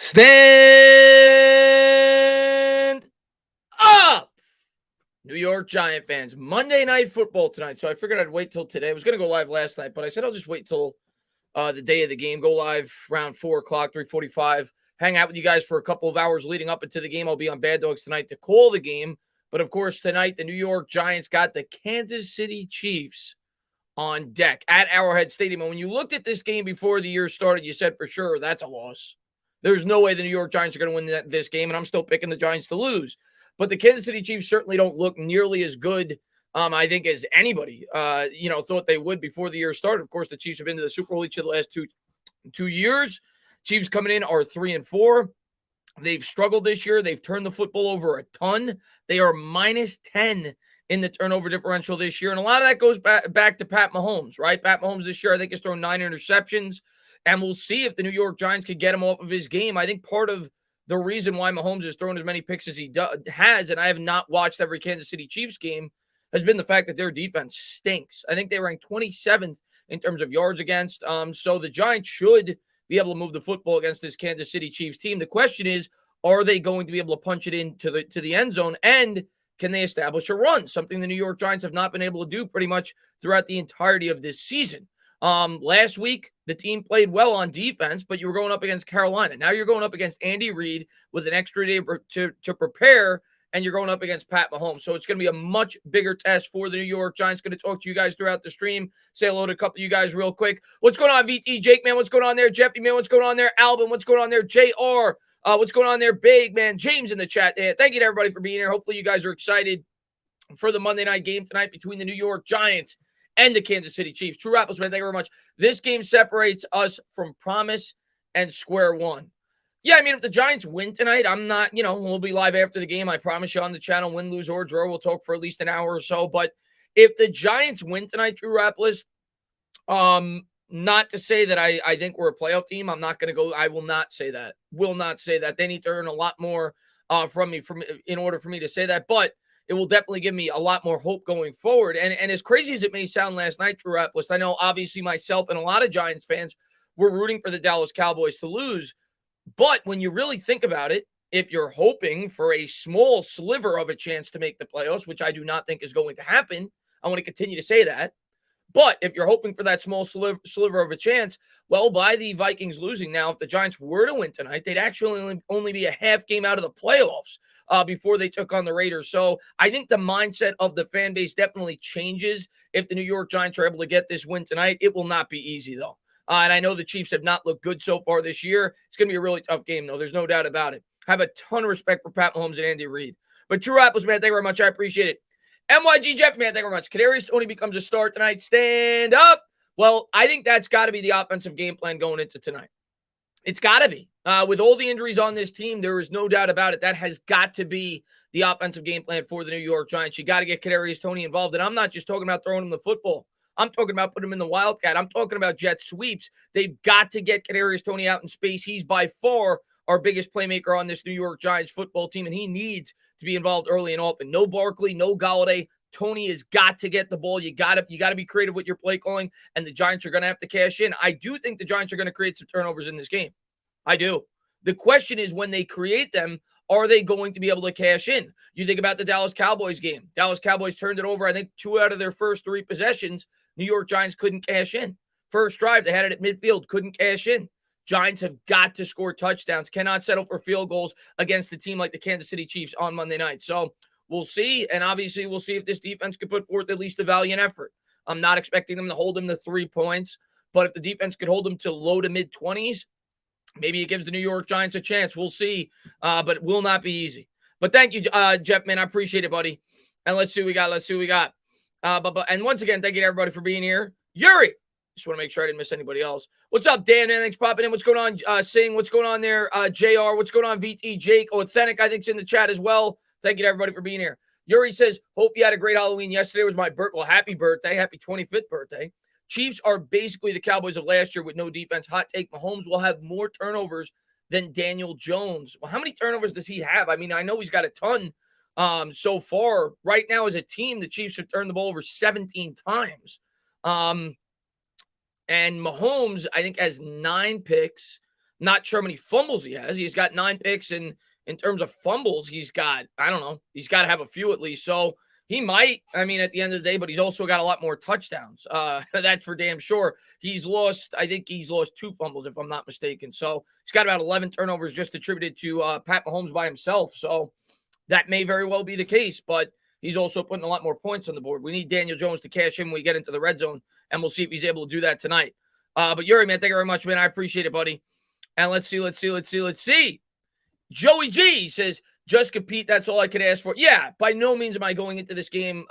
Stand up, New York Giant fans. Monday Night Football tonight. So I figured I'd wait till today. I was going to go live last night, but I said I'll just wait till the day of the game. Go live around 4 o'clock, 3:45. Hang out with you guys for a couple of hours leading up into the game. I'll be on Bad Dogs tonight to call the game. But, of course, tonight the New York Giants got the Kansas City Chiefs on deck at Arrowhead Stadium. And when you looked at this game before the year started, you said for sure that's a loss. There's no way the New York Giants are going to win this game, and I'm still picking the Giants to lose. But the Kansas City Chiefs certainly don't look nearly as good, I think, as anybody, thought they would before the year started. Of course, the Chiefs have been to the Super Bowl each of the last two years. Chiefs coming in are 3-4. They've struggled this year. They've turned the football over a ton. They are minus 10 in the turnover differential this year. And a lot of that goes back to Pat Mahomes, right? Pat Mahomes this year, I think, has thrown 9 interceptions. And we'll see if the New York Giants could get him off of his game. I think part of the reason why Mahomes has thrown as many picks as he has, and I have not watched every Kansas City Chiefs game, has been the fact that their defense stinks. I think they rank 27th in terms of yards against. So the Giants should be able to move the football against this Kansas City Chiefs team. The question is, are they going to be able to punch it into the end zone, and can they establish a run? Something the New York Giants have not been able to do pretty much throughout the entirety of this season. Last week, the team played well on defense, but you were going up against Carolina. Now you're going up against Andy Reid with an extra day to prepare, and you're going up against Pat Mahomes. So it's going to be a much bigger test for the New York Giants. Going to talk to you guys throughout the stream. Say hello to a couple of you guys real quick. What's going on, VT? Jake, man, what's going on there? Jeffy, man, what's going on there? Alvin, what's going on there? JR, what's going on there? Big, man. James in the chat. Thank you to everybody for being here. Hopefully you guys are excited for the Monday night game tonight between the New York Giants and the Kansas City Chiefs. True Rapples, man, thank you very much. This game separates us from promise and square one. Yeah, I mean, if the Giants win tonight, I'm not, we'll be live after the game. I promise you on the channel, win, lose, or draw. We'll talk for at least an hour or so. But if the Giants win tonight, True Rapples, not to say that I think we're a playoff team. I'm not going to go. I will not say that. Will not say that. They need to earn a lot more from me in order for me to say that. But it will definitely give me a lot more hope going forward. And as crazy as it may sound last night, True Rapplist, I know obviously myself and a lot of Giants fans were rooting for the Dallas Cowboys to lose. But when you really think about it, if you're hoping for a small sliver of a chance to make the playoffs, which I do not think is going to happen, I want to continue to say that. But if you're hoping for that small sliver of a chance, well, by the Vikings losing now, if the Giants were to win tonight, they'd actually only be a half game out of the playoffs before they took on the Raiders. So I think the mindset of the fan base definitely changes if the New York Giants are able to get this win tonight. It will not be easy, though. And I know the Chiefs have not looked good so far this year. It's going to be a really tough game, though. There's no doubt about it. I have a ton of respect for Pat Mahomes and Andy Reid. But True Apples, man, thank you very much. I appreciate it. MYG Jeff, man, thank you very much. Kadarius Toney becomes a star tonight. Stand up. Well, I think that's got to be the offensive game plan going into tonight. It's got to be. With all the injuries on this team, there is no doubt about it. That has got to be the offensive game plan for the New York Giants. You got to get Kadarius Toney involved. And I'm not just talking about throwing him the football. I'm talking about putting him in the Wildcat. I'm talking about jet sweeps. They've got to get Kadarius Toney out in space. He's by far our biggest playmaker on this New York Giants football team, and he needs to be involved early and often. No Barkley, no Galladay. Tony has got to get the ball. You got to be creative with your play calling, and the Giants are going to have to cash in. I do think the Giants are going to create some turnovers in this game. I do. The question is, when they create them, are they going to be able to cash in? You think about the Dallas Cowboys game. Dallas Cowboys turned it over, I think, 2 out of their first 3 possessions. New York Giants couldn't cash in. First drive, they had it at midfield, couldn't cash in. Giants have got to score touchdowns, cannot settle for field goals against a team like the Kansas City Chiefs on Monday night. So we'll see, and obviously we'll see if this defense can put forth at least a valiant effort. I'm not expecting them to hold them to 3 points, but if the defense could hold them to low to mid-20s, maybe it gives the New York Giants a chance. We'll see, but it will not be easy. But thank you, Jeff, man. I appreciate it, buddy. And let's see what we got. And once again, thank you to everybody for being here. Yuri, just want to make sure I didn't miss anybody else. What's up, Dan? Man, thanks for popping in. What's going on, Sing? What's going on there, JR? What's going on, VT? Jake? Authentic, I think's in the chat as well. Thank you to everybody for being here. Yuri says, hope you had a great Halloween. Yesterday was my birthday. Well, happy birthday. Happy 25th birthday. Chiefs are basically the Cowboys of last year with no defense. Hot take, Mahomes will have more turnovers than Daniel Jones. Well, how many turnovers does he have? I mean, I know he's got a ton so far. Right now as a team, the Chiefs have turned the ball over 17 times. And Mahomes, I think, has 9 picks. Not sure how many fumbles he has. He's got 9 picks, and in terms of fumbles, he's got, I don't know, he's got to have a few at least. So he might, I mean, at the end of the day, but he's also got a lot more touchdowns. That's for damn sure. I think he's lost 2 fumbles, if I'm not mistaken. So he's got about 11 turnovers just attributed to Pat Mahomes by himself. So that may very well be the case, but he's also putting a lot more points on the board. We need Daniel Jones to cash in when we get into the red zone, and we'll see if he's able to do that tonight. But Yuri, man, thank you very much, man. I appreciate it, buddy. And let's see. Joey G says, just compete. That's all I could ask for. Yeah, by no means am I going into this game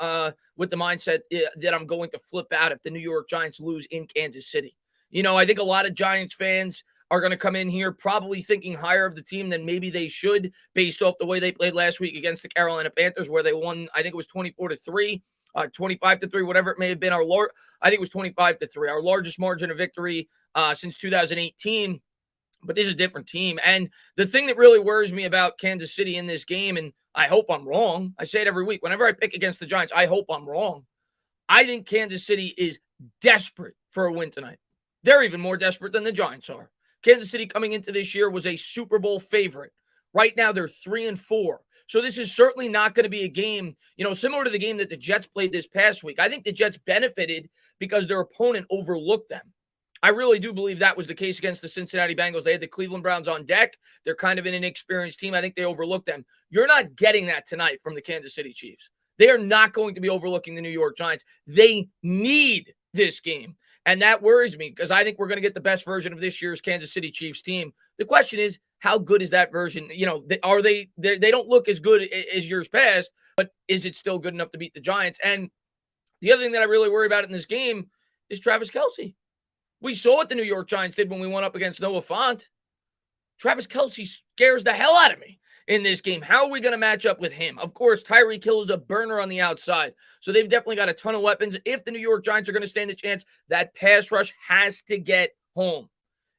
with the mindset that I'm going to flip out if the New York Giants lose in Kansas City. You know, I think a lot of Giants fans are going to come in here probably thinking higher of the team than maybe they should based off the way they played last week against the Carolina Panthers, where they won, I think it was 24-3, 25-3, whatever it may have been. I think it was 25-3, our largest margin of victory since 2018. But this is a different team. And the thing that really worries me about Kansas City in this game, and I hope I'm wrong, I say it every week, whenever I pick against the Giants, I hope I'm wrong. I think Kansas City is desperate for a win tonight. They're even more desperate than the Giants are. Kansas City coming into this year was a Super Bowl favorite. Right now, they're 3-4. So this is certainly not going to be a game, you know, similar to the game that the Jets played this past week. I think the Jets benefited because their opponent overlooked them. I really do believe that was the case against the Cincinnati Bengals. They had the Cleveland Browns on deck. They're kind of an inexperienced team. I think they overlooked them. You're not getting that tonight from the Kansas City Chiefs. They are not going to be overlooking the New York Giants. They need this game. And that worries me because I think we're going to get the best version of this year's Kansas City Chiefs team. The question is, how good is that version? You know, they don't look as good as years past, but is it still good enough to beat the Giants? And the other thing that I really worry about in this game is Travis Kelce. We saw what the New York Giants did when we went up against Noah Fant. Travis Kelce scares the hell out of me in this game. How are we going to match up with him? Of course, Tyreek Hill is a burner on the outside. So they've definitely got a ton of weapons. If the New York Giants are going to stand a chance, that pass rush has to get home.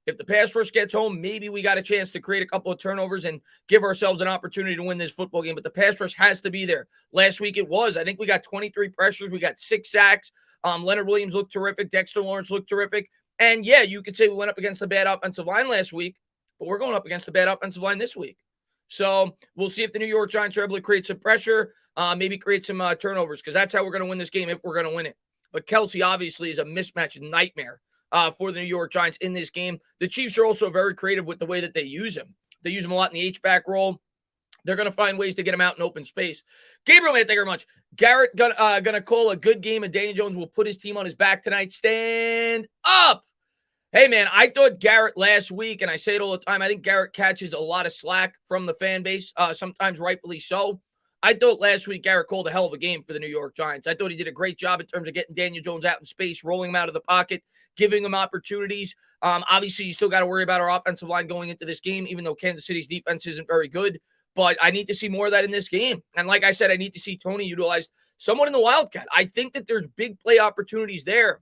If the pass rush gets home, maybe we got a chance to create a couple of turnovers and give ourselves an opportunity to win this football game. But the pass rush has to be there. Last week it was. I think we got 23 pressures. We got 6 sacks. Leonard Williams looked terrific. Dexter Lawrence looked terrific. And yeah, you could say we went up against a bad offensive line last week, but we're going up against a bad offensive line this week. So we'll see if the New York Giants are able to create some pressure, maybe create some turnovers, because that's how we're going to win this game if we're going to win it. But Kelce obviously is a mismatch nightmare for the New York Giants in this game. The Chiefs are also very creative with the way that they use him. They use him a lot in the H-back role. They're going to find ways to get him out in open space. Gabriel, man, thank you very much. Garrett gonna call a good game, and Daniel Jones will put his team on his back tonight. Stand up. Hey, man, I thought Garrett last week, and I say it all the time, I think Garrett catches a lot of slack from the fan base, sometimes rightfully so. I thought last week Garrett called a hell of a game for the New York Giants. I thought he did a great job in terms of getting Daniel Jones out in space, rolling him out of the pocket, giving him opportunities. Obviously, you still got to worry about our offensive line going into this game, even though Kansas City's defense isn't very good. But I need to see more of that in this game. And like I said, I need to see Tony utilized somewhat in the Wildcat. I think that there's big play opportunities there.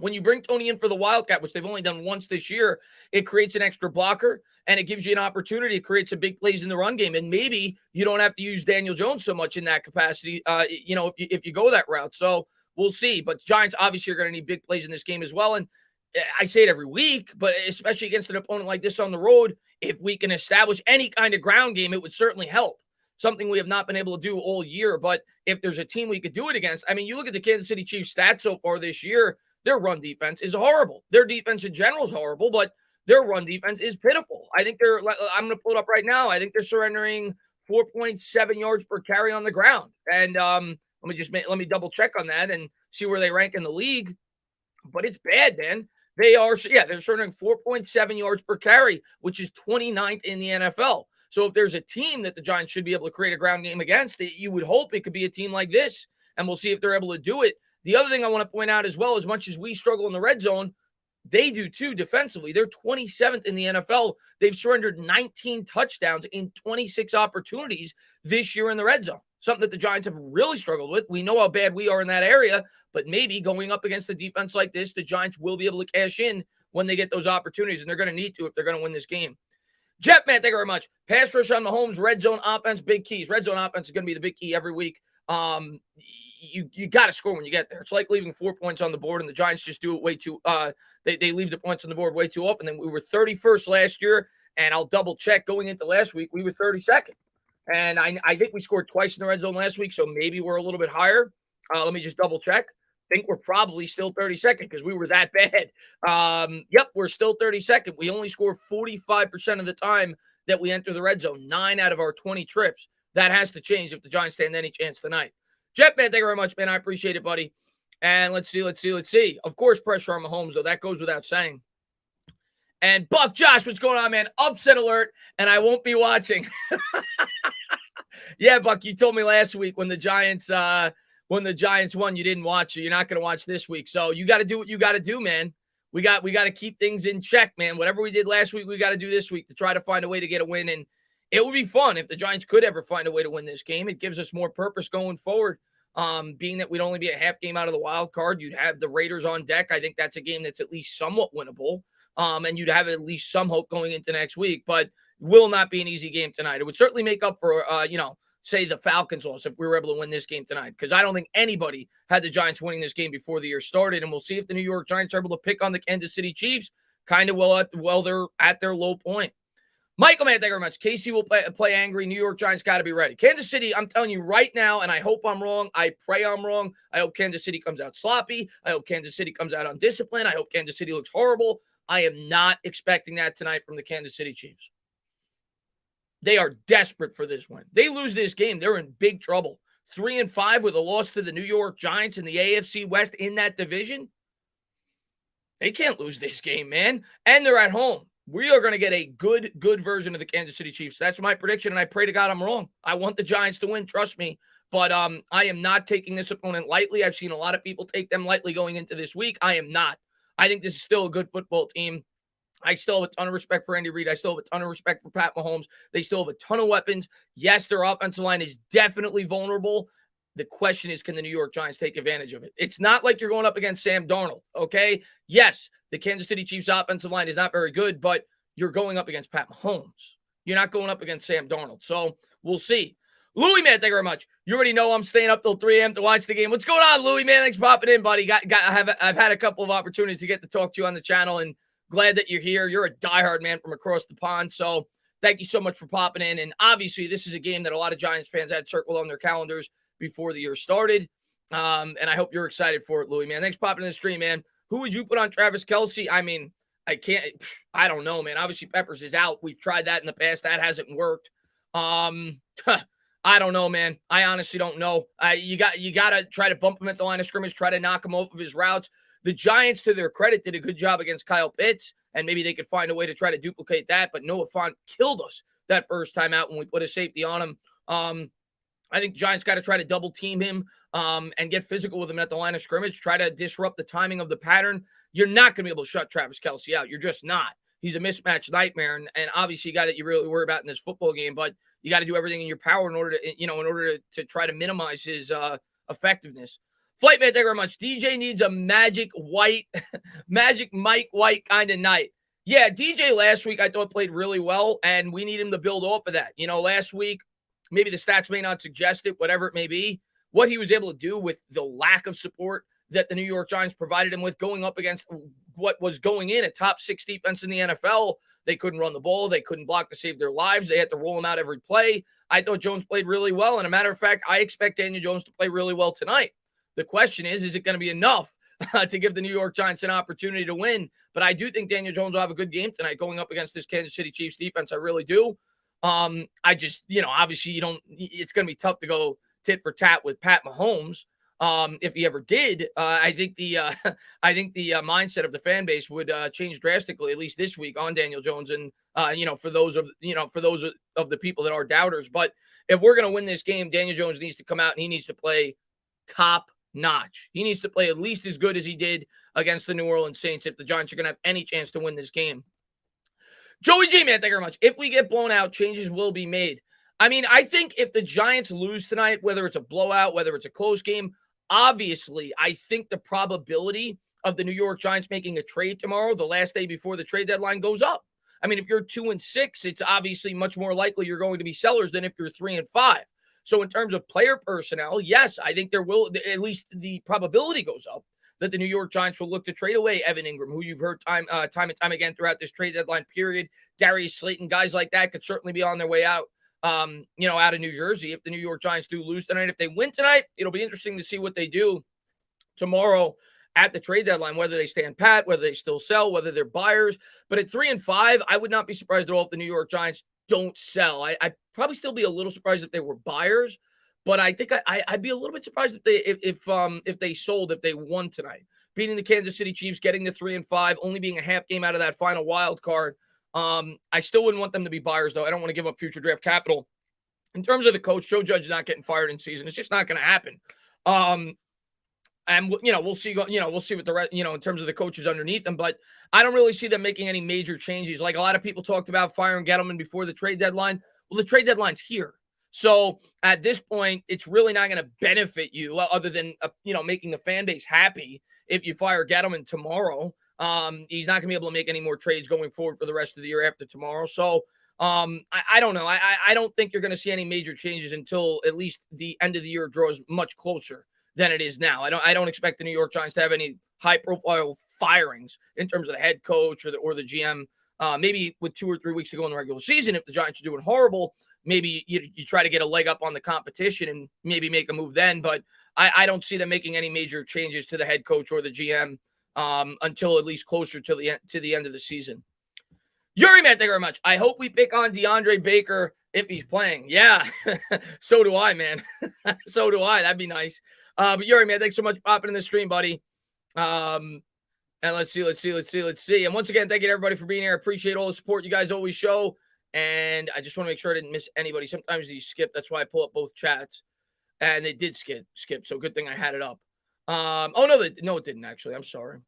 When you bring Tony in for the Wildcat, which they've only done once this year, it creates an extra blocker, and it gives you an opportunity to create some big plays in the run game. And maybe you don't have to use Daniel Jones so much in that capacity, if you go that route. So we'll see. But Giants obviously are going to need big plays in this game as well. And I say it every week, but especially against an opponent like this on the road, if we can establish any kind of ground game, it would certainly help. Something we have not been able to do all year. But if there's a team we could do it against, I mean, you look at the Kansas City Chiefs stats so far this year, their run defense is horrible. Their defense in general is horrible, but their run defense is pitiful. I think I'm going to pull it up right now. I think they're surrendering 4.7 yards per carry on the ground. And let me double check on that and see where they rank in the league. But it's bad, man. They're surrendering 4.7 yards per carry, which is 29th in the NFL. So if there's a team that the Giants should be able to create a ground game against, you would hope it could be a team like this. And we'll see if they're able to do it. The other thing I want to point out as well, as much as we struggle in the red zone, they do too defensively. They're 27th in the NFL. They've surrendered 19 touchdowns in 26 opportunities this year in the red zone, something that the Giants have really struggled with. We know how bad we are in that area, but maybe going up against a defense like this, the Giants will be able to cash in when they get those opportunities, and they're going to need to if they're going to win this game. Jeff, man, thank you very much. Pass rush on Mahomes, red zone offense, big keys. Red zone offense is going to be the big key every week. you got to score when you get there. It's like leaving 4 points on the board, and the Giants just do it way too. They leave the points on the board way too often. Then we were 31st last year, and I'll double check going into last week. We were 32nd, and I think we scored twice in the red zone last week, so maybe we're a little bit higher. Let me just double check. I think we're probably still 32nd because we were that bad. Yep, we're still 32nd. We only score 45% of the time that we enter the red zone, 9 out of our 20 trips. That has to change if the Giants stand any chance tonight. Jeff, man, thank you very much, man. I appreciate it, buddy. And let's see. Of course, pressure on Mahomes, though. That goes without saying. And Buck Josh, what's going on, man? Upset alert, and I won't be watching. Yeah, Buck, you told me last week when the Giants won, you didn't watch it. You're not going to watch this week. So you got to do what you got to do, man. We got to keep things in check, man. Whatever we did last week, we got to do this week to try to find a way to get a win. And it would be fun if the Giants could ever find a way to win this game. It gives us more purpose going forward. Being that we'd only be a half game out of the wild card, you'd have the Raiders on deck. I think that's a game that's at least somewhat winnable. And you'd have at least some hope going into next week, but will not be an easy game tonight. It would certainly make up for, say the Falcons loss if we were able to win this game tonight, because I don't think anybody had the Giants winning this game before the year started. And we'll see if the New York Giants are able to pick on the Kansas City Chiefs kind of while they're at their low point. Michael, man, thank you very much. Casey will play angry. New York Giants got to be ready. Kansas City, I'm telling you right now, and I hope I'm wrong. I pray I'm wrong. I hope Kansas City comes out sloppy. I hope Kansas City comes out undisciplined. I hope Kansas City looks horrible. I am not expecting that tonight from the Kansas City Chiefs. They are desperate for this win. They lose this game, they're in big trouble. 3-5 with a loss to the New York Giants in the AFC West in that division. They can't lose this game, man. And they're at home. We are going to get a good version of the Kansas City Chiefs. That's my prediction, and I pray to God I'm wrong. I want the Giants to win, trust me. But I am not taking this opponent lightly. I've seen a lot of people take them lightly going into this week. I am not. I think this is still a good football team. I still have a ton of respect for Andy Reid. I still have a ton of respect for Pat Mahomes. They still have a ton of weapons. Yes, their offensive line is definitely vulnerable. The question is, can the New York Giants take advantage of it? It's not like you're going up against Sam Darnold, okay? Yes, the Kansas City Chiefs offensive line is not very good, but you're going up against Pat Mahomes. You're not going up against Sam Darnold. So we'll see. Louis, man, thank you very much. You already know I'm staying up till 3 a.m. to watch the game. What's going on, Louis, man? Thanks for popping in, buddy. I've had a couple of opportunities to get to talk to you on the channel, and glad that you're here. You're a diehard man from across the pond, so thank you so much for popping in. And obviously, this is a game that a lot of Giants fans had circled on their calendars before the year started, and I hope you're excited for it, Louis, man. Thanks for popping in the stream, man. Who would you put on Travis Kelce? I mean, I don't know, man. Obviously, Peppers is out. We've tried that in the past. That hasn't worked. I don't know, man. I honestly don't know. You got to try to bump him at the line of scrimmage, try to knock him off of his routes. The Giants, to their credit, did a good job against Kyle Pitts, and maybe they could find a way to try to duplicate that. But Noah Fant killed us that first time out when we put a safety on him. I think Giants got to try to double team him and get physical with him at the line of scrimmage, try to disrupt the timing of the pattern. You're not going to be able to shut Travis Kelce out. You're just not. He's a mismatch nightmare, and obviously a guy that you really worry about in this football game, but you got to do everything in your power in order to try to minimize his effectiveness. Flight man, thank you very much. DJ needs a magic Mike White kind of night. Yeah, DJ last week I thought played really well, and we need him to build off of that. Last week, maybe the stats may not suggest it, whatever it may be, what he was able to do with the lack of support that the New York Giants provided him with going up against what was going in a top 6 defense in the NFL. They couldn't run the ball. They couldn't block to save their lives. They had to roll him out every play. I thought Jones played really well. And a matter of fact, I expect Daniel Jones to play really well tonight. The question is it going to be enough to give the New York Giants an opportunity to win? But I do think Daniel Jones will have a good game tonight going up against this Kansas City Chiefs defense. I really do. I just, obviously it's going to be tough to go tit for tat with Pat Mahomes. If he ever did, I think the mindset of the fan base would change drastically, at least this week on Daniel Jones, and for those of the people that are doubters. But if we're going to win this game, Daniel Jones needs to come out and he needs to play top notch. He needs to play at least as good as he did against the New Orleans Saints if the Giants are going to have any chance to win this game. Joey G, man, thank you very much. If we get blown out, changes will be made. I mean, I think if the Giants lose tonight, whether it's a blowout, whether it's a close game, obviously, I think the probability of the New York Giants making a trade tomorrow, the last day before the trade deadline, goes up. I mean, if you're 2-6, it's obviously much more likely you're going to be sellers than if you're 3-5. So in terms of player personnel, yes, I think there will, at least the probability goes up that the New York Giants will look to trade away Evan Ingram, who you've heard time and time again throughout this trade deadline period. Darius Slayton, guys like that could certainly be on their way out. Out of New Jersey if the New York Giants do lose tonight. If they win tonight, it'll be interesting to see what they do tomorrow at the trade deadline, whether they stand pat, whether they still sell, whether they're buyers. But at 3-5, I would not be surprised at all if the New York Giants don't sell. I'd probably still be a little surprised if they were buyers, but I think I'd be a little bit surprised if they sold, if they won tonight, beating the Kansas City Chiefs, getting to 3-5, only being a half game out of that final wild card. I still wouldn't want them to be buyers, though. I don't want to give up future draft capital. In terms of the coach, Joe Judge is not getting fired in season. It's just not going to happen. And we'll see. We'll see what the rest. In terms of the coaches underneath them, but I don't really see them making any major changes. Like a lot of people talked about firing Gettleman before the trade deadline. Well, the trade deadline's here, so at this point, it's really not going to benefit you other than making the fan base happy if you fire Gettleman tomorrow. He's not going to be able to make any more trades going forward for the rest of the year after tomorrow. So I don't know. I don't think you're going to see any major changes until at least the end of the year draws much closer than it is now. I don't expect the New York Giants to have any high profile firings in terms of the head coach or the GM. Maybe with 2 or 3 weeks to go in the regular season, if the Giants are doing horrible, maybe you try to get a leg up on the competition and maybe make a move then. But I don't see them making any major changes to the head coach or the GM until at least closer to the end of the season. Yuri, man, thank you very much. I hope we pick on DeAndre Baker if he's playing. Yeah, so do I, man. So do I. That'd be nice. But Yuri, man, thanks so much for popping in the stream, buddy. And let's see. And once again, thank you to everybody for being here. I appreciate all the support you guys always show. And I just want to make sure I didn't miss anybody. Sometimes these skip. That's why I pull up both chats. And they did skip. So good thing I had it up. No, it didn't actually. I'm sorry.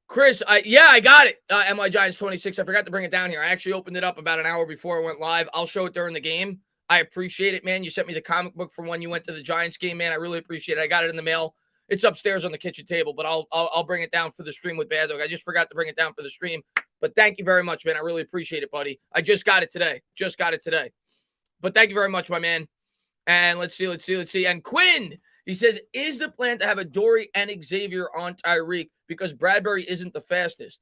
Chris, I got it. MY Giants 26. I forgot to bring it down here. I actually opened it up about an hour before I went live. I'll show it during the game. I appreciate it, man. You sent me the comic book from when you went to the Giants game, man. I really appreciate it. I got it in the mail. It's upstairs on the kitchen table, but I'll bring it down for the stream with Bad Dog. I just forgot to bring it down for the stream. But thank you very much, man. I really appreciate it, buddy. I just got it today. But thank you very much, my man. And let's see. And Quinn, he says, is the plan to have Adoree' and Xavier on Tyreek because Bradbury isn't the fastest?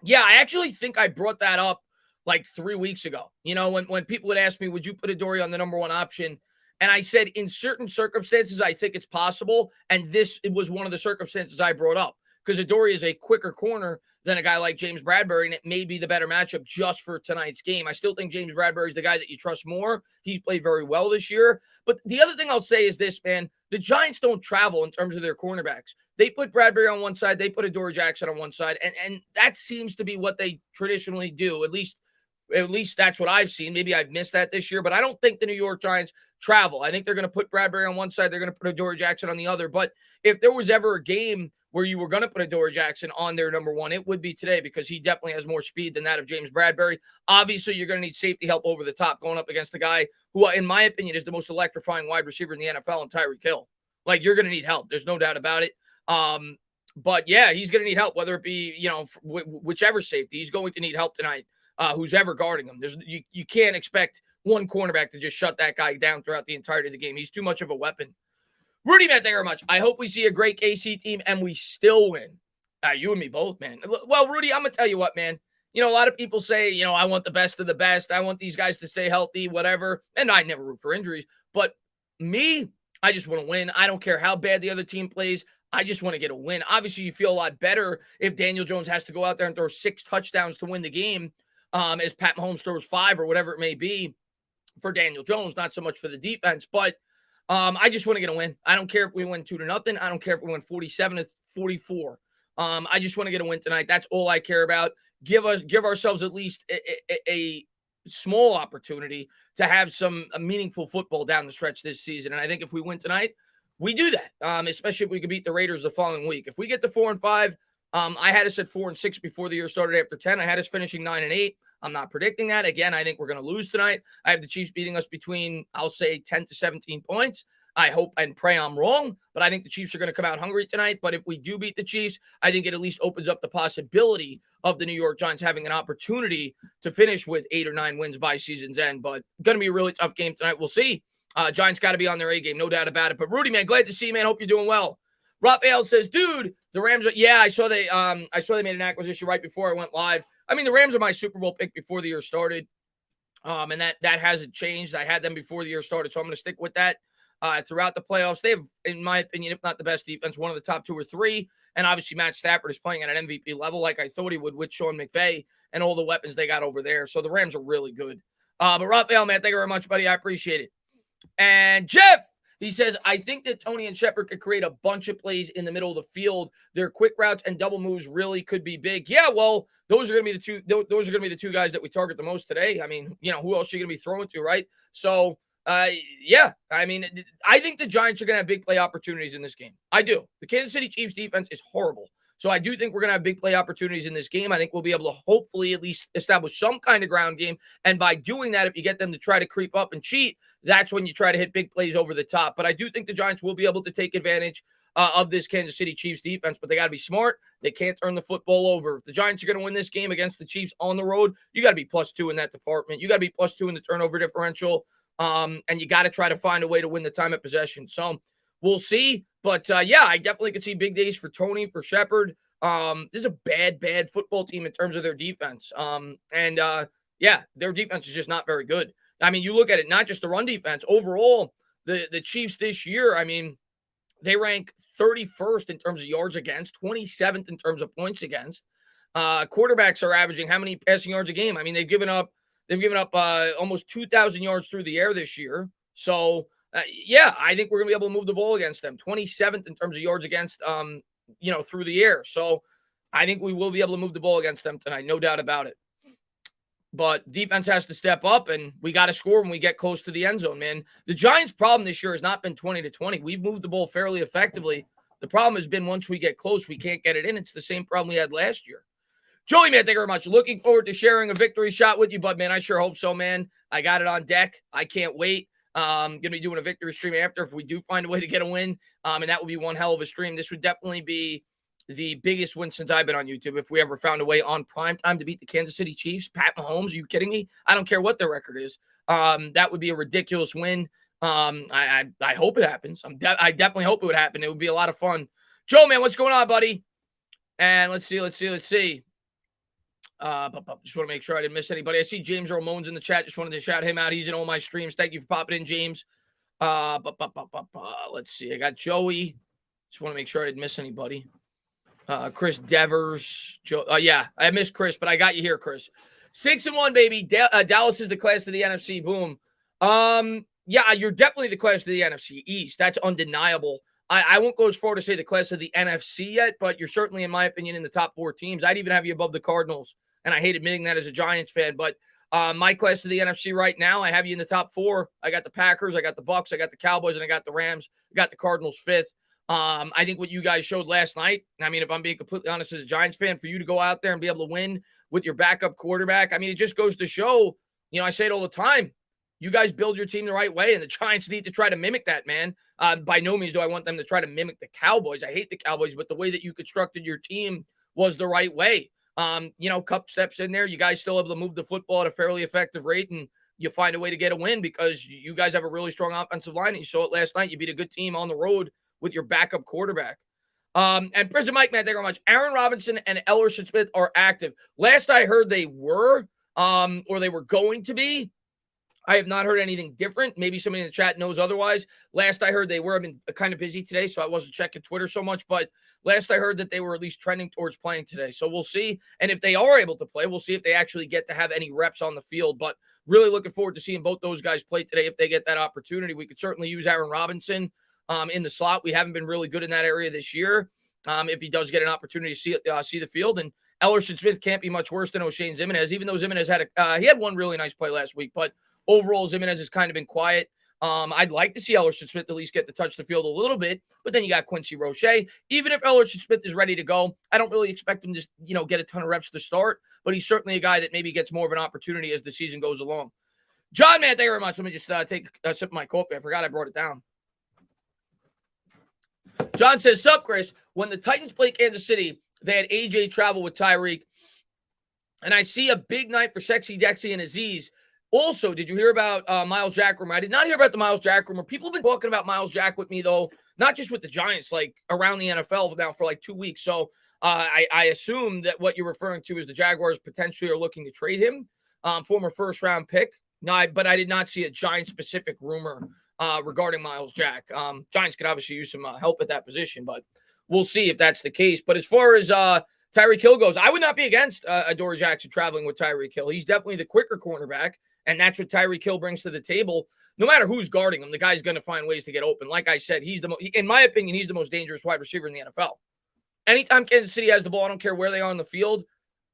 Yeah, I actually think I brought that up like 3 weeks ago. When people would ask me, would you put Adoree' on the number one option? And I said, in certain circumstances, I think it's possible. And it was one of the circumstances I brought up because Adoree' is a quicker corner than a guy like James Bradbury, and it may be the better matchup just for tonight's game. I still think James Bradbury is the guy that you trust more. He's played very well this year. But the other thing I'll say is this, man. The Giants don't travel in terms of their cornerbacks. They put Bradbury on one side. They put Adoree' Jackson on one side. And that seems to be what they traditionally do. At least that's what I've seen. Maybe I've missed that this year, but I don't think the New York Giants travel. I think they're going to put Bradbury on one side. They're going to put Adoree' Jackson on the other. But if there was ever a game where you were going to put Adoree' Jackson on their number one, it would be today because he definitely has more speed than that of James Bradbury. Obviously, you're going to need safety help over the top going up against a guy who, in my opinion, is the most electrifying wide receiver in the NFL in Tyreek Hill. Like, you're going to need help. There's no doubt about it. But, yeah, he's going to need help, whether it be, whichever safety. He's going to need help tonight, who's ever guarding him. You can't expect one cornerback to just shut that guy down throughout the entirety of the game. He's too much of a weapon. Rudy, man, thank you very much. I hope we see a great KC team and we still win. You and me both, man. Well, Rudy, I'm going to tell you what, man. A lot of people say, I want the best of the best. I want these guys to stay healthy, whatever. And I never root for injuries. But me, I just want to win. I don't care how bad the other team plays. I just want to get a win. Obviously, you feel a lot better if Daniel Jones has to go out there and throw 6 touchdowns to win the game, as Pat Mahomes throws 5 or whatever it may be for Daniel Jones, not so much for the defense. But I just want to get a win. I don't care if we win 2-0. I don't care if we win 47-44. I just want to get a win tonight. That's all I care about. Give ourselves at least a small opportunity to have some meaningful football down the stretch this season. And I think if we win tonight, we do that, especially if we could beat the Raiders the following week. If we get to 4-5, I had us at 4-6 before the year started after 10. I had us finishing 9-8. I'm not predicting that. Again, I think we're going to lose tonight. I have the Chiefs beating us between, I'll say, 10 to 17 points. I hope and pray I'm wrong, but I think the Chiefs are going to come out hungry tonight. But if we do beat the Chiefs, I think it at least opens up the possibility of the New York Giants having an opportunity to finish with 8 or 9 wins by season's end. But going to be a really tough game tonight. We'll see. Giants got to be on their A game, no doubt about it. But Rudy, man, glad to see you, man. Hope you're doing well. Raphael says, dude, the Rams are, yeah, I saw they made an acquisition right before I went live. I mean, the Rams are my Super Bowl pick before the year started. And that hasn't changed. I had them before the year started, so I'm going to stick with that throughout the playoffs. They have, in my opinion, if not the best defense, one of the top 2 or 3. And obviously, Matt Stafford is playing at an MVP level like I thought he would with Sean McVay and all the weapons they got over there. So the Rams are really good. But Raphael, man, thank you very much, buddy. I appreciate it. And Jeff, he says, I think that Tony and Shepard could create a bunch of plays in the middle of the field. Their quick routes and double moves really could be big. Yeah, well, those are going to be the two. Those are going to be the 2 guys that we target the most today. I mean, who else are you going to be throwing to, right? So, yeah, I mean, I think the Giants are going to have big play opportunities in this game. I do. The Kansas City Chiefs defense is horrible. So I do think we're going to have big play opportunities in this game. I think we'll be able to hopefully at least establish some kind of ground game. And by doing that, if you get them to try to creep up and cheat, that's when you try to hit big plays over the top. But I do think the Giants will be able to take advantage of this Kansas City Chiefs defense, but they got to be smart. They can't turn the football over. If the Giants are going to win this game against the Chiefs on the road, you got to be +2 in that department. You got to be +2 in the turnover differential. And you got to try to find a way to win the time of possession. So we'll see. But yeah, I definitely could see big days for Tony, for Shepard. This is a bad football team in terms of their defense. Yeah, their defense is just not very good. I mean, you look at it, not just the run defense. Overall, the Chiefs this year, I mean, they rank 31st in terms of yards against, 27th in terms of points against. Quarterbacks are averaging how many passing yards a game? I mean, they've given up almost 2,000 yards through the air this year. So, yeah, I think we're going to be able to move the ball against them. 27th in terms of yards against, through the air. So I think we will be able to move the ball against them tonight. No doubt about it. But defense has to step up, and we got to score when we get close to the end zone, man. The Giants' problem this year has not been 20-20. We've moved the ball fairly effectively. The problem has been once we get close, we can't get it in. It's the same problem we had last year. Joey, man, thank you very much. Looking forward to sharing a victory shot with you, bud, man. I sure hope so, man. I got it on deck. I can't wait. Going to be doing a victory stream after if we do find a way to get a win. And that would be one hell of a stream. This would definitely be the biggest win since I've been on YouTube. If we ever found a way on prime time to beat the Kansas City Chiefs, Pat Mahomes, are you kidding me? I don't care what their record is. That would be a ridiculous win. I hope it happens. I definitely hope it would happen. It would be a lot of fun. Joe, man, what's going on, buddy? And let's see. Just want to make sure I didn't miss anybody. I see James Ramone's in the chat. Just wanted to shout him out. He's in all my streams. Thank you for popping in, James. Let's see. I got Joey. Just want to make sure I didn't miss anybody. Chris Devers. Yeah, I missed Chris, but I got you here, Chris. 6-1, baby. Dallas is the class of the NFC. Boom. Yeah, you're definitely the class of the NFC East. That's undeniable. I won't go as far to say the class of the NFC yet, but you're certainly, in my opinion, in the top 4 teams. I'd even have you above the Cardinals, and I hate admitting that as a Giants fan, but my class of the NFC right now, I have you in the top 4. I got the Packers, I got the Bucks, I got the Cowboys, and I got the Rams. I got the Cardinals 5th. I think what you guys showed last night, I mean, if I'm being completely honest as a Giants fan, for you to go out there and be able to win with your backup quarterback, I mean, it just goes to show, I say it all the time, you guys build your team the right way, and the Giants need to try to mimic that, man. By no means do I want them to try to mimic the Cowboys. I hate the Cowboys, but the way that you constructed your team was the right way. Cup steps in there. You guys still able to move the football at a fairly effective rate, and you find a way to get a win because you guys have a really strong offensive line. And you saw it last night. You beat a good team on the road with your backup quarterback. And Prison Mike, man, thank you very much. Aaron Robinson and Ellerson Smith are active. Last I heard they were, or they were going to be. I have not heard anything different. Maybe somebody in the chat knows otherwise. Last I heard they were. I've been kind of busy today, so I wasn't checking Twitter so much. But last I heard that they were at least trending towards playing today. So we'll see. And if they are able to play, we'll see if they actually get to have any reps on the field. But really looking forward to seeing both those guys play today if they get that opportunity. We could certainly use Aaron Robinson in the slot. We haven't been really good in that area this year. If he does get an opportunity to see the field. And Ellerson Smith can't be much worse than O'Shane Ximines, even though Ximines he had one really nice play last week. But overall, Ximines has kind of been quiet. I'd like to see Ellerson Smith at least get to touch the field a little bit, but then you got Quincy Roche. Even if Ellerson Smith is ready to go, I don't really expect him to get a ton of reps to start, but he's certainly a guy that maybe gets more of an opportunity as the season goes along. John, man, thank you very much. Let me just take a sip of my coffee. I forgot I brought it down. John says, sup, Chris? When the Titans played Kansas City, they had AJ travel with Tyreek, and I see a big night for Sexy Dexy and Aziz. Also, did you hear about Miles Jack rumor? I did not hear about the Miles Jack rumor. People have been talking about Miles Jack with me, though, not just with the Giants, like around the NFL now for like 2 weeks. So I assume that what you're referring to is the Jaguars potentially are looking to trade him, former first-round pick. No, but I did not see a Giant-specific rumor regarding Miles Jack. Giants could obviously use some help at that position, but we'll see if that's the case. But as far as Tyreek Hill goes, I would not be against Adoree Jackson traveling with Tyreek Hill. He's definitely the quicker cornerback. And that's what Tyreek Hill brings to the table. No matter who's guarding him, the guy's going to find ways to get open. Like I said, in my opinion, he's the most dangerous wide receiver in the NFL. Anytime Kansas City has the ball, I don't care where they are on the field,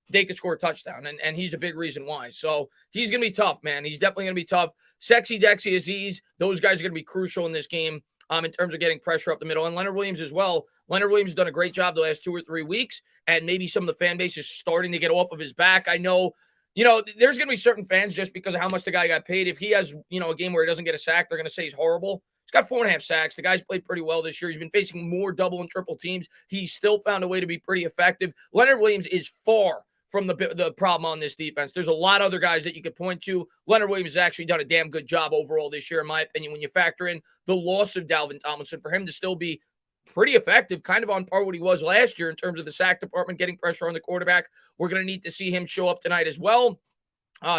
they could score a touchdown. And he's a big reason why. So he's going to be tough, man. He's definitely going to be tough. Sexy, Dexy, Aziz, those guys are going to be crucial in this game in terms of getting pressure up the middle. And Leonard Williams as well. Leonard Williams has done a great job the last 2 or 3 weeks. And maybe some of the fan base is starting to get off of his back. I know, there's going to be certain fans just because of how much the guy got paid. If he has, a game where he doesn't get a sack, they're going to say he's horrible. He's got 4.5 sacks. The guy's played pretty well this year. He's been facing more double and triple teams. He's still found a way to be pretty effective. Leonard Williams is far from the problem on this defense. There's a lot of other guys that you could point to. Leonard Williams has actually done a damn good job overall this year, in my opinion, when you factor in the loss of Dalvin Tomlinson. For him to still be pretty effective, kind of on par with what he was last year in terms of the sack department, getting pressure on the quarterback. We're going to need to see him show up tonight as well.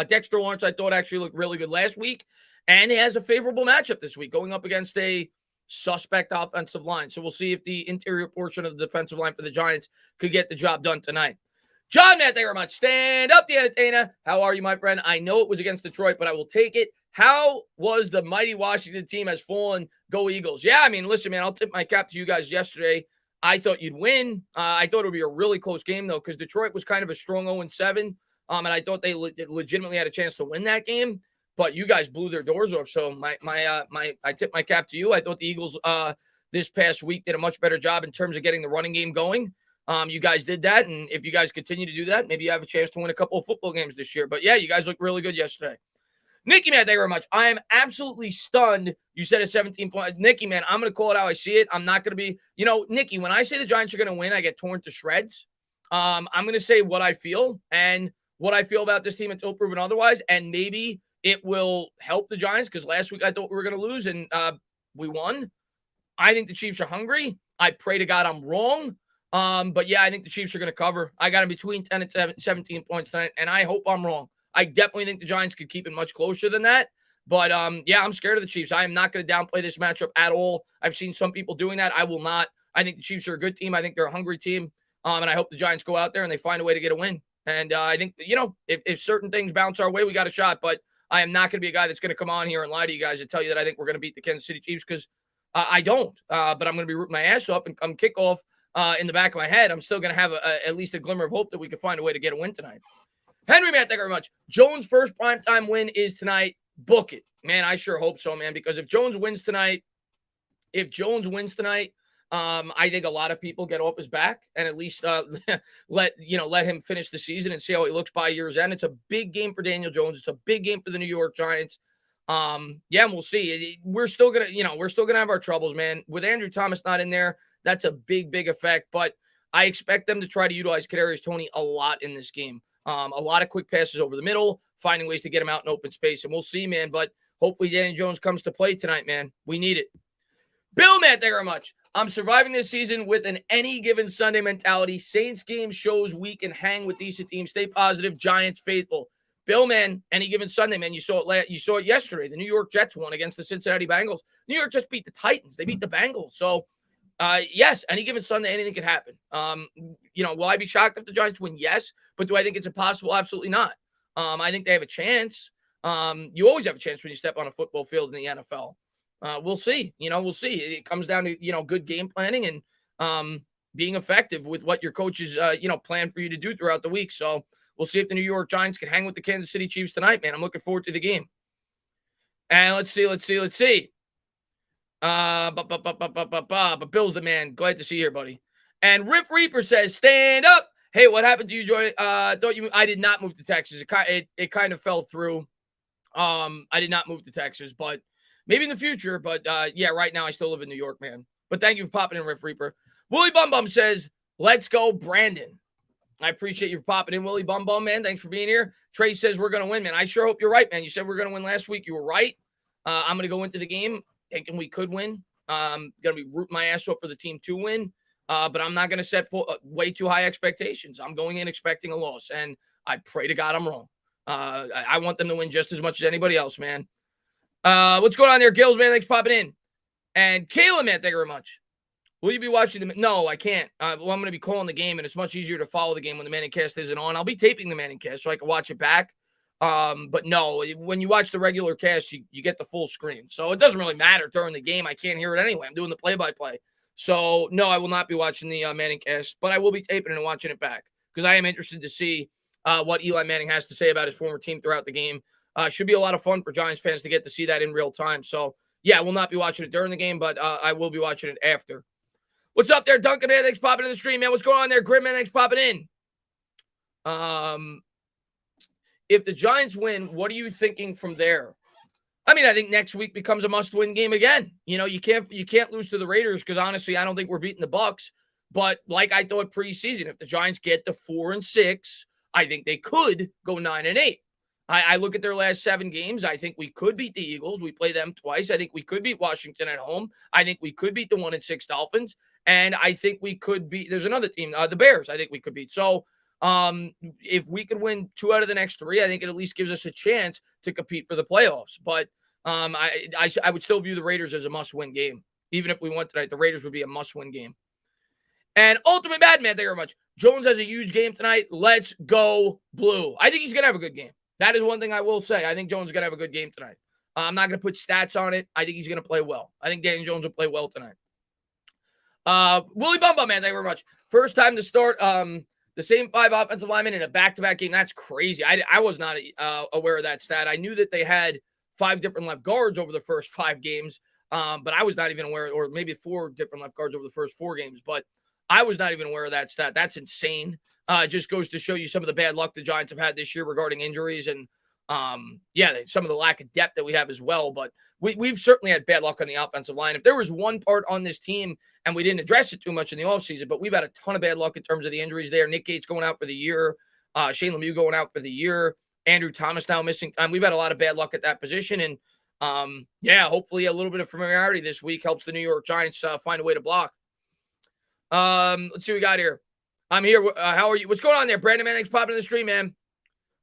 Dexter Lawrence, I thought, actually looked really good last week, and he has a favorable matchup this week, going up against a suspect offensive line. So we'll see if the interior portion of the defensive line for the Giants could get the job done tonight. John, Matt, thank you very much. Stand up, the entertainer. How are you, my friend? I know it was against Detroit, but I will take it. How was the mighty Washington team has fallen? Go Eagles. Yeah, I mean, listen, man, I'll tip my cap to you guys yesterday. I thought you'd win. I thought it would be a really close game, though, because Detroit was kind of a strong 0-7, and I thought they legitimately had a chance to win that game, but you guys blew their doors off. So I tip my cap to you. I thought the Eagles this past week did a much better job in terms of getting the running game going. You guys did that, and if you guys continue to do that, maybe you have a chance to win a couple of football games this year. But yeah, you guys look really good yesterday. Nikki, man, thank you very much. I am absolutely stunned. You said a 17-point. Nikki, man, I'm going to call it how I see it. I'm not going to be, Nikki, when I say the Giants are going to win, I get torn to shreds. I'm going to say what I feel and what I feel about this team until proven otherwise. And maybe it will help the Giants because last week I thought we were going to lose and we won. I think the Chiefs are hungry. I pray to God I'm wrong. But yeah, I think the Chiefs are going to cover. I got them between 10 and 17 points tonight, and I hope I'm wrong. I definitely think the Giants could keep it much closer than that. But, yeah, I'm scared of the Chiefs. I am not going to downplay this matchup at all. I've seen some people doing that. I will not. I think the Chiefs are a good team. I think they're a hungry team. And I hope the Giants go out there and they find a way to get a win. And I think, if certain things bounce our way, we got a shot. But I am not going to be a guy that's going to come on here and lie to you guys and tell you that I think we're going to beat the Kansas City Chiefs because I don't. But I'm going to be rooting my ass off and come kickoff in the back of my head. I'm still going to have at least a glimmer of hope that we can find a way to get a win tonight. Henry, man, thank you very much. Jones' first primetime win is tonight. Book it. Man, I sure hope so, man, because if Jones wins tonight, I think a lot of people get off his back and at least let him finish the season and see how he looks by year's end. It's a big game for Daniel Jones. It's a big game for the New York Giants. And we'll see. We're still gonna have our troubles, man. With Andrew Thomas not in there, that's a big effect. But I expect them to try to utilize Kadarius Toney a lot in this game. A lot of quick passes over the middle, finding ways to get him out in open space. And we'll see, man. But hopefully Daniel Jones comes to play tonight, man. We need it. Bill, man, thank you very much. I'm surviving this season with an any given Sunday mentality. Saints game shows we can hang with decent teams. Stay positive. Giants faithful. Bill, man, any given Sunday, man, you saw it yesterday. The New York Jets won against the Cincinnati Bengals. New York just beat the Titans. They beat the Bengals. So, yes, any given Sunday, anything could happen. Will I be shocked if the Giants win? Yes. But do I think it's impossible? Absolutely not. I think they have a chance. You always have a chance when you step on a football field in the NFL. We'll see. We'll see. It comes down to, good game planning and being effective with what your coaches, plan for you to do throughout the week. So we'll see if the New York Giants can hang with the Kansas City Chiefs tonight, man. I'm looking forward to the game. And let's see. But Bill's the man. Glad to see you here, buddy. And Riff Reaper says, stand up. Hey, what happened to you, Joy? I did not move to Texas. It kind of fell through. I did not move to Texas, but maybe in the future. But yeah, right now I still live in New York, man. But thank you for popping in, Riff Reaper. Willie Bum Bum says, let's go, Brandon. I appreciate you popping in, Willie Bum Bum, man. Thanks for being here. Trey says we're going to win, man. I sure hope you're right, man. You said we're going to win last week. You were right. I'm going to go into the game thinking we could win. I'm going to be rooting my ass off for the team to win. But I'm not going to set way too high expectations. I'm going in expecting a loss, and I pray to God I'm wrong. I want them to win just as much as anybody else, man. What's going on there, Gills, man? Thanks for popping in. And Kayla, man, thank you very much. Will you be watching the? No, I can't. Well, I'm going to be calling the game, and it's much easier to follow the game when the Manning Cast isn't on. I'll be taping the Manning Cast so I can watch it back. But no, when you watch the regular cast, you get the full screen. So it doesn't really matter during the game. I can't hear it anyway. I'm doing the play-by-play. So, no, I will not be watching the Manning Cast, but I will be taping it and watching it back because I am interested to see what Eli Manning has to say about his former team throughout the game. Should be a lot of fun for Giants fans to get to see that in real time. So, yeah, I will not be watching it during the game, but I will be watching it after. What's up there, Duncan? Man, thanks for popping in the stream, man. What's going on there, Grim? Man, thanks for popping in. If the Giants win, what are you thinking from there? I mean, I think next week becomes a must-win game again. You know, you can't lose to the Raiders because honestly, I don't think we're beating the Bucs. But like I thought preseason, if the Giants get to 4-6, I think they could go 9-8. I look at their last 7 games. I think we could beat the Eagles. We play them twice. I think we could beat Washington at home. I think we could beat the 1-6 Dolphins. And I think we could beat, there's another team, the Bears, I think we could beat. So if we could win 2 out of the next 3, I think it at least gives us a chance to compete for the playoffs. But I would still view the Raiders as a must-win game. Even if we won tonight, the Raiders would be a must-win game. And Ultimate Madman, thank you very much. Jones has a huge game tonight. Let's go blue. I think he's going to have a good game. That is one thing I will say. I think Jones is going to have a good game tonight. I'm not going to put stats on it. I think he's going to play well. I think Daniel Jones will play well tonight. Willie Bumba, man, thank you very much. First time to start the same 5 offensive linemen in a back-to-back game. That's crazy. I was not aware of that stat. I knew that they had 5 different left guards over the first 5 games, but I was not even aware, or maybe 4 different left guards over the first 4 games, but I was not even aware of that stat. That's insane. It just goes to show you some of the bad luck the Giants have had this year regarding injuries and, some of the lack of depth that we have as well. But we've certainly had bad luck on the offensive line. If there was one part on this team, and we didn't address it too much in the offseason, but we've had a ton of bad luck in terms of the injuries there. Nick Gates going out for the year, Shane Lemieux going out for the year, Andrew Thomas now missing time. We've had a lot of bad luck at that position. And, hopefully a little bit of familiarity this week helps the New York Giants find a way to block. Let's see what we got here. I'm here. How are you? What's going on there? Brandon, man, thanks for popping in the stream, man.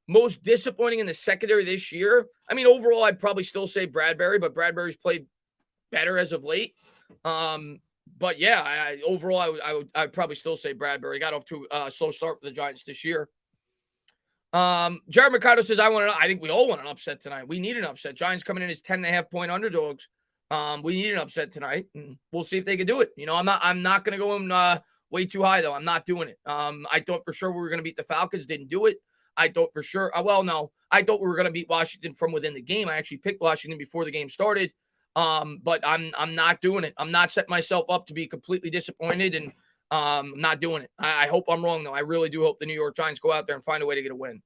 Most disappointing in the secondary this year? I mean, overall, I'd probably still say Bradbury, but Bradbury's played better as of late. But yeah, overall, I'd probably still say Bradbury. Got off to a slow start for the Giants this year. Jared Mercado says, I think we all want an upset tonight. We need an upset. Giants coming in as 10.5-point underdogs. We need an upset tonight, and we'll see if they can do it. You know, I'm not going to go in way too high, though. I'm not doing it. I thought for sure we were going to beat the Falcons. Didn't do it. I thought for sure. I thought we were going to beat Washington from within the game. I actually picked Washington before the game started. But I'm not doing it. I'm not setting myself up to be completely disappointed, and I'm not doing it. I hope I'm wrong, though. I really do hope the New York Giants go out there and find a way to get a win.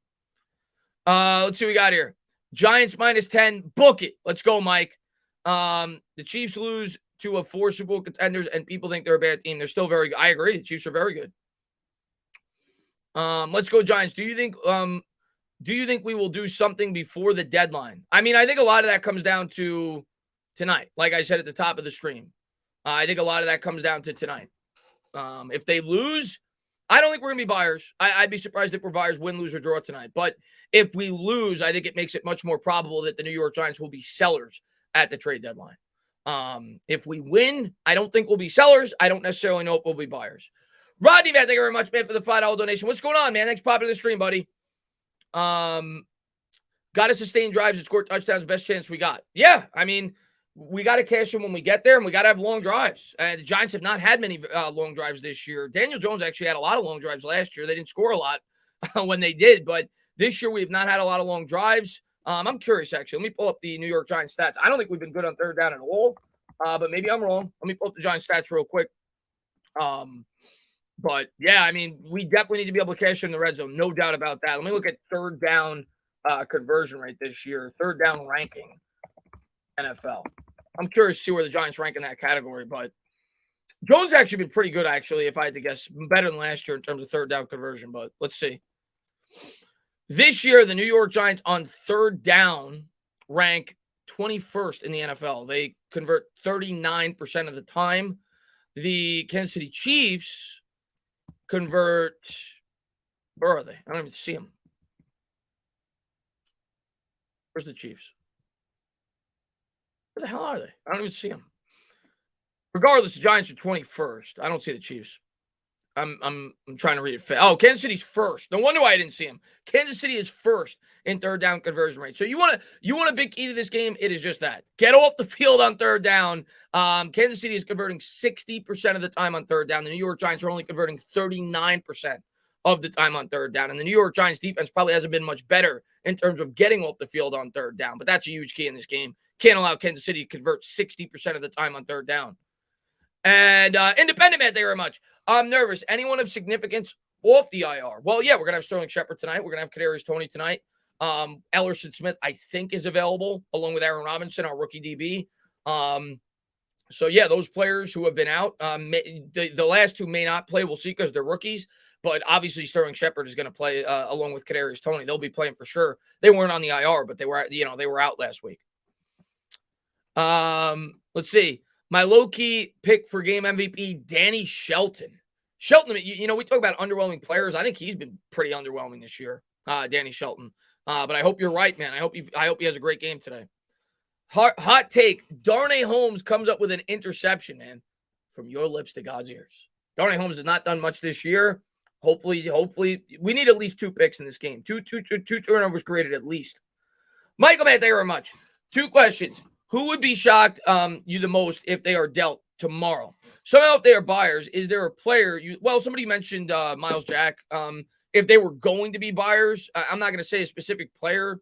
Let's see what we got here. Giants -10. Book it. Let's go, Mike. The Chiefs lose to a 4 Super Bowl contenders, and people think they're a bad team. They're still very good. I agree. The Chiefs are very good. Let's go, Giants. Do you think we will do something before the deadline? I mean, I think a lot of that comes down to tonight. Like I said at the top of the stream, I think a lot of that comes down to tonight. If they lose, I don't think we're going to be buyers. I'd be surprised if we're buyers, win, lose, or draw tonight. But if we lose, I think it makes it much more probable that the New York Giants will be sellers at the trade deadline. If we win, I don't think we'll be sellers. I don't necessarily know if we'll be buyers. Rodney, man, thank you very much, man, for the $5 donation. What's going on, man? Thanks for popping in the stream, buddy. Got to sustain drives and score touchdowns. Best chance we got. Yeah, I mean, we got to cash them when we get there, and we got to have long drives. And the Giants have not had many long drives this year. Daniel Jones actually had a lot of long drives last year. They didn't score a lot when they did, but this year we have not had a lot of long drives. I'm curious, actually. Let me pull up the New York Giants stats. I don't think we've been good on third down at all, but maybe I'm wrong. Let me pull up the Giants stats real quick. But, yeah, I mean, we definitely need to be able to cash in the red zone. No doubt about that. Let me look at third down conversion rate this year. Third down ranking, NFL. I'm curious to see where the Giants rank in that category. But, Jones actually been pretty good, actually, if I had to guess. Better than last year in terms of third down conversion, but let's see. This year, the New York Giants on third down rank 21st in the NFL. They convert 39% of the time. The Kansas City Chiefs convert, where are they? I don't even see them. Where's the Chiefs? Where the hell are they? I don't even see them. Regardless, the Giants are 21st. I don't see the Chiefs. I'm trying to read it. Oh, Kansas City's first. No wonder why I didn't see him. Kansas City is first in third down conversion rate. So you want a big key to this game? It is just that. Get off the field on third down. Kansas City is converting 60% of the time on third down. The New York Giants are only converting 39% of the time on third down. And the New York Giants defense probably hasn't been much better in terms of getting off the field on third down. But that's a huge key in this game. Can't allow Kansas City to convert 60% of the time on third down. And independent, man, thank you very much. I'm nervous. Anyone of significance off the IR? Well, yeah, we're going to have Sterling Shepard tonight. We're going to have Kadarius Toney tonight. Ellerson Smith, I think, is available, along with Aaron Robinson, our rookie DB. So, yeah, those players who have been out, the last two may not play. We'll see because they're rookies. But obviously, Sterling Shepard is going to play along with Kadarius Toney. They'll be playing for sure. They weren't on the IR, but they were out last week. Let's see. My low-key pick for game MVP, Danny Shelton. Shelton, we talk about underwhelming players. I think he's been pretty underwhelming this year, Danny Shelton. But I hope you're right, man. I hope he has a great game today. Hot take. Darnay Holmes comes up with an interception, man. From your lips to God's ears. Darnay Holmes has not done much this year. Hopefully, we need at least 2 picks in this game. Two turnovers created at least. Michael, man, thank you very much. 2 questions. Who would be shocked you the most if they are dealt tomorrow? Somehow, if they are buyers, is there a player somebody mentioned Miles Jack. If they were going to be buyers, I'm not going to say a specific player.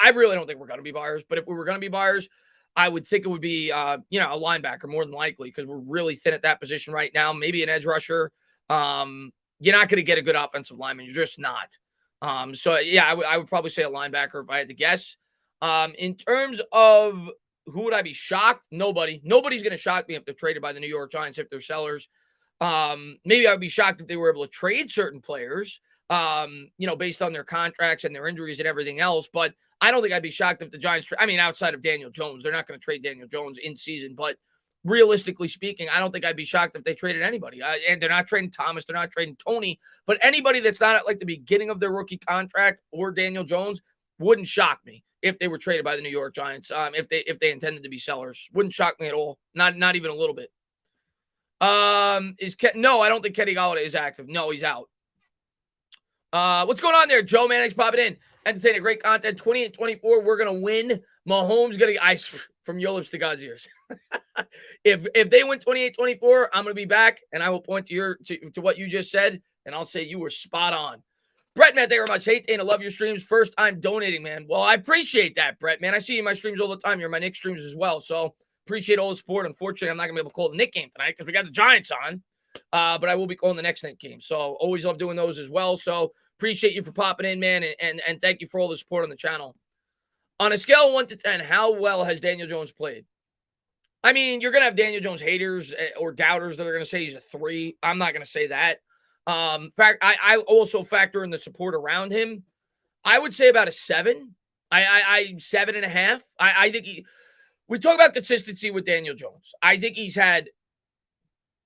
I really don't think we're going to be buyers, but if we were going to be buyers, I would think it would be a linebacker more than likely because we're really thin at that position right now. Maybe an edge rusher. You're not going to get a good offensive lineman. You're just not. I would probably say a linebacker if I had to guess. In terms of who would I be shocked? Nobody. Nobody's going to shock me if they're traded by the New York Giants, if they're sellers. Maybe I would be shocked if they were able to trade certain players, based on their contracts and their injuries and everything else. But I don't think I'd be shocked if the Giants, outside of Daniel Jones, they're not going to trade Daniel Jones in season. But realistically speaking, I don't think I'd be shocked if they traded anybody. And they're not trading Thomas. They're not trading Toney. But anybody that's not at like the beginning of their rookie contract or Daniel Jones wouldn't shock me if they were traded by the New York Giants, if they intended to be sellers. Wouldn't shock me at all. Not even a little bit. No, I don't think Kenny Golladay is active. No, he's out. What's going on there, Joe? Man, thanks for popping in. Entertaining, great content. 28-24, we're gonna win. Mahomes gonna ice from your lips to God's ears. If they win 28-24, I'm gonna be back and I will point to what you just said, and I'll say you were spot on. Brett, man, thank you very much. Hey, Dana, love your streams. First time donating, man. Well, I appreciate that, Brett, man. I see you in my streams all the time. You're in my Knicks streams as well. So appreciate all the support. Unfortunately, I'm not going to be able to call the Knicks game tonight because we got the Giants on. But I will be calling the next Knicks game. So always love doing those as well. So appreciate you for popping in, man. And thank you for all the support on the channel. On a scale of 1 to 10, how well has Daniel Jones played? I mean, you're going to have Daniel Jones haters or doubters that are going to say he's a 3. I'm not going to say that. I also factor in the support around him. I would say about a 7. I 7.5. I think we talk about consistency with Daniel Jones. I think he's had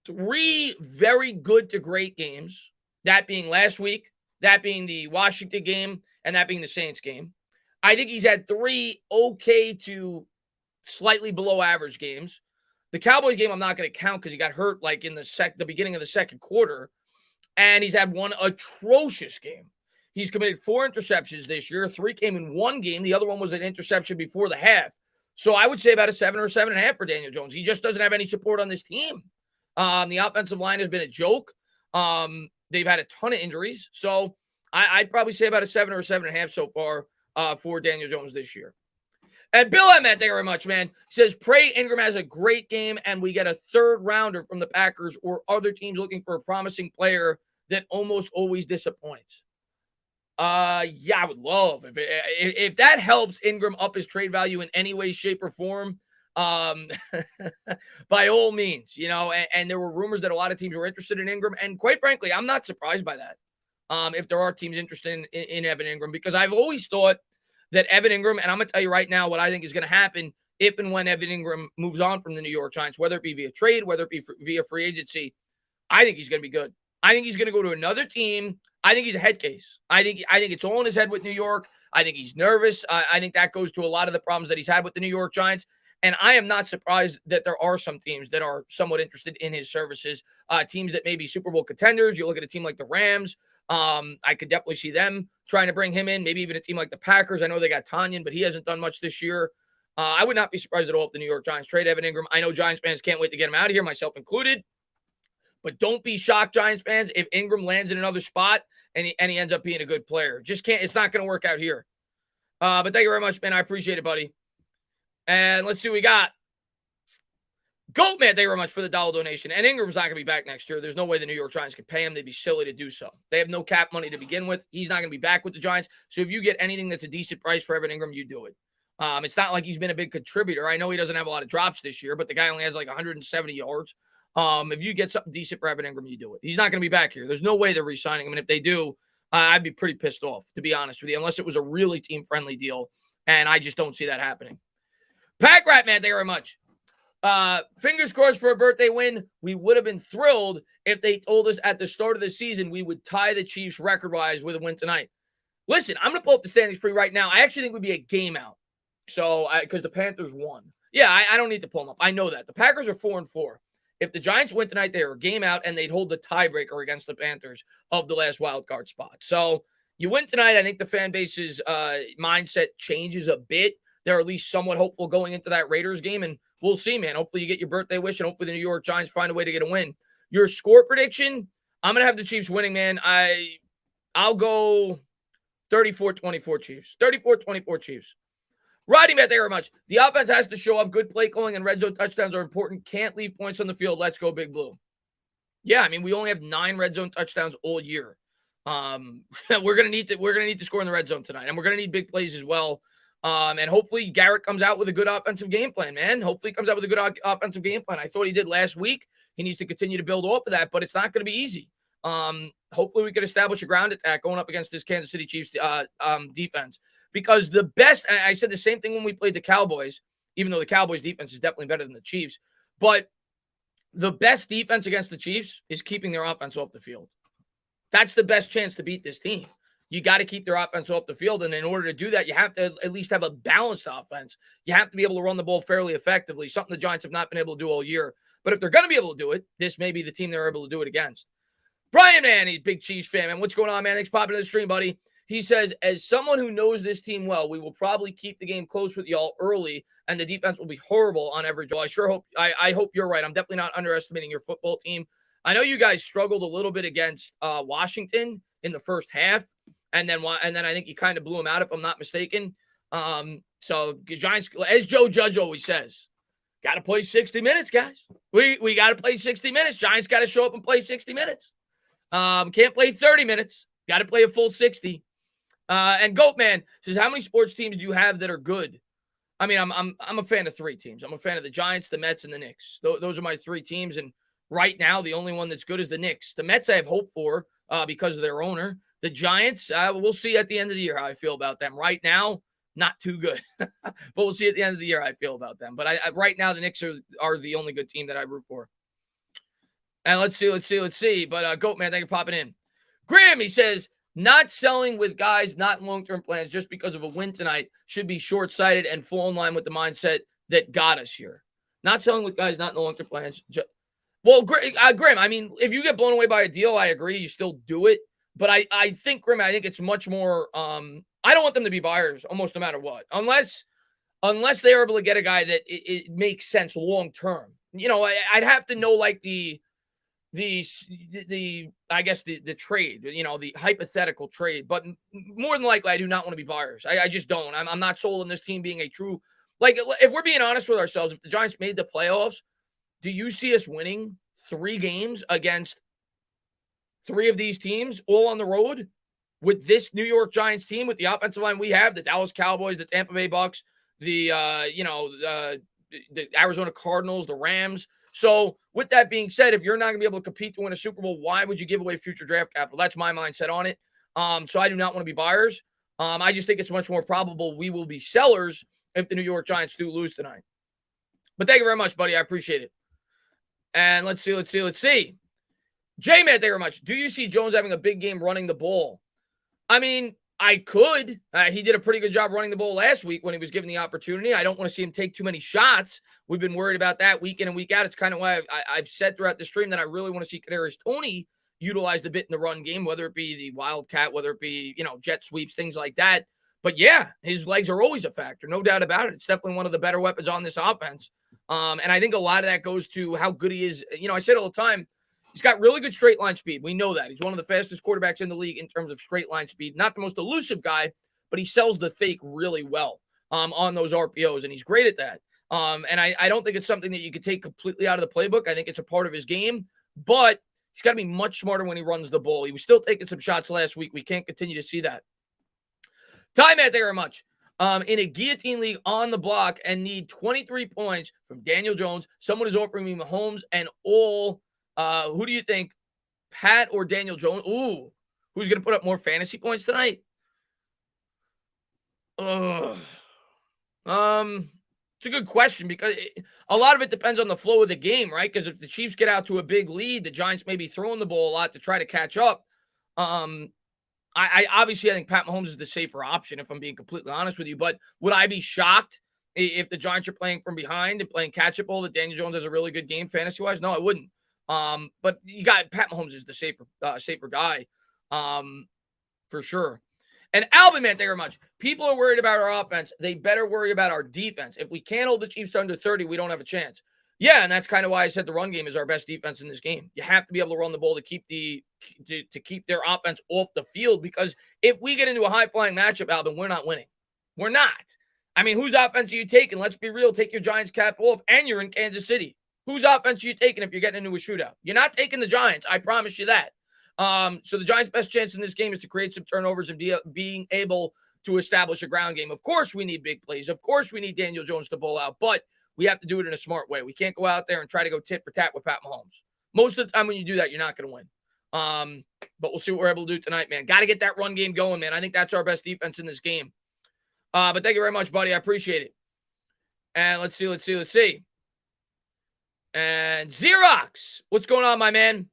3 very good to great games. That being last week, that being the Washington game, and that being the Saints game. I think he's had 3 okay to slightly below average games. The Cowboys game I'm not going to count because he got hurt like in the beginning of the second quarter. And he's had 1 atrocious game. He's committed 4 interceptions this year. 3 came in 1 game. The other one was an interception before the half. So I would say about a 7 or 7.5 for Daniel Jones. He just doesn't have any support on this team. The offensive line has been a joke. They've had a ton of injuries. So I'd probably say about a 7 or 7.5 so far for Daniel Jones this year. And Bill Emmett, thank you very much, man. He says, pray Ingram has a great game and we get a 3rd rounder from the Packers or other teams looking for a promising player that almost always disappoints. I would love if that helps Ingram up his trade value in any way, shape, or form. um, by all means, and there were rumors that a lot of teams were interested in Ingram. And quite frankly, I'm not surprised by that. If there are teams interested in Evan Ingram, because I've always thought that Evan Ingram, and I'm going to tell you right now what I think is going to happen if and when Evan Ingram moves on from the New York Giants, whether it be via trade, whether it be via free agency. I think he's going to be good. I think he's going to go to another team. I think he's a head case. I think it's all in his head with New York. I think he's nervous. I think that goes to a lot of the problems that he's had with the New York Giants. And I am not surprised that there are some teams that are somewhat interested in his services. Teams that may be Super Bowl contenders. You look at a team like the Rams. I could definitely see them trying to bring him in. Maybe even a team like the Packers. I know they got Tanyan, but he hasn't done much this year. I would not be surprised at all if the New York Giants trade Evan Ingram. I know Giants fans can't wait to get him out of here, myself included. But don't be shocked, Giants fans, if Ingram lands in another spot and he ends up being a good player. Just can't. It's not going to work out here. But thank you very much, man. I appreciate it, buddy. And let's see what we got. Goat, man, thank you very much for the dollar donation. And Ingram's not going to be back next year. There's no way the New York Giants could pay him. They'd be silly to do so. They have no cap money to begin with. He's not going to be back with the Giants. So if you get anything that's a decent price for Evan Ingram, you do it. It's not like he's been a big contributor. I know he doesn't have a lot of drops this year, but the guy only has like 170 yards. If you get something decent for Evan Ingram, you do it. He's not going to be back here. There's no way they're re-signing him. And if they do, I'd be pretty pissed off, to be honest with you, unless it was a really team-friendly deal. And I just don't see that happening. Pack Rat, man, thank you very much. Fingers crossed for a birthday win. We would have been thrilled if they told us at the start of the season we would tie the Chiefs record-wise with a win tonight. Listen, I'm going to pull up the standings for you right now. I actually think it would be a game out. So, because the Panthers won. Yeah, I don't need to pull them up. I know that. The Packers are 4-4. If the Giants win tonight, they are a game out, and they'd hold the tiebreaker against the Panthers of the last wild card spot. So, you win tonight. I think the fan base's mindset changes a bit. They're at least somewhat hopeful going into that Raiders game, and we'll see, man. Hopefully you get your birthday wish, and hopefully the New York Giants find a way to get a win. Your score prediction, I'm going to have the Chiefs winning, man. I'll go 34-24 Chiefs. 34-24 Chiefs. Roddy, man, thank you very much. The offense has to show up. Good play calling and red zone touchdowns are important. Can't leave points on the field. Let's go, Big Blue. Yeah, I mean, we only have 9 red zone touchdowns all year. We're gonna need to score in the red zone tonight, and we're gonna need big plays as well. And hopefully Garrett comes out with a good offensive game plan, man. Hopefully he comes out with a good offensive game plan. I thought he did last week. He needs to continue to build off of that, but it's not going to be easy. Hopefully we can establish a ground attack going up against this Kansas City Chiefs defense. Because the best, and I said the same thing when we played the Cowboys, even though the Cowboys defense is definitely better than the Chiefs, but the best defense against the Chiefs is keeping their offense off the field. That's the best chance to beat this team. You got to keep their offense off the field. And in order to do that, you have to at least have a balanced offense. You have to be able to run the ball fairly effectively, something the Giants have not been able to do all year. But if they're going to be able to do it, this may be the team they're able to do it against. Brian, man, he's a big Chiefs fan, man. What's going on, man? Thanks for popping in the stream, buddy. He says, as someone who knows this team well, we will probably keep the game close with y'all early, and the defense will be horrible on average. Well, I hope you're right. I'm definitely not underestimating your football team. I know you guys struggled a little bit against Washington in the first half, and then I think you kind of blew them out, if I'm not mistaken. So Giants, as Joe Judge always says, got to play 60 minutes, guys. We got to play 60 minutes. Giants got to show up and play 60 minutes. Can't play 30 minutes. Got to play a full 60. And Goatman says, how many sports teams do you have that are good? I mean, I'm a fan of 3 teams. I'm a fan of the Giants, the Mets, and the Knicks. Those are my 3 teams. And right now, the only one that's good is the Knicks. The Mets I have hope for because of their owner. The Giants, we'll see at the end of the year how I feel about them. Right now, not too good. But we'll see at the end of the year how I feel about them. But right now, the Knicks are the only good team that I root for. And let's see. But Goatman, thank you for popping in. Graham, he says, not selling with guys not in long-term plans just because of a win tonight should be short-sighted and fall in line with the mindset that got us here. Not selling with guys not in the long-term plans. Well, Graham, I mean, if you get blown away by a deal, I agree. You still do it. But I think, Graham, I think it's much more I don't want them to be buyers almost no matter what. Unless they're able to get a guy that it makes sense long-term. You know, I'd have to know like the I guess the trade, you know, the hypothetical trade, but more than likely I do not want to be buyers. I just don't. I'm not sold on this team being a true, like, if we're being honest with ourselves, if the Giants made the playoffs, do you see us winning 3 games against 3 of these teams all on the road with this New York Giants team, with the offensive line we have, the Dallas Cowboys, the Tampa Bay Bucks, the the Arizona Cardinals, the Rams. So with that being said, if you're not going to be able to compete to win a Super Bowl, why would you give away future draft capital? That's my mindset on it. So I do not want to be buyers. I just think it's much more probable we will be sellers if the New York Giants do lose tonight. But thank you very much, buddy. I appreciate it. And let's see. J-Man, thank you very much. Do you see Jones having a big game running the ball? I mean, I could. He did a pretty good job running the ball last week when he was given the opportunity. I don't want to see him take too many shots. We've been worried about that week in and week out. It's kind of why I've said throughout the stream that I really want to see Kadarius Toney utilized a bit in the run game, whether it be the Wildcat, whether it be, jet sweeps, things like that. But yeah, his legs are always a factor, no doubt about it. It's definitely one of the better weapons on this offense. And I think a lot of that goes to how good he is. I say it all the time. He's got really good straight line speed. We know that. He's one of the fastest quarterbacks in the league in terms of straight line speed. Not the most elusive guy, but he sells the fake really well on those RPOs, and he's great at that. And I don't think it's something that you could take completely out of the playbook. I think it's a part of his game, but he's got to be much smarter when he runs the ball. He was still taking some shots last week. We can't continue to see that. Time, Matt, thank you very much. In a guillotine league on the block and need 23 points from Daniel Jones. Someone is offering me Mahomes and all. Who do you think, Pat or Daniel Jones? Ooh, who's going to put up more fantasy points tonight? It's a good question because a lot of it depends on the flow of the game, right? Because if the Chiefs get out to a big lead, the Giants may be throwing the ball a lot to try to catch up. I obviously think Pat Mahomes is the safer option, if I'm being completely honest with you. But would I be shocked if the Giants are playing from behind and playing catch-up ball that Daniel Jones has a really good game fantasy-wise? No, I wouldn't. But you got Pat Mahomes is the safer guy, for sure. And Alvin, man, thank you very much. People are worried about our offense. They better worry about our defense. If we can't hold the Chiefs to under 30, we don't have a chance. Yeah, and that's kind of why I said the run game is our best defense in this game. You have to be able to run the ball to keep to keep their offense off the field, because if we get into a high-flying matchup, Alvin, we're not winning. We're not. I mean, whose offense are you taking? Let's be real. Take your Giants cap off, and you're in Kansas City. Whose offense are you taking if you're getting into a shootout? You're not taking the Giants. I promise you that. So the Giants' best chance in this game is to create some turnovers and being able to establish a ground game. Of course, we need big plays. Of course, we need Daniel Jones to bowl out, but we have to do it in a smart way. We can't go out there and try to go tit for tat with Pat Mahomes. Most of the time when you do that, you're not going to win. But we'll see what we're able to do tonight, man. Got to get that run game going, man. I think that's our best defense in this game. But thank you very much, buddy. I appreciate it. And let's see. And Xerox, what's going on, my man?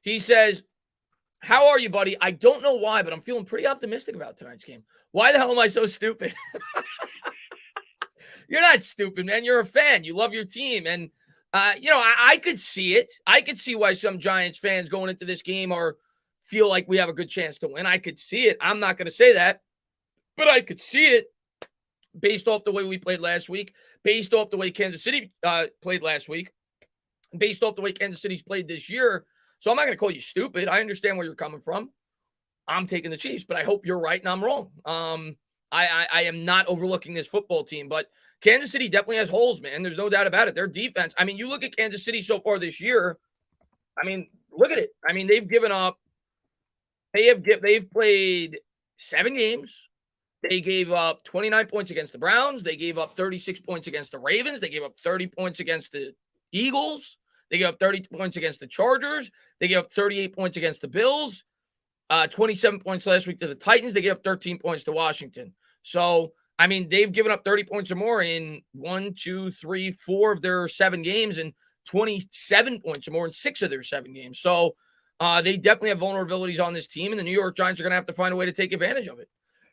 He says, how are you, buddy? I don't know why, but I'm feeling pretty optimistic about tonight's game. Why the hell am I so stupid? You're not stupid, man. You're a fan. You love your team. And, I could see it. I could see why some Giants fans going into this game feel like we have a good chance to win. I could see it. I'm not going to say that, but I could see it based off the way we played last week, based off the way Kansas City played last week, based off the way Kansas City's played this year. So I'm not going to call you stupid. I understand where you're coming from. I'm taking the Chiefs, but I hope you're right and I'm wrong. I am not overlooking this football team, but Kansas City definitely has holes, man. There's no doubt about it. Their defense, I mean, you look at Kansas City so far this year, I mean, look at it. I mean, they've given up. They've played 7 games. They gave up 29 points against the Browns. They gave up 36 points against the Ravens. They gave up 30 points against the Eagles. They gave up 30 points against the Chargers. They gave up 38 points against the Bills. 27 points last week to the Titans. They gave up 13 points to Washington. So, I mean, they've given up 30 points or more in 1, 2, 3, 4 of their 7 games, and 27 points or more in 6 of their 7 games. So, they definitely have vulnerabilities on this team, and the New York Giants are going to have to find a way to take advantage of it.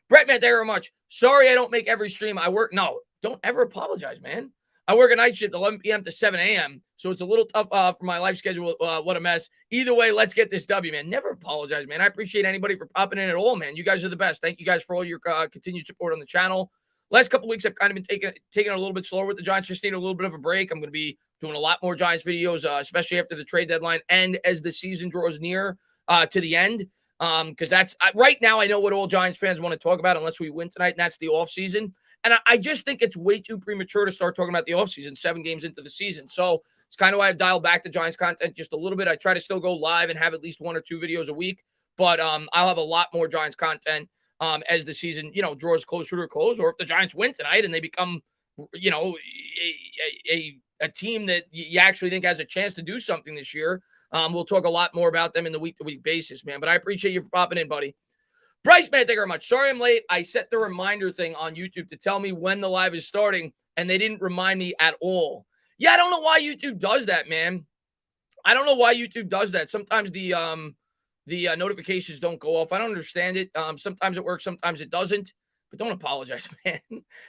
Brett, man, thank you very much. Sorry I don't make every stream. No, don't ever apologize, man. I work a night shift 11 p.m. to 7 a.m., so it's a little tough for my life schedule. What a mess. Either way, let's get this W, man. Never apologize, man. I appreciate anybody for popping in at all, man. You guys are the best. Thank you guys for all your continued support on the channel. Last couple weeks, I've kind of been taking it a little bit slower with the Giants. Just need a little bit of a break. I'm going to be doing a lot more Giants videos, especially after the trade deadline and as the season draws near to the end. Because that's right now, I know what all Giants fans want to talk about unless we win tonight, and that's the offseason. And I just think it's way too premature to start talking about the offseason 7 games into the season. So it's kind of why I've dialed back the Giants content just a little bit. I try to still go live and have at least 1 or 2 videos a week, but I'll have a lot more Giants content as the season, draws closer to a close, or if the Giants win tonight and they become, a team that you actually think has a chance to do something this year. We'll talk a lot more about them in the week-to-week basis, man. But I appreciate you for popping in, buddy. Bryce, man, thank you very much. Sorry I'm late. I set the reminder thing on YouTube to tell me when the live is starting, and they didn't remind me at all. Yeah, I don't know why YouTube does that, man. I don't know why YouTube does that. Sometimes the notifications don't go off. I don't understand it. Sometimes it works, sometimes it doesn't. But don't apologize, man.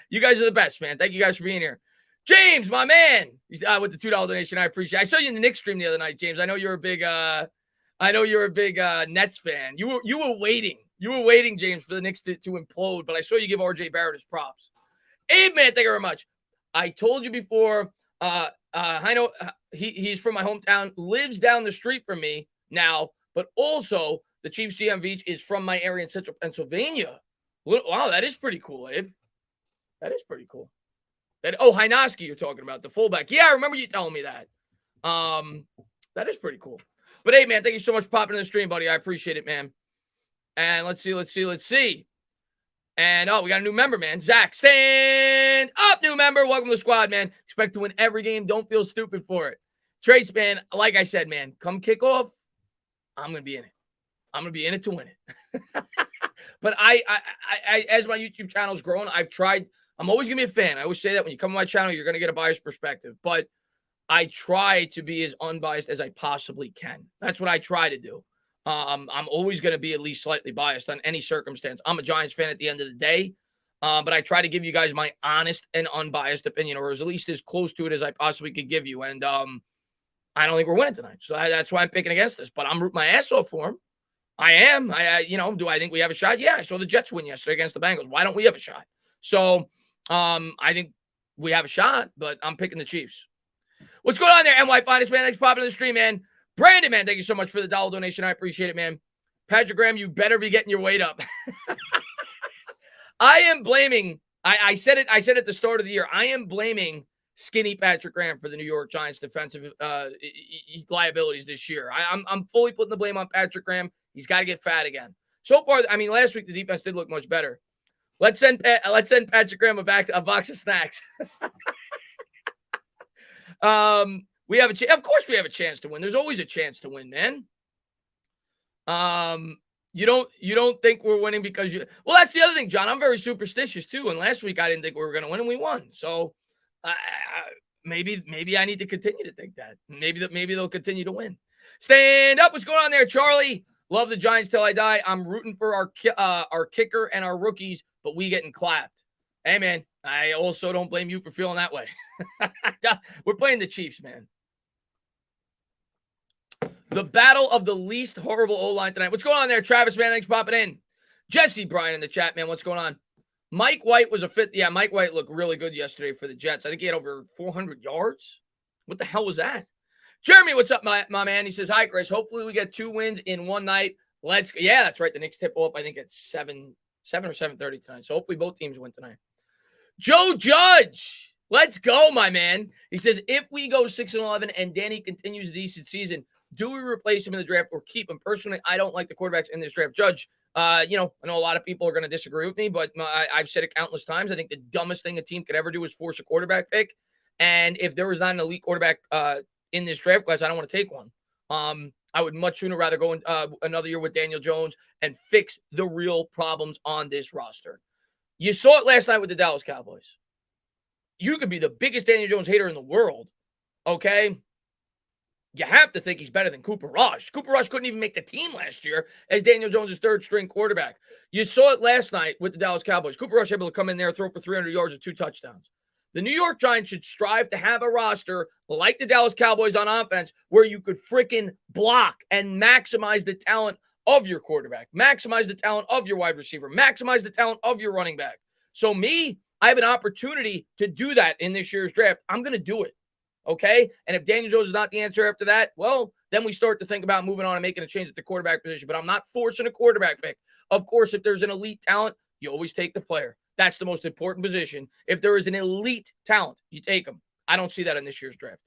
You guys are the best, man. Thank you guys for being here. James, my man, he's with the $2 donation. I appreciate it. I saw you in the Knicks stream the other night, James. I know you're a big Nets fan. You were waiting. You were waiting, James, for the Knicks to implode, but I saw you give RJ Barrett his props. Abe, man, thank you very much. I told you before, I know he's from my hometown, lives down the street from me now, but also the Chiefs GM Veach is from my area in central Pennsylvania. Wow, that is pretty cool, Abe. That is pretty cool. Hynoski you're talking about, the fullback. Yeah, I remember you telling me that. That is pretty cool. But hey, man, thank you so much for popping in the stream, buddy. I appreciate it, man. And let's see. And, we got a new member, man. Zach, stand up, new member. Welcome to the squad, man. Expect to win every game. Don't feel stupid for it. Trace, man, like I said, man, come kick off. I'm going to be in it. I'm going to be in it to win it. But I, as my YouTube channel's grown, I'm always going to be a fan. I always say that when you come to my channel, you're going to get a biased perspective. But I try to be as unbiased as I possibly can. That's what I try to do. I'm always going to be at least slightly biased on any circumstance. I'm a Giants fan at the end of the day, but I try to give you guys my honest and unbiased opinion, or at least as close to it as I possibly could give you. And I don't think we're winning tonight, so that's why I'm picking against this. But I'm rooting my ass off for him. I am. Do I think we have a shot? Yeah, I saw the Jets win yesterday against the Bengals. Why don't we have a shot? So I think we have a shot, but I'm picking the Chiefs. What's going on there, NY Finest, man? Thanks for popping in the stream, man. Brandon, man, thank you so much for the $1 donation. I appreciate it, man. Patrick Graham, you better be getting your weight up. I am blaming, I said it at the start of the year, I am blaming skinny Patrick Graham for the New York Giants defensive liabilities this year. I'm fully putting the blame on Patrick Graham. He's got to get fat again. So far, last week the defense did look much better. Let's send Patrick Graham a box of snacks. We have of course we have a chance to win. There's always a chance to win, man. You don't think we're winning because well, that's the other thing, John. I'm very superstitious too. And last week I didn't think we were going to win and we won. So maybe I need to continue to think that. Maybe they'll continue to win. Stand up. What's going on there, Charlie? Love the Giants till I die. I'm rooting for our kicker and our rookies, but we getting clapped. Hey, man, I also don't blame you for feeling that way. We're playing the Chiefs, man. The battle of the least horrible O-line tonight. What's going on there, Travis, man? Thanks for popping in. Jesse Bryan in the chat, man. What's going on? Mike White was a fit. Yeah, Mike White looked really good yesterday for the Jets. I think he had over 400 yards. What the hell was that? Jeremy, what's up, my man? He says, hi, Chris. Hopefully we get 2 wins in one night. Let's go. Yeah, that's right. The Knicks tip off, I think, at 7 or 7:30 tonight. So hopefully both teams win tonight. Joe Judge. Let's go, my man. He says, if we go 6-11 and Danny continues a decent season, do we replace him in the draft or keep him? Personally, I don't like the quarterbacks in this draft. Judge, I know a lot of people are going to disagree with me, but I've said it countless times. I think the dumbest thing a team could ever do is force a quarterback pick. And if there was not an elite quarterback in this draft class, I don't want to take one. I would much sooner rather go another year with Daniel Jones and fix the real problems on this roster. You saw it last night with the Dallas Cowboys. You could be the biggest Daniel Jones hater in the world, okay? You have to think he's better than Cooper Rush. Cooper Rush couldn't even make the team last year as Daniel Jones' third-string quarterback. You saw it last night with the Dallas Cowboys. Cooper Rush able to come in there, throw for 300 yards and 2 touchdowns. The New York Giants should strive to have a roster like the Dallas Cowboys on offense where you could freaking block and maximize the talent of your quarterback, maximize the talent of your wide receiver, maximize the talent of your running back. So I have an opportunity to do that in this year's draft. I'm going to do it. Okay. And if Daniel Jones is not the answer after that, well, then we start to think about moving on and making a change at the quarterback position. But I'm not forcing a quarterback pick. Of course, if there's an elite talent, you always take the player. That's the most important position. If there is an elite talent, you take them. I don't see that in this year's draft.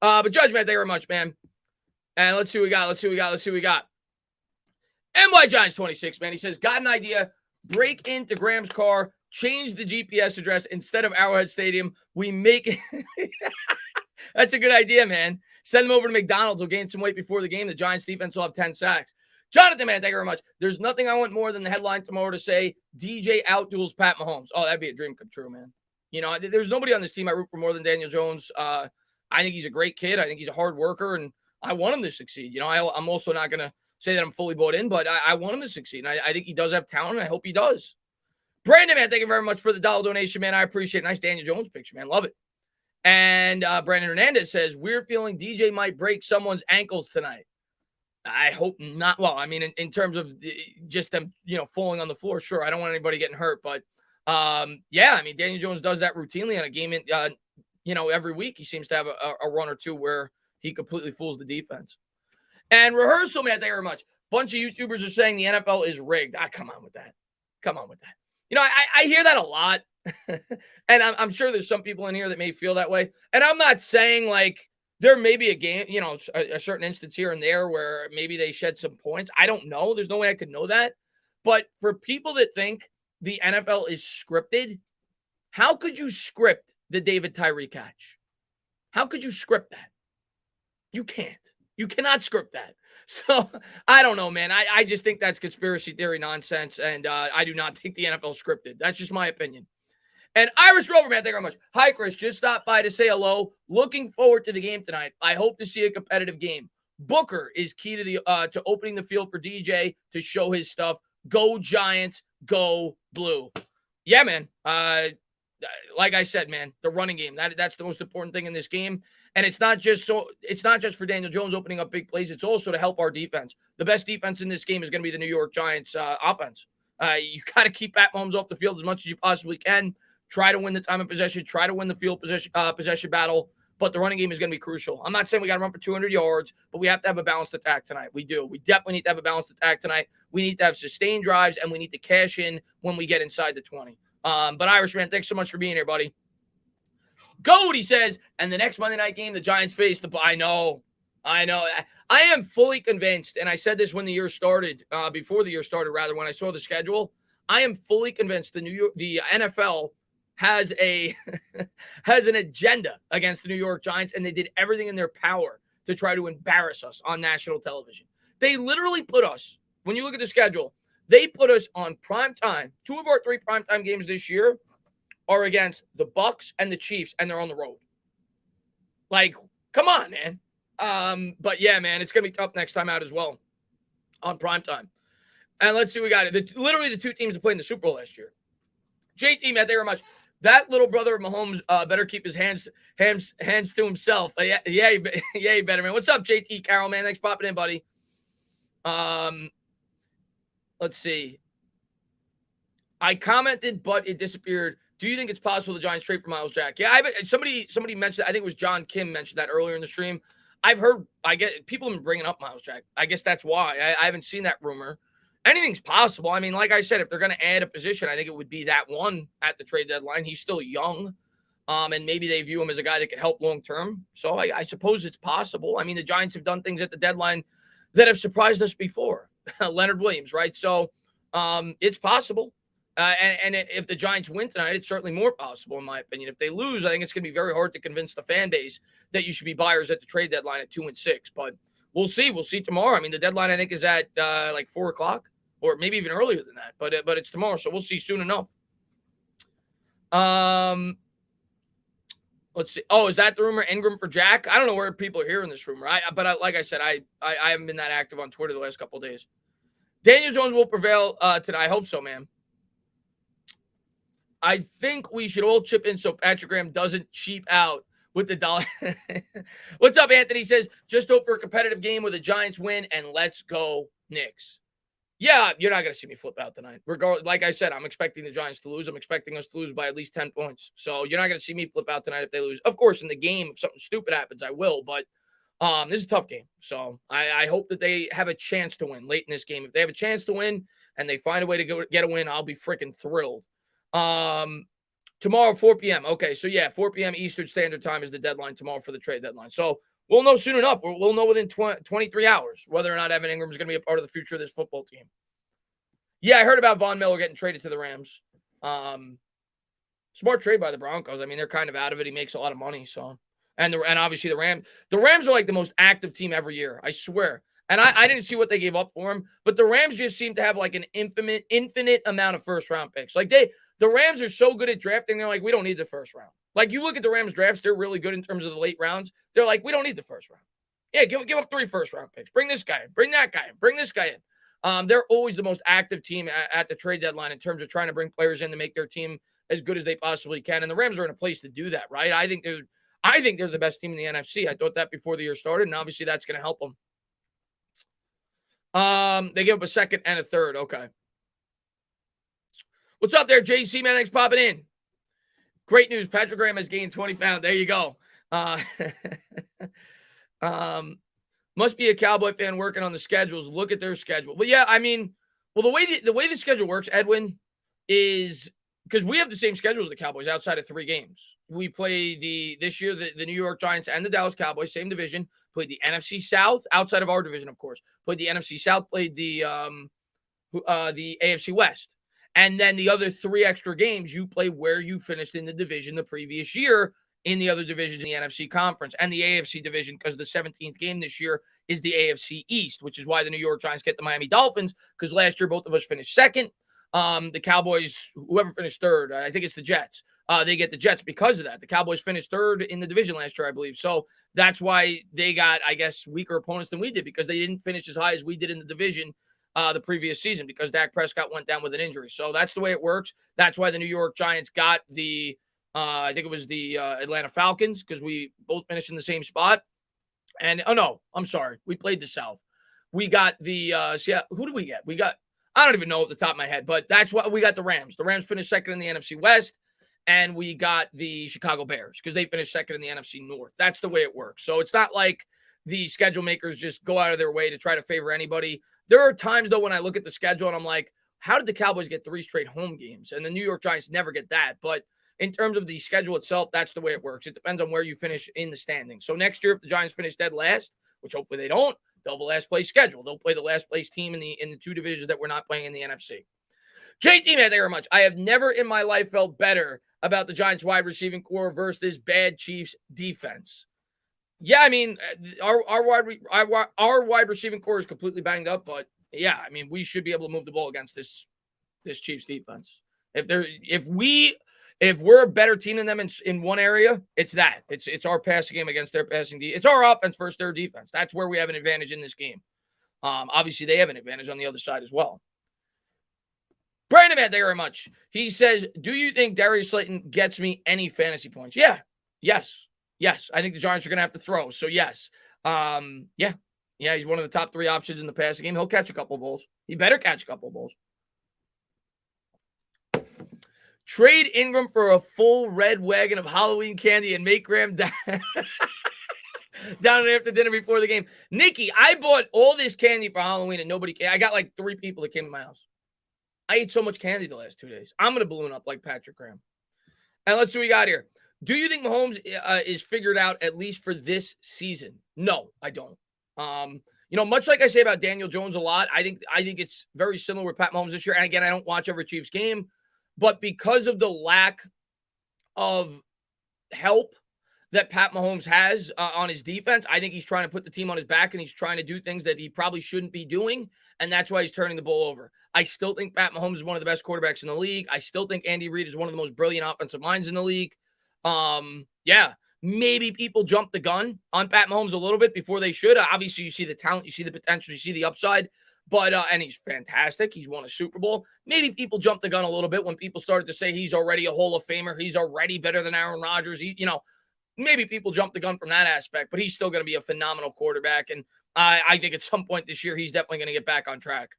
But Judge, man, thank you very much, man. And let's see what we got. NY Giants 26, man. He says, got an idea. Break into Graham's car. Change the GPS address instead of Arrowhead Stadium. We make it. That's a good idea, man. Send them over to McDonald's. We'll gain some weight before the game. The Giants defense will have 10 sacks. Jonathan, man, thank you very much. There's nothing I want more than the headline tomorrow to say DJ outduels Pat Mahomes. Oh, that'd be a dream come true, man. You know, there's nobody on this team I root for more than Daniel Jones. I think he's a great kid. I think he's a hard worker, and I want him to succeed. You know, I'm also not going to say that I'm fully bought in, but I want him to succeed. And I think he does have talent, and I hope he does. Brandon, man, thank you very much for the $1 donation, man. I appreciate it. Nice Daniel Jones picture, man. Love it. And Brandon Hernandez says, weird feeling DJ might break someone's ankles tonight. I hope not. Well, I mean, in terms of just them, you know, falling on the floor, sure. I don't want anybody getting hurt. But, yeah, I mean, Daniel Jones does that routinely on a game, you know, every week. He seems to have a run or two where he completely fools the defense. And Rehearsal, man, thank you very much. Bunch of YouTubers are saying the NFL is rigged. Come on with that. Come on with that. You know, I hear that a lot. And I'm sure there's some people in here that may feel that way. And I'm not saying like there may be a game, you know, a certain instance here and there where maybe they shed some points. I don't know. There's no way I could know that. But for people that think the NFL is scripted, how could you script the David Tyree catch? How could you script that? You can't. You cannot script that. So I don't know, man. I just think that's conspiracy theory nonsense. And I do not think the NFL scripted. That's just my opinion. And Irish Rover, man, thank you very much. Hi, Chris. Just stopped by to say hello. Looking forward to the game tonight. I hope to see a competitive game. Booker is key to the to opening the field for DJ to show his stuff. Go Giants. Go Blue. Yeah, man. Like I said, man, the running game. That's the most important thing in this game. And it's not just for Daniel Jones opening up big plays. It's also to help our defense. The best defense in this game is going to be the New York Giants offense. You got to keep Pat Mahomes off the field as much as you possibly can. Try to win the time of possession. Try to win the field possession battle. But the running game is going to be crucial. I'm not saying we got to run for 200 yards, but we have to have a balanced attack tonight. We do. We definitely need to have a balanced attack tonight. We need to have sustained drives, and we need to cash in when we get inside the 20. But Irishman, thanks so much for being here, buddy. Goat, he says, and the next Monday night game, the Giants face the. I know. I am fully convinced, and I said this when the year started, before the year started, rather, when I saw the schedule. I am fully convinced the NFL has an agenda against the New York Giants, and they did everything in their power to try to embarrass us on national television. They literally put us, when you look at the schedule, they put us on prime time. 2 of our 3 primetime games this year are against the Bucs and the Chiefs, and they're on the road. Like, come on, man. But yeah, man, it's gonna be tough next time out as well on primetime. And let's see, we got it. Literally the 2 teams that played in the Super Bowl last year. JT, man, thank you very much. That little brother of Mahomes better keep his hands to himself. Yeah, he better, man. What's up, JT Carroll, man? Thanks for popping in, buddy. Let's see. I commented, but it disappeared. Do you think it's possible the Giants trade for Myles Jack? Yeah, somebody mentioned. I think it was John Kim mentioned that earlier in the stream. I've heard. People have been bringing up Myles Jack. I guess that's why I haven't seen that rumor. Anything's possible. I mean, like I said, if they're going to add a position, I think it would be that one at the trade deadline. He's still young, and maybe they view him as a guy that could help long term. So I suppose it's possible. I mean, the Giants have done things at the deadline that have surprised us before. Leonard Williams, right? So it's possible. And if the Giants win tonight, it's certainly more possible, in my opinion. If they lose, I think it's going to be very hard to convince the fan base that you should be buyers at the trade deadline at 2-6. But we'll see. We'll see tomorrow. I mean, the deadline, I think, is at like 4 o'clock. Or maybe even earlier than that, but it's tomorrow, so we'll see soon enough. Let's see. Oh, is that the rumor? Ingram for Jack? I don't know where people are hearing this rumor. Like I said, I haven't been that active on Twitter the last couple of days. Daniel Jones will prevail tonight. I hope so, man. I think we should all chip in so Patrick Graham doesn't cheap out with the dollar. What's up, Anthony? He says, just hope for a competitive game with a Giants win, and let's go Knicks. Yeah, you're not going to see me flip out tonight. Like I said, I'm expecting the Giants to lose. I'm expecting us to lose by at least 10 points. So you're not going to see me flip out tonight if they lose. Of course, in the game, if something stupid happens, I will. But this is a tough game. So I hope that they have a chance to win late in this game. If they have a chance to win and they find a way to get a win, I'll be freaking thrilled. Tomorrow, 4 p.m. Okay, so yeah, 4 p.m. Eastern Standard Time is the deadline tomorrow for the trade deadline. So we'll know soon enough. We'll know within 23 hours whether or not Evan Ingram is going to be a part of the future of this football team. Yeah, I heard about Von Miller getting traded to the Rams. Smart trade by the Broncos. I mean, they're kind of out of it. He makes a lot of money, so and obviously the Rams. The Rams are like the most active team every year. I swear. And I didn't see what they gave up for him, but the Rams just seem to have like an infinite amount of first round picks. Like the Rams are so good at drafting. They're like, we don't need the first round. Like you look at the Rams drafts, they're really good in terms of the late rounds. They're like, we don't need the first round. Yeah, give up 3 first round picks. Bring this guy in. Bring that guy in. Bring this guy in. They're always the most active team at the trade deadline in terms of trying to bring players in to make their team as good as they possibly can. And the Rams are in a place to do that, right? I think they're the best team in the NFC. I thought that before the year started, and obviously that's going to help them. They give up a second and a third. Okay. What's up there, JC, man? Thanks for popping in. Great news. Patrick Graham has gained 20 pounds. There you go. Must be a Cowboy fan working on the schedules. Look at their schedule. But yeah, I mean, well, the way the schedule works, Edwin, is because we have the same schedule as the Cowboys outside of 3 games. We play this year the New York Giants and the Dallas Cowboys, same division. Played the NFC South outside of our division, of course. Played the NFC South. Played the AFC West, and then the other 3 extra games you play where you finished in the division the previous year in the other divisions in the NFC Conference and the AFC division, because the 17th game this year is the AFC East, which is why the New York Giants get the Miami Dolphins, because last year both of us finished second. The Cowboys, whoever finished third, I think it's the Jets. They get the Jets because of that. The Cowboys finished third in the division last year, I believe. So that's why they got, I guess, weaker opponents than we did, because they didn't finish as high as we did in the division the previous season, because Dak Prescott went down with an injury. So that's the way it works. That's why the New York Giants got the, I think it was the Atlanta Falcons, because we both finished in the same spot. And, oh, no, I'm sorry. We played the South. We got the, who did we get? We got, I don't even know off the top of my head, but that's what we got. The Rams. The Rams finished second in the NFC West, and we got the Chicago Bears because they finished second in the NFC North. That's the way it works. So it's not like the schedule makers just go out of their way to try to favor anybody. There are times, though, when I look at the schedule and I'm like, how did the Cowboys get 3 straight home games? And the New York Giants never get that. But in terms of the schedule itself, that's the way it works. It depends on where you finish in the standings. So next year, if the Giants finish dead last, which hopefully they don't, they'll have a last place schedule. They'll play the last place team in the 2 divisions that we're not playing in the NFC. JT, man, thank you very much. I have never in my life felt better about the Giants wide receiving core versus this bad Chiefs defense. Yeah, I mean, our wide receiving core is completely banged up, but yeah, I mean, we should be able to move the ball against this Chiefs defense. If we're a better team than them in one area, it's that. It's our passing game against their passing defense. It's our offense versus their defense. That's where we have an advantage in this game. Obviously, they have an advantage on the other side as well. Brandon, man, thank you very much. He says, do you think Darius Slayton gets me any fantasy points? Yeah. Yes. I think the Giants are going to have to throw. So, yes. Yeah, he's one of the top 3 options in the passing game. He'll catch a couple of balls. He better catch a couple of balls. Trade Ingram for a full red wagon of Halloween candy and make Graham down after dinner before the game. Nikki, I bought all this candy for Halloween and nobody came. I got like 3 people that came to my house. I ate so much candy the last 2 days. I'm going to balloon up like Patrick Graham. And let's see what we got here. Do you think Mahomes is figured out at least for this season? No, I don't. Much like I say about Daniel Jones a lot, I think it's very similar with Pat Mahomes this year. And again, I don't watch every Chiefs game, but because of the lack of help that Pat Mahomes has on his defense, I think he's trying to put the team on his back and he's trying to do things that he probably shouldn't be doing. And that's why he's turning the ball over. I still think Pat Mahomes is one of the best quarterbacks in the league. I still think Andy Reid is one of the most brilliant offensive minds in the league. Maybe people jump the gun on Pat Mahomes a little bit before they should. Obviously, you see the talent, you see the potential, you see the upside. But and he's fantastic. He's won a Super Bowl. Maybe people jumped the gun a little bit when people started to say he's already a Hall of Famer. He's already better than Aaron Rodgers. Maybe people jumped the gun from that aspect, but he's still going to be a phenomenal quarterback. And I think at some point this year, he's definitely going to get back on track.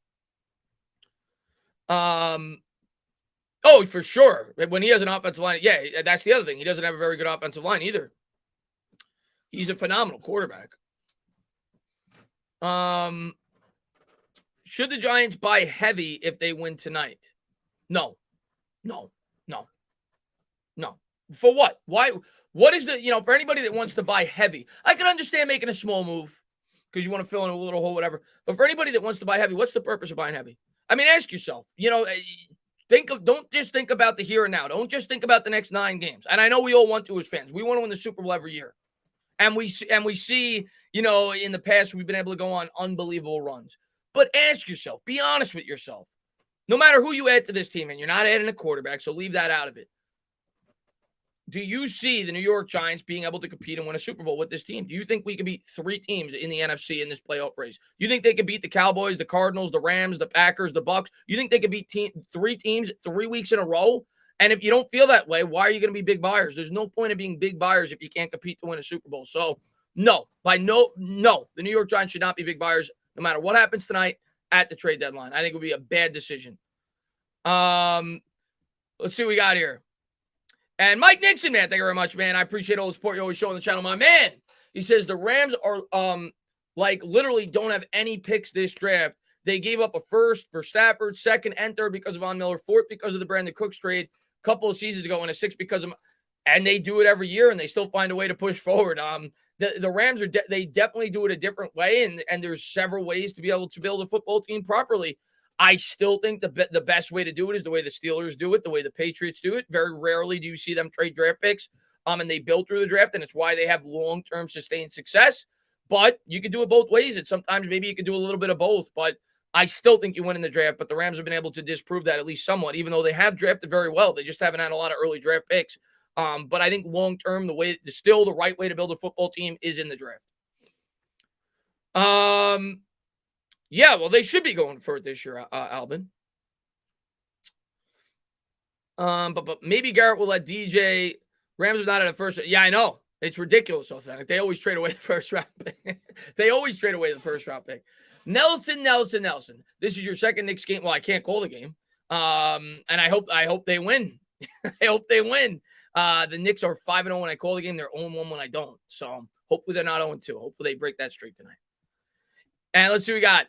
Oh, for sure. When he has an offensive line, yeah, that's the other thing. He doesn't have a very good offensive line either. He's a phenomenal quarterback. Should the Giants buy heavy if they win tonight? No. For what? Why? What is for anybody that wants to buy heavy, I can understand making a small move because you want to fill in a little hole, whatever. But for anybody that wants to buy heavy, what's the purpose of buying heavy? I mean, ask yourself, Don't just think about the here and now. Don't just think about the next 9 games. And I know we all want to as fans. We want to win the Super Bowl every year. And we see, in the past we've been able to go on unbelievable runs. But ask yourself, be honest with yourself. No matter who you add to this team, and you're not adding a quarterback, so leave that out of it. Do you see the New York Giants being able to compete and win a Super Bowl with this team? Do you think we could beat 3 teams in the NFC in this playoff race? You think they could beat the Cowboys, the Cardinals, the Rams, the Packers, the Bucks? You think they could beat 3 teams 3 weeks in a row? And if you don't feel that way, why are you going to be big buyers? There's no point of being big buyers if you can't compete to win a Super Bowl. So, no, the New York Giants should not be big buyers no matter what happens tonight at the trade deadline. I think it would be a bad decision. Let's see what we got here. And Mike Nixon, man, thank you very much, man. I appreciate all the support you always show on the channel. My man, he says the Rams are literally don't have any picks this draft. They gave up a first for Stafford, second and third because of Von Miller, fourth because of the Brandon Cooks trade a couple of seasons ago, and a sixth because of, and they do it every year, and they still find a way to push forward. The Rams they definitely do it a different way, and there's several ways to be able to build a football team properly. I still think the best way to do it is the way the Steelers do it, the way the Patriots do it. Very rarely do you see them trade draft picks, and they build through the draft, and it's why they have long-term sustained success. But you can do it both ways, and sometimes maybe you can do a little bit of both. But I still think you win in the draft, but the Rams have been able to disprove that at least somewhat, even though they have drafted very well. They just haven't had a lot of early draft picks. But I think long-term, still the right way to build a football team is in the draft. Yeah, well, they should be going for it this year, Albin. But maybe Garrett will let DJ. Rams are not at the first. Yeah, I know. It's ridiculous, Authentic. They always trade away the first round pick. They always trade away the first round pick. Nelson. This is your second Knicks game. Well, I can't call the game. And I hope they win. I hope they win. The Knicks are 5-0 when I call the game. They're 0-1 when I don't. So hopefully they're not 0-2. Hopefully they break that streak tonight. And let's see what we got.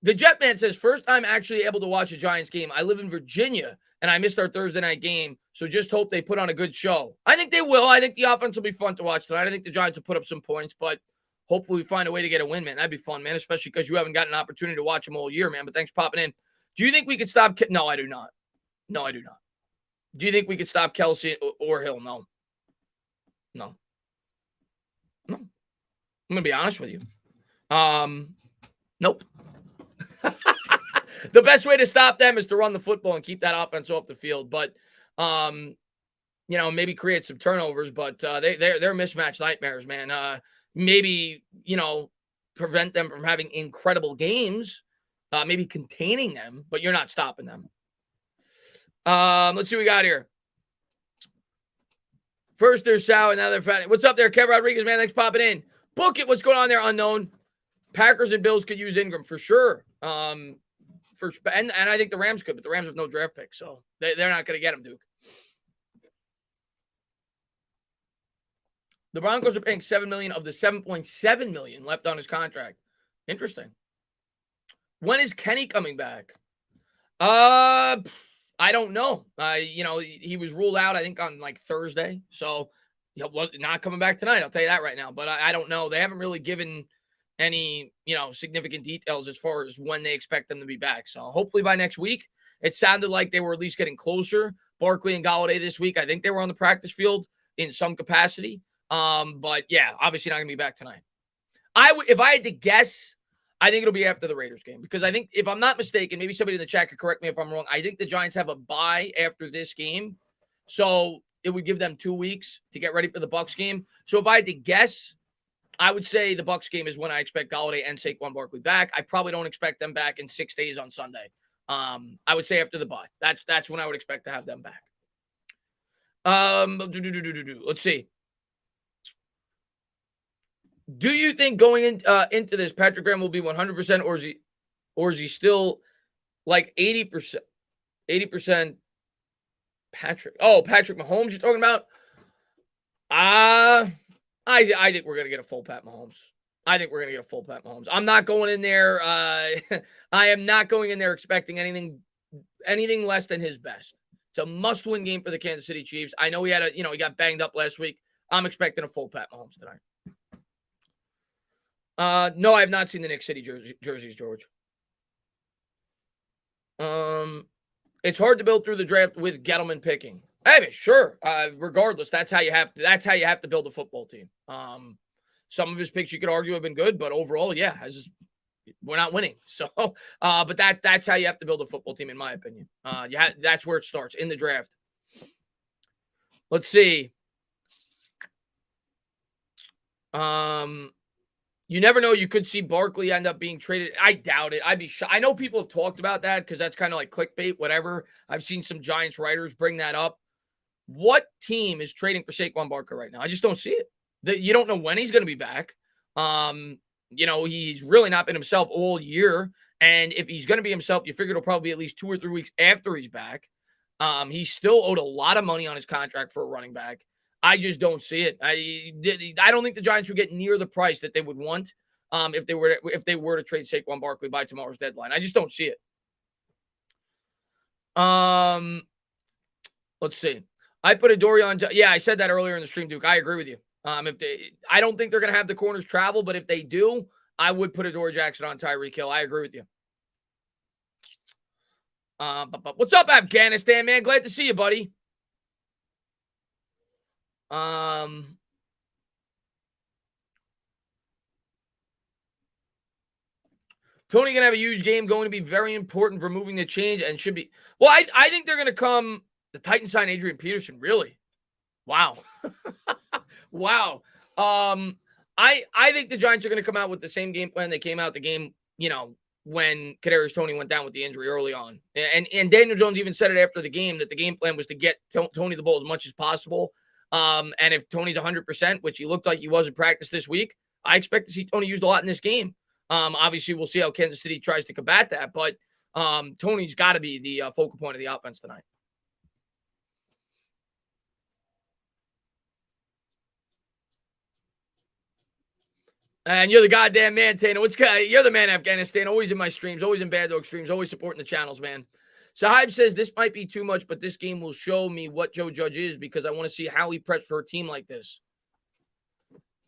The Jetman says, first time actually able to watch a Giants game. I live in Virginia, and I missed our Thursday night game, so just hope they put on a good show. I think they will. I think the offense will be fun to watch tonight. I think the Giants will put up some points, but hopefully we find a way to get a win, man. That'd be fun, man, especially because you haven't gotten an opportunity to watch them all year, man. But thanks for popping in. Do you think we could stop? No, I do not. No, I do not. Do you think we could stop Kelsey or Hill? No. No. No. I'm going to be honest with you. Nope. The best way to stop them is to run the football and keep that offense off the field. But, maybe create some turnovers. But they're mismatched nightmares, man. Maybe, prevent them from having incredible games. Maybe containing them, but you're not stopping them. Let's see what we got here. First, there's Sal, and now they're fat. What's up there, Kevin Rodriguez, man? Thanks for popping in. Book it. What's going on there, unknown? Packers and Bills could use Ingram for sure. And I think the Rams could, but the Rams have no draft pick, so they're not going to get him, Duke. The Broncos are paying $7 million of the $7.7 million left on his contract. Interesting. When is Kenny coming back? I don't know. He was ruled out, I think, on Thursday, so not coming back tonight. I'll tell you that right now. But I don't know. They haven't really given any, significant details as far as when they expect them to be back. So hopefully by next week. It sounded like they were at least getting closer. Barkley and Golladay this week, I think they were on the practice field in some capacity. But yeah, obviously not going to be back tonight. If I had to guess, I think it'll be after the Raiders game, because I think, if I'm not mistaken, maybe somebody in the chat could correct me if I'm wrong, I think the Giants have a bye after this game. So it would give them 2 weeks to get ready for the Bucs game. So if I had to guess, I would say the Bucs game is when I expect Golladay and Saquon Barkley back. I probably don't expect them back in 6 days on Sunday. I would say after the bye. That's when I would expect to have them back. Let's see. Do you think going into this, Patrick Graham will be 100%, or is he still like 80%? 80% Patrick. Oh, Patrick Mahomes you're talking about? I think we're going to get a full Pat Mahomes. I'm not going in there. I am not going in there expecting anything less than his best. It's a must-win game for the Kansas City Chiefs. I know he got banged up last week. I'm expecting a full Pat Mahomes tonight. No, I have not seen the Knicks City jerseys, George. It's hard to build through the draft with Gettleman picking. I mean, sure. Regardless, that's how you have to. That's how you have to build a football team. Some of his picks you could argue have been good, but overall, yeah, we're not winning. So, but that's how you have to build a football team, in my opinion. That's where it starts in the draft. Let's see. You never know. You could see Barkley end up being traded. I doubt it. I'd be shocked. I know people have talked about that because that's kind of like clickbait, whatever. I've seen some Giants writers bring that up. What team is trading for Saquon Barkley right now? I just don't see it. You don't know when he's going to be back. He's really not been himself all year. And if he's going to be himself, you figure it'll probably be at least 2 or 3 weeks after he's back. He's still owed a lot of money on his contract for a running back. I just don't see it. I don't think the Giants would get near the price that they would want if they were to trade Saquon Barkley by tomorrow's deadline. I just don't see it. Let's see. I put Adoree on. Yeah, I said that earlier in the stream, Duke. I agree with you. I don't think they're going to have the corners travel, but if they do, I would put Adoree Jackson on Tyreek Hill. I agree with you. But what's up, Afghanistan, man? Glad to see you, buddy. Tony gonna have a huge game, going to be very important for moving the change, and should be. Well, I think they're gonna come. The Titans sign Adrian Peterson. Really? Wow. Wow. I think the Giants are gonna come out with the same game plan they came out the game. When Kadarius Toney went down with the injury early on, and Daniel Jones even said it after the game that the game plan was to get Toney the ball as much as possible. And if Toney's 100%, which he looked like he was in practice this week, I expect to see Toney used a lot in this game. Obviously, we'll see how Kansas City tries to combat that, but Toney's got to be the focal point of the offense tonight. And you're the goddamn man, Tana. You're the man, Afghanistan. Always in my streams, always in Bad Dog streams, always supporting the channels, man. Sahib says this might be too much, but this game will show me what Joe Judge is because I want to see how he preps for a team like this.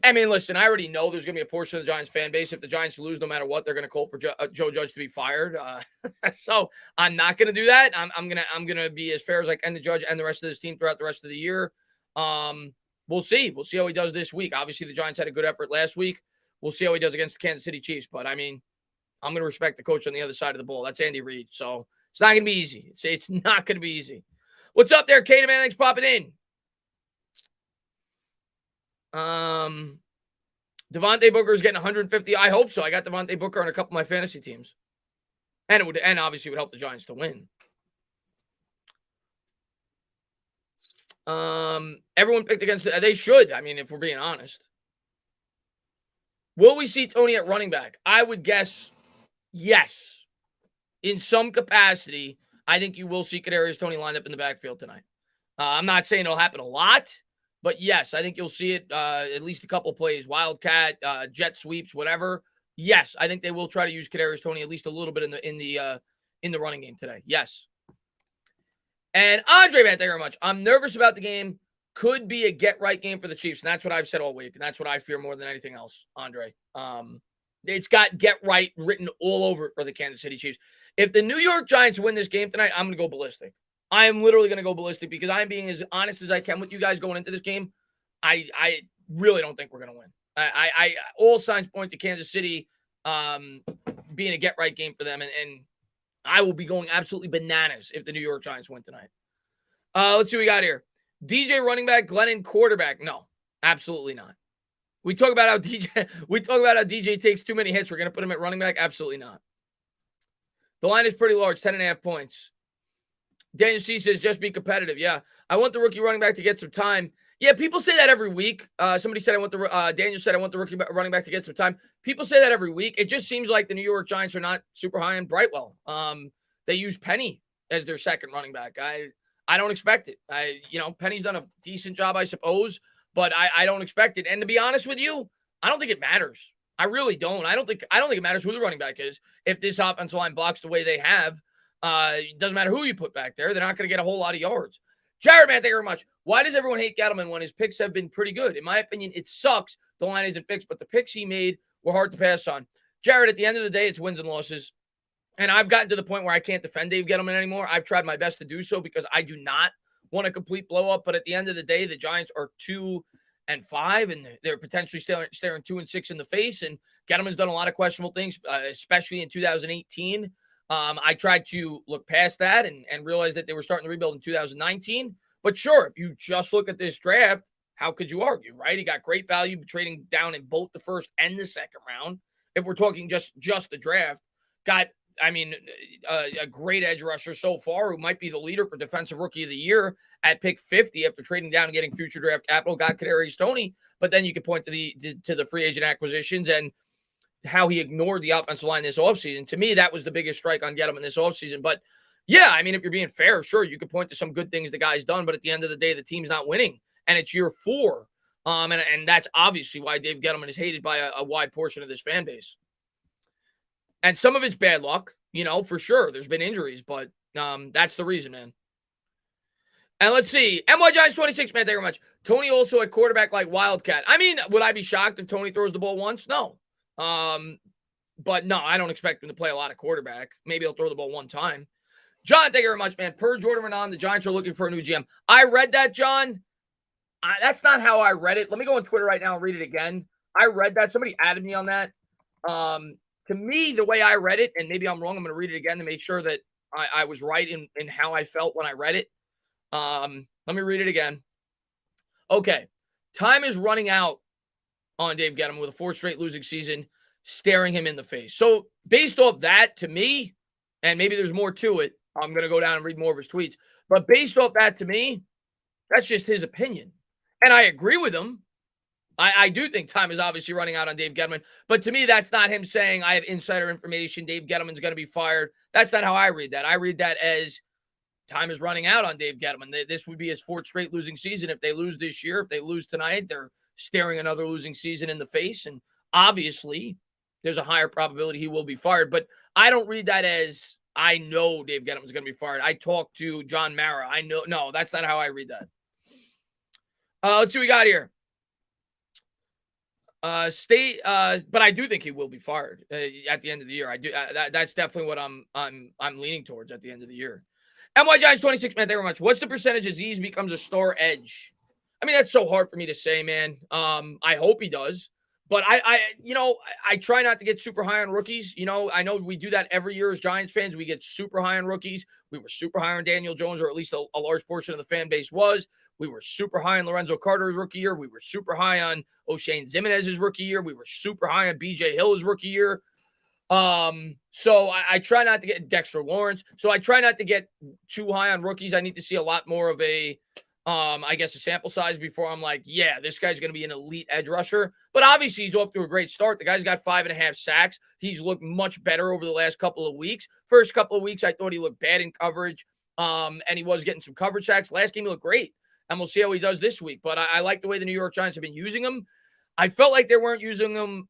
I mean, listen, I already know there's going to be a portion of the Giants fan base. If the Giants lose, no matter what, they're going to call for Joe Judge to be fired. So I'm not going to do that. I'm gonna be as fair as I can to Judge and the rest of this team throughout the rest of the year. We'll see. We'll see how he does this week. Obviously, the Giants had a good effort last week. We'll see how he does against the Kansas City Chiefs. But I mean, I'm going to respect the coach on the other side of the ball. That's Andy Reid. So it's not going to be easy. It's not going to be easy. What's up there, Kate? Man, thanks for popping in. Devontae Booker is getting 150. I hope so. I got Devontae Booker on a couple of my fantasy teams. And obviously would help the Giants to win. Everyone picked against they should. I mean, if we're being honest. Will we see Toney at running back? I would guess yes. In some capacity, I think you will see Kadarius Toney lined up in the backfield tonight. I'm not saying it'll happen a lot, but yes, I think you'll see it at least a couple plays, wildcat, jet sweeps, whatever. Yes, I think they will try to use Kadarius Toney at least a little bit in the running game today. Yes. And Andre, man, thank you very much. I'm nervous about the game. Could be a get-right game for the Chiefs, and that's what I've said all week, and that's what I fear more than anything else, Andre. It's got get-right written all over it for the Kansas City Chiefs. If the New York Giants win this game tonight, I'm going to go ballistic. I am literally going to go ballistic because I'm being as honest as I can with you guys going into this game. I really don't think we're going to win. I all signs point to Kansas City being a get-right game for them, and I will be going absolutely bananas if the New York Giants win tonight. Let's see what we got here. DJ running back, Glennon quarterback. No, absolutely not. We talk about how DJ takes too many hits. We're going to put him at running back? Absolutely not. The line is pretty large, 10.5 points. Daniel C says, just be competitive. Yeah, I want the rookie running back to get some time. Yeah, people say that every week. Somebody said Daniel said I want the rookie running back to get some time. People say that every week. It just seems like the New York Giants are not super high on Brightwell. They use Penny as their second running back. I don't expect it. Penny's done a decent job, I suppose, but I don't expect it. And to be honest with you, I don't think it matters. I really don't. I don't think it matters who the running back is. If this offensive line blocks the way they have, it doesn't matter who you put back there. They're not going to get a whole lot of yards. Jared, man, thank you very much. Why does everyone hate Gettleman when his picks have been pretty good? In my opinion, it sucks. The line isn't fixed, but the picks he made were hard to pass on. Jared, at the end of the day, it's wins and losses. And I've gotten to the point where I can't defend Dave Gettleman anymore. I've tried my best to do so because I do not want a complete blow up. But at the end of the day, the Giants are 2-5, and they're potentially staring 2-6 in the face. And Gettleman's done a lot of questionable things, especially in 2018. I tried to look past that and realize that they were starting to rebuild in 2019. But sure, if you just look at this draft, how could you argue, right? He got great value trading down in both the first and the second round. If we're talking just the draft, got a great edge rusher so far who might be the leader for Defensive Rookie of the Year at pick 50 after trading down and getting future draft capital, got Kadarius Toney. But then you could point to the free agent acquisitions and how he ignored the offensive line this offseason. To me, that was the biggest strike on Gettleman this offseason. But yeah, I mean, if you're being fair, sure, you could point to some good things the guy's done, but at the end of the day, the team's not winning, and it's year 4. And that's obviously why Dave Gettleman is hated by a wide portion of this fan base. And some of it's bad luck, for sure. There's been injuries, but that's the reason, man. And let's see. NY Giants 26, man, thank you very much. Toney also at quarterback like Wildcat. I mean, would I be shocked if Toney throws the ball once? No. But no, I don't expect him to play a lot of quarterback. Maybe he'll throw the ball one time. John, thank you very much, man. Per Jordan Renan, the Giants are looking for a new GM. I read that, John. That's not how I read it. Let me go on Twitter right now and read it again. I read that. Somebody added me on that. To me, the way I read it, and maybe I'm wrong, I'm going to read it again to make sure that I was right in how I felt when I read it. Let me read it again. Okay. Time is running out on Dave Gettleman with a 4th straight losing season staring him in the face. So based off that, to me, and maybe there's more to it, I'm going to go down and read more of his tweets. But based off that, to me, that's just his opinion. And I agree with him. I do think time is obviously running out on Dave Gettleman. But to me, that's not him saying, I have insider information, Dave Gettleman's going to be fired. That's not how I read that. I read that as time is running out on Dave Gettleman. This would be his 4th straight losing season. If they lose this year, if they lose tonight, they're staring another losing season in the face. And obviously, there's a higher probability he will be fired. But I don't read that as, I know Dave Gettleman's going to be fired. I talked to John Mara. I know. No, that's not how I read that. Let's see what we got here. But I do think he will be fired at the end of the year. I do. That's definitely what I'm leaning towards at the end of the year. NY Giants 26, man, thank you very much. What's the percentage Aziz becomes a star edge? I mean, that's so hard for me to say, man. I hope he does. But I try not to get super high on rookies. I know we do that every year as Giants fans. We get super high on rookies. We were super high on Daniel Jones, or at least a large portion of the fan base was. We were super high on Lorenzo Carter's rookie year. We were super high on O'Shane Ximenez's rookie year. We were super high on B.J. Hill's rookie year. So I try not to get Dexter Lawrence. So I try not to get too high on rookies. I need to see a lot more of a sample size before I'm like, yeah, this guy's going to be an elite edge rusher. But obviously he's off to a great start. The guy's got 5.5 sacks. He's looked much better over the last couple of weeks. First couple of weeks, I thought he looked bad in coverage. And he was getting some coverage sacks. Last game, he looked great. And we'll see how he does this week. But I like the way the New York Giants have been using him. I felt like they weren't using him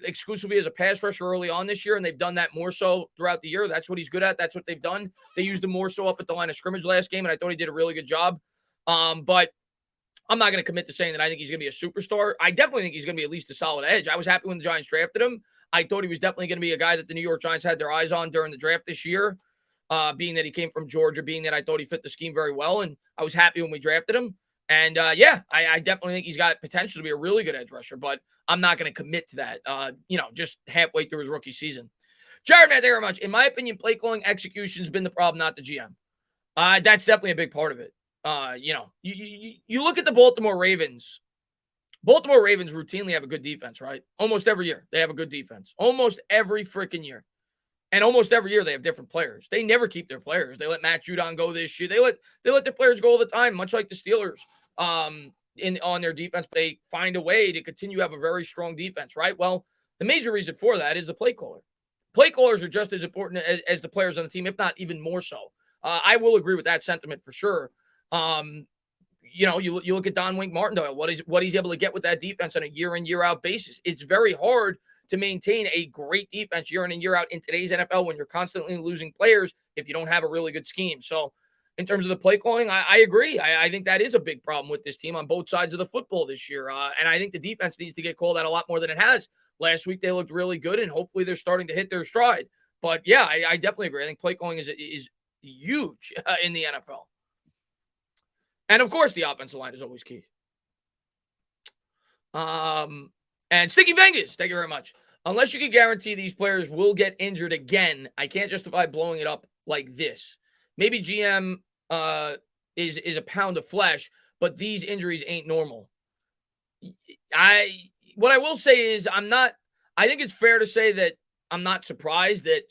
exclusively as a pass rusher early on this year, and they've done that more so throughout the year. That's what he's good at. That's what they've done. They used him more so up at the line of scrimmage last game, and I thought he did a really good job. But I'm not going to commit to saying that I think he's going to be a superstar. I definitely think he's going to be at least a solid edge. I was happy when the Giants drafted him. I thought he was definitely going to be a guy that the New York Giants had their eyes on during the draft this year, being that he came from Georgia, being that I thought he fit the scheme very well, and I was happy when we drafted him. And, I definitely think he's got potential to be a really good edge rusher, but I'm not going to commit to that, just halfway through his rookie season. Jared, man, thank you very much. In my opinion, play calling execution has been the problem, not the GM. That's definitely a big part of it. You look at the Baltimore Ravens. Baltimore Ravens routinely have a good defense, right? Almost every year they have a good defense. Almost every freaking year. And almost every year they have different players. They never keep their players. They let Matt Judon go this year. They let their players go all the time, much like the Steelers. On their defense, they find a way to continue to have a very strong defense, right? Well, the major reason for that is the play caller. Play callers are just as important as the players on the team, if not even more so. I will agree with that sentiment for sure. You look at Don Wink Martindale, what he's able to get with that defense on a year in, year out basis. It's very hard to maintain a great defense year in and year out in today's NFL when you're constantly losing players if you don't have a really good scheme. So in terms of the play calling, I agree. I think that is a big problem with this team on both sides of the football this year. And I think the defense needs to get called out a lot more than it has. Last week, they looked really good, and hopefully they're starting to hit their stride. But yeah, I definitely agree. I think play calling is huge in the NFL. And of course, the offensive line is always key. And Sticky Vengas, thank you very much. Unless you can guarantee these players will get injured again, I can't justify blowing it up like this. Maybe GM is a pound of flesh, but these injuries ain't normal. What I will say is I think it's fair to say that I'm not surprised that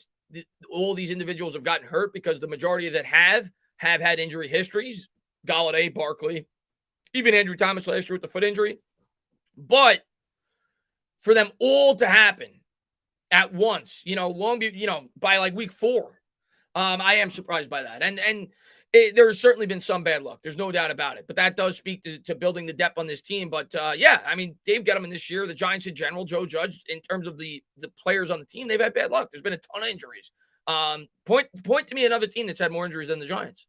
all these individuals have gotten hurt because the majority that have had injury histories. Galladay, Barkley, even Andrew Thomas last year with the foot injury. But for them all to happen at once, by like week 4, I am surprised by that. And there's certainly been some bad luck. There's no doubt about it. But that does speak to building the depth on this team. But yeah, I mean, Dave Gettleman this year, the Giants in general, Joe Judge, in terms of the players on the team, they've had bad luck. There's been a ton of injuries. Point to me another team that's had more injuries than the Giants.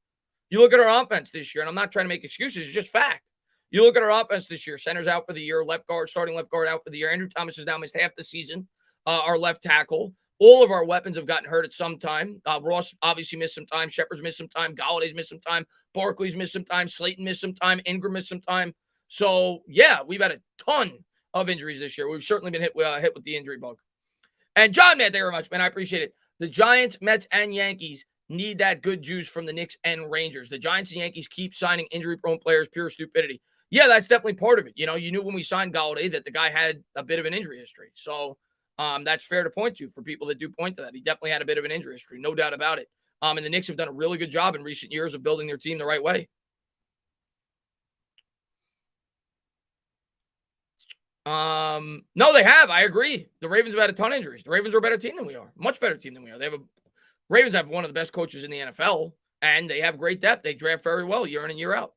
You look at our offense this year, and I'm not trying to make excuses. It's just fact. You look at our offense this year, center's out for the year, starting left guard out for the year. Andrew Thomas has now missed half the season, our left tackle. All of our weapons have gotten hurt at some time. Ross obviously missed some time. Shepard's missed some time. Galladay's missed some time. Barkley's missed some time. Slayton missed some time. Ingram missed some time. So, yeah, we've had a ton of injuries this year. We've certainly been hit with the injury bug. And John, man, thank you very much, man. I appreciate it. The Giants, Mets, and Yankees need that good juice from the Knicks and Rangers. The Giants and Yankees keep signing injury-prone players, pure stupidity. Yeah, that's definitely part of it. You knew when we signed Galladay that the guy had a bit of an injury history. So that's fair to point to for people that do point to that. He definitely had a bit of an injury history, no doubt about it. And the Knicks have done a really good job in recent years of building their team the right way. No, they have. I agree. The Ravens have had a ton of injuries. The Ravens are a better team than we are. Much better team than we are. Ravens have one of the best coaches in the NFL, and they have great depth. They draft very well year in and year out.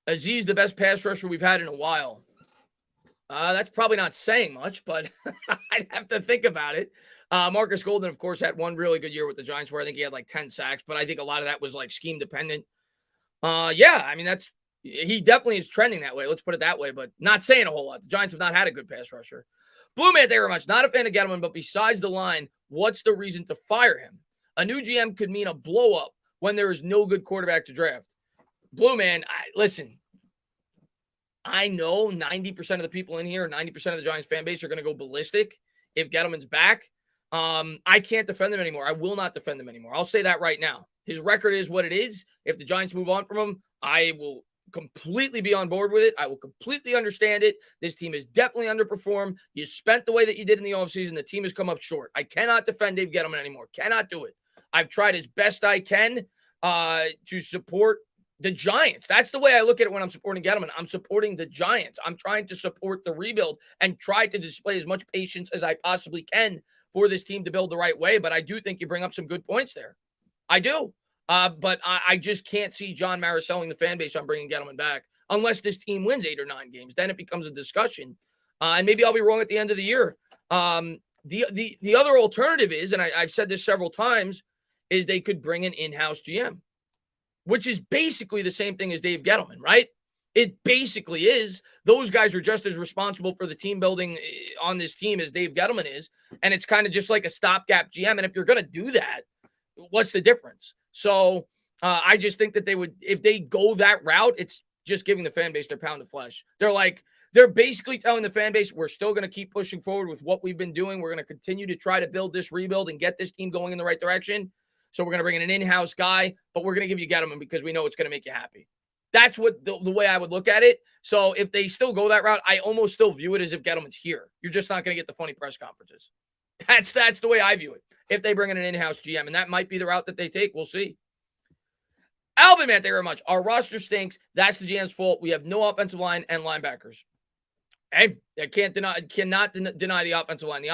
Aziz, the best pass rusher we've had in a while. That's probably not saying much, but I'd have to think about it. Marcus Golden, of course, had one really good year with the Giants where I think he had like 10 sacks, but I think a lot of that was like scheme dependent. Yeah, I mean, he definitely is trending that way. Let's put it that way, but not saying a whole lot. The Giants have not had a good pass rusher. Blue Man, thank you very much. Not a fan of Gettleman, but besides the line, what's the reason to fire him? A new GM could mean a blow up when there is no good quarterback to draft. Blue Man, listen, I know 90% of the people in here, 90% of the Giants fan base are going to go ballistic if Gettleman's back. I can't defend them anymore. I will not defend them anymore. I'll say that right now. His record is what it is. If the Giants move on from him, I will completely be on board with it. I will completely understand it. This team is definitely underperformed. You spent the way that you did in the offseason. The team has come up short. I cannot defend Dave Gettleman anymore. Cannot do it. I've tried as best I can to support the Giants. That's the way I look at it when I'm supporting Gettleman. I'm supporting the Giants. I'm trying to support the rebuild and try to display as much patience as I possibly can for this team to build the right way. But I do think you bring up some good points there. I do. But I just can't see John Mara selling the fan base on bringing Gettleman back unless this team wins 8 or 9 games. Then it becomes a discussion. And maybe I'll be wrong at the end of the year. The other alternative is, and I've said this several times, is they could bring an in-house GM, which is basically the same thing as Dave Gettleman, right? It basically is. Those guys are just as responsible for the team building on this team as Dave Gettleman is. And it's kind of just like a stopgap GM. And if you're going to do that, what's the difference? So I just think that they would, if they go that route, it's just giving the fan base their pound of flesh. They're basically telling the fan base, we're still going to keep pushing forward with what we've been doing. We're going to continue to try to build this rebuild and get this team going in the right direction. So we're going to bring in an in-house guy, but we're going to give you Gettleman because we know it's going to make you happy. That's what the way I would look at it. So if they still go that route, I almost still view it as if Gettleman's here. You're just not going to get the funny press conferences. That's the way I view it. If they bring in an in-house GM, and that might be the route that they take, we'll see. Alvin, man, thank you very much. Our roster stinks. That's the GM's fault. We have no offensive line and linebackers. Hey, I cannot deny the offensive line.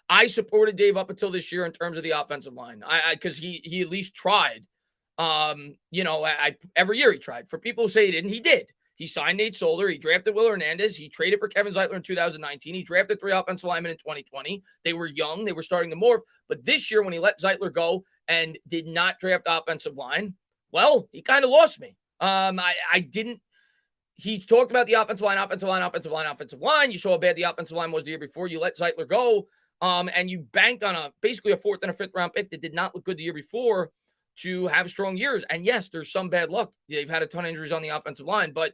I supported Dave up until this year in terms of the offensive line. Because he at least tried. Every year he tried. For people who say he didn't, he did. He signed Nate Solder. He drafted Will Hernandez. He traded for Kevin Zeitler in 2019. He drafted 3 offensive linemen in 2020. They were young. They were starting to morph. But this year, when he let Zeitler go and did not draft offensive line, well, he kind of lost me. I didn't. he talked about the offensive line. You saw how bad the offensive line was the year before. You let Zeitler go, and you banked on basically a 4th and a 5th round pick that did not look good the year before to have strong years. And yes, there's some bad luck. They've had a ton of injuries on the offensive line, but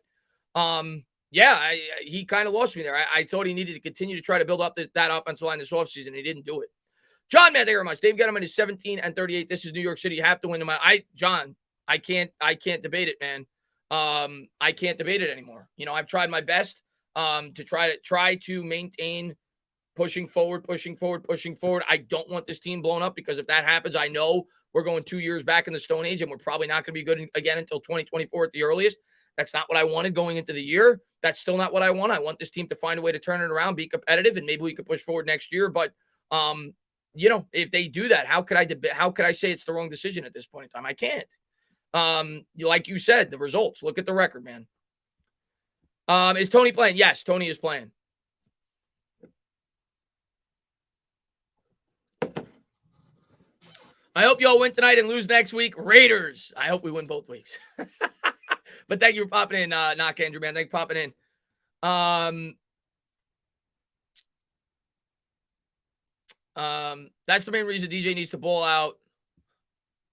he kind of lost me there. I thought he needed to continue to try to build up that offensive line this offseason. He didn't do it. John, man, thank you very much. Dave Gettleman is 17-38. This is New York City. You have to win them out. John, I can't debate it, man. I can't debate it anymore. I've tried my best to try to maintain pushing forward. I don't want this team blown up, because if that happens, I know we're going 2 years back in the Stone Age, and we're probably not going to be good again until 2024 at the earliest. That's not what I wanted going into the year. That's still not what I want. I want this team to find a way to turn it around, be competitive, and maybe we could push forward next year. But if they do that, how could I say it's the wrong decision at this point in time? I can't. Like you said, the results. Look at the record, man. Is Tony playing? Yes, Tony is playing. I hope you all win tonight and lose next week. Raiders. I hope we win both weeks. But thank you for popping in, Knock Andrew, man. Thanks for popping in. That's the main reason DJ needs to bowl out.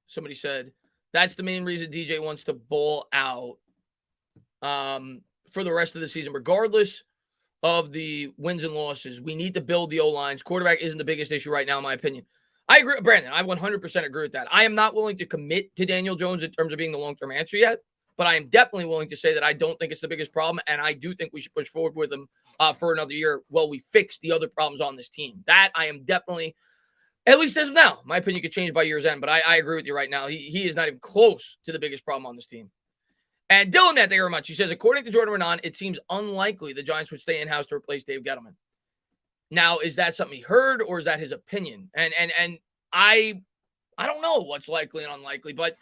Somebody said that's the main reason DJ wants to bowl out for the rest of the season, regardless of the wins and losses. We need to build the O-lines. Quarterback isn't the biggest issue right now, in my opinion. I agree, Brandon. I 100% agree with that. I am not willing to commit to Daniel Jones in terms of being the long-term answer yet, but I am definitely willing to say that I don't think it's the biggest problem, and I do think we should push forward with him for another year while we fix the other problems on this team. That I am definitely, at least as of now. My opinion could change by year's end, but I agree with you right now. He is not even close to the biggest problem on this team. And Dylan, thank you very much. He says, according to Jordan Renan, it seems unlikely the Giants would stay in-house to replace Dave Gettleman. Now, is that something he heard, or is that his opinion? And I don't know what's likely and unlikely, but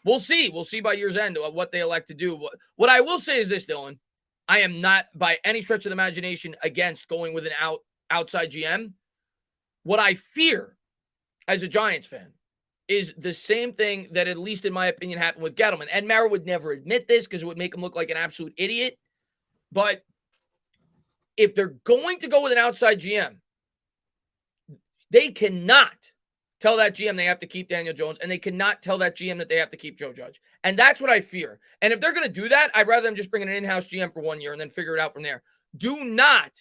we'll see. We'll see by year's end what they elect to do. What I will say is this, Dylan. I am not by any stretch of the imagination against going with an outside GM. What I fear as a Giants fan is the same thing that, at least in my opinion, happened with Gettleman. Ed Mara would never admit this because it would make him look like an absolute idiot. But if they're going to go with an outside GM, they cannot tell that GM they have to keep Daniel Jones, and they cannot tell that GM that they have to keep Joe Judge. And that's what I fear. And if they're going to do that, I'd rather them just bring in an in-house GM for 1 year and then figure it out from there. Do not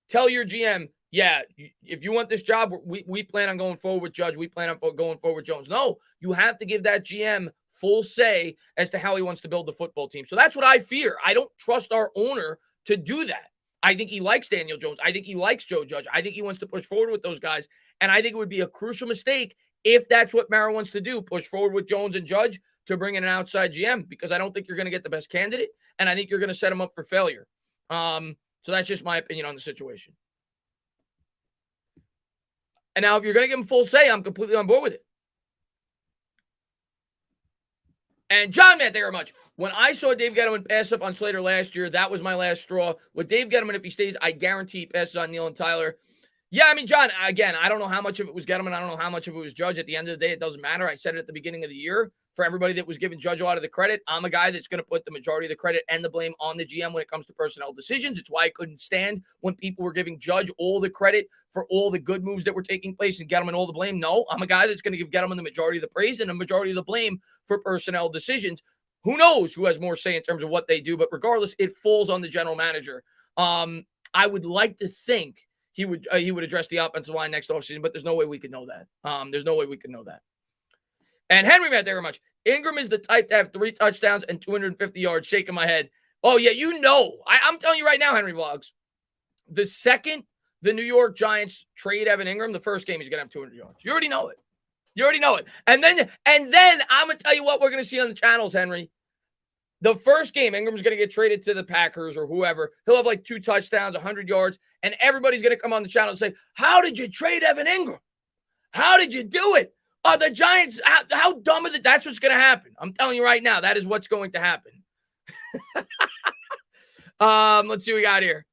tell your GM, yeah, if you want this job, we plan on going forward with Judge. We plan on going forward with Jones. No, you have to give that GM full say as to how he wants to build the football team. So that's what I fear. I don't trust our owner to do that. I think he likes Daniel Jones. I think he likes Joe Judge. I think he wants to push forward with those guys. And I think it would be a crucial mistake if that's what Mara wants to do, push forward with Jones and Judge to bring in an outside GM, because I don't think you're going to get the best candidate, and I think you're going to set him up for failure. So that's just my opinion on the situation. And now if you're going to give him full say, I'm completely on board with it. And John, man, thank you very much. When I saw Dave Gettleman pass up on Slater last year, that was my last straw. With Dave Gettleman, if he stays, I guarantee he passes on Neal and Tyler. Yeah, I mean, John, again, I don't know how much of it was Gettleman. I don't know how much of it was Judge. At the end of the day, it doesn't matter. I said it at the beginning of the year. For everybody that was giving Judge a lot of the credit, I'm a guy that's going to put the majority of the credit and the blame on the GM when it comes to personnel decisions. It's why I couldn't stand when people were giving Judge all the credit for all the good moves that were taking place and Gettleman all the blame. No, I'm a guy that's going to give Gettleman the majority of the praise and the majority of the blame for personnel decisions. Who knows who has more say in terms of what they do, but regardless, it falls on the general manager. I would like to think he would address the offensive line next offseason, but there's no way we could know that. There's no way we could know that. And Henry, man, thank you very much. Ingram is the type to have 3 touchdowns and 250 yards. Shaking my head. Oh, yeah, you know. I'm telling you right now, Henry Vlogs, the second the New York Giants trade Evan Ingram, the first game he's going to have 200 yards. You already know it. You already know it. And then I'm going to tell you what we're going to see on the channels, Henry. The first game, Ingram's going to get traded to the Packers or whoever. He'll have like 2 touchdowns, 100 yards, and everybody's going to come on the channel and say, how did you trade Evan Ingram? How did you do it? The Giants, how dumb is it? That's what's going to happen. I'm telling you right now, that is what's going to happen. Let's see what we got here.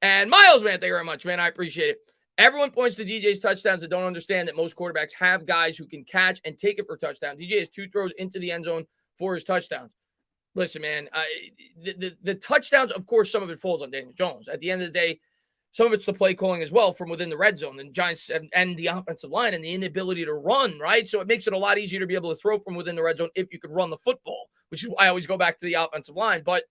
And Miles, man, thank you very much, man. I appreciate it. Everyone points to DJ's touchdowns and don't understand that most quarterbacks have guys who can catch and take it for touchdown. DJ has 2 throws into the end zone for his touchdowns. Listen, man, the touchdowns, of course, some of it falls on Daniel Jones. At the end of the day, some of it's the play calling as well from within the red zone, and Giants and the offensive line and the inability to run, right? So it makes it a lot easier to be able to throw from within the red zone if you could run the football, which is why I always go back to the offensive line. But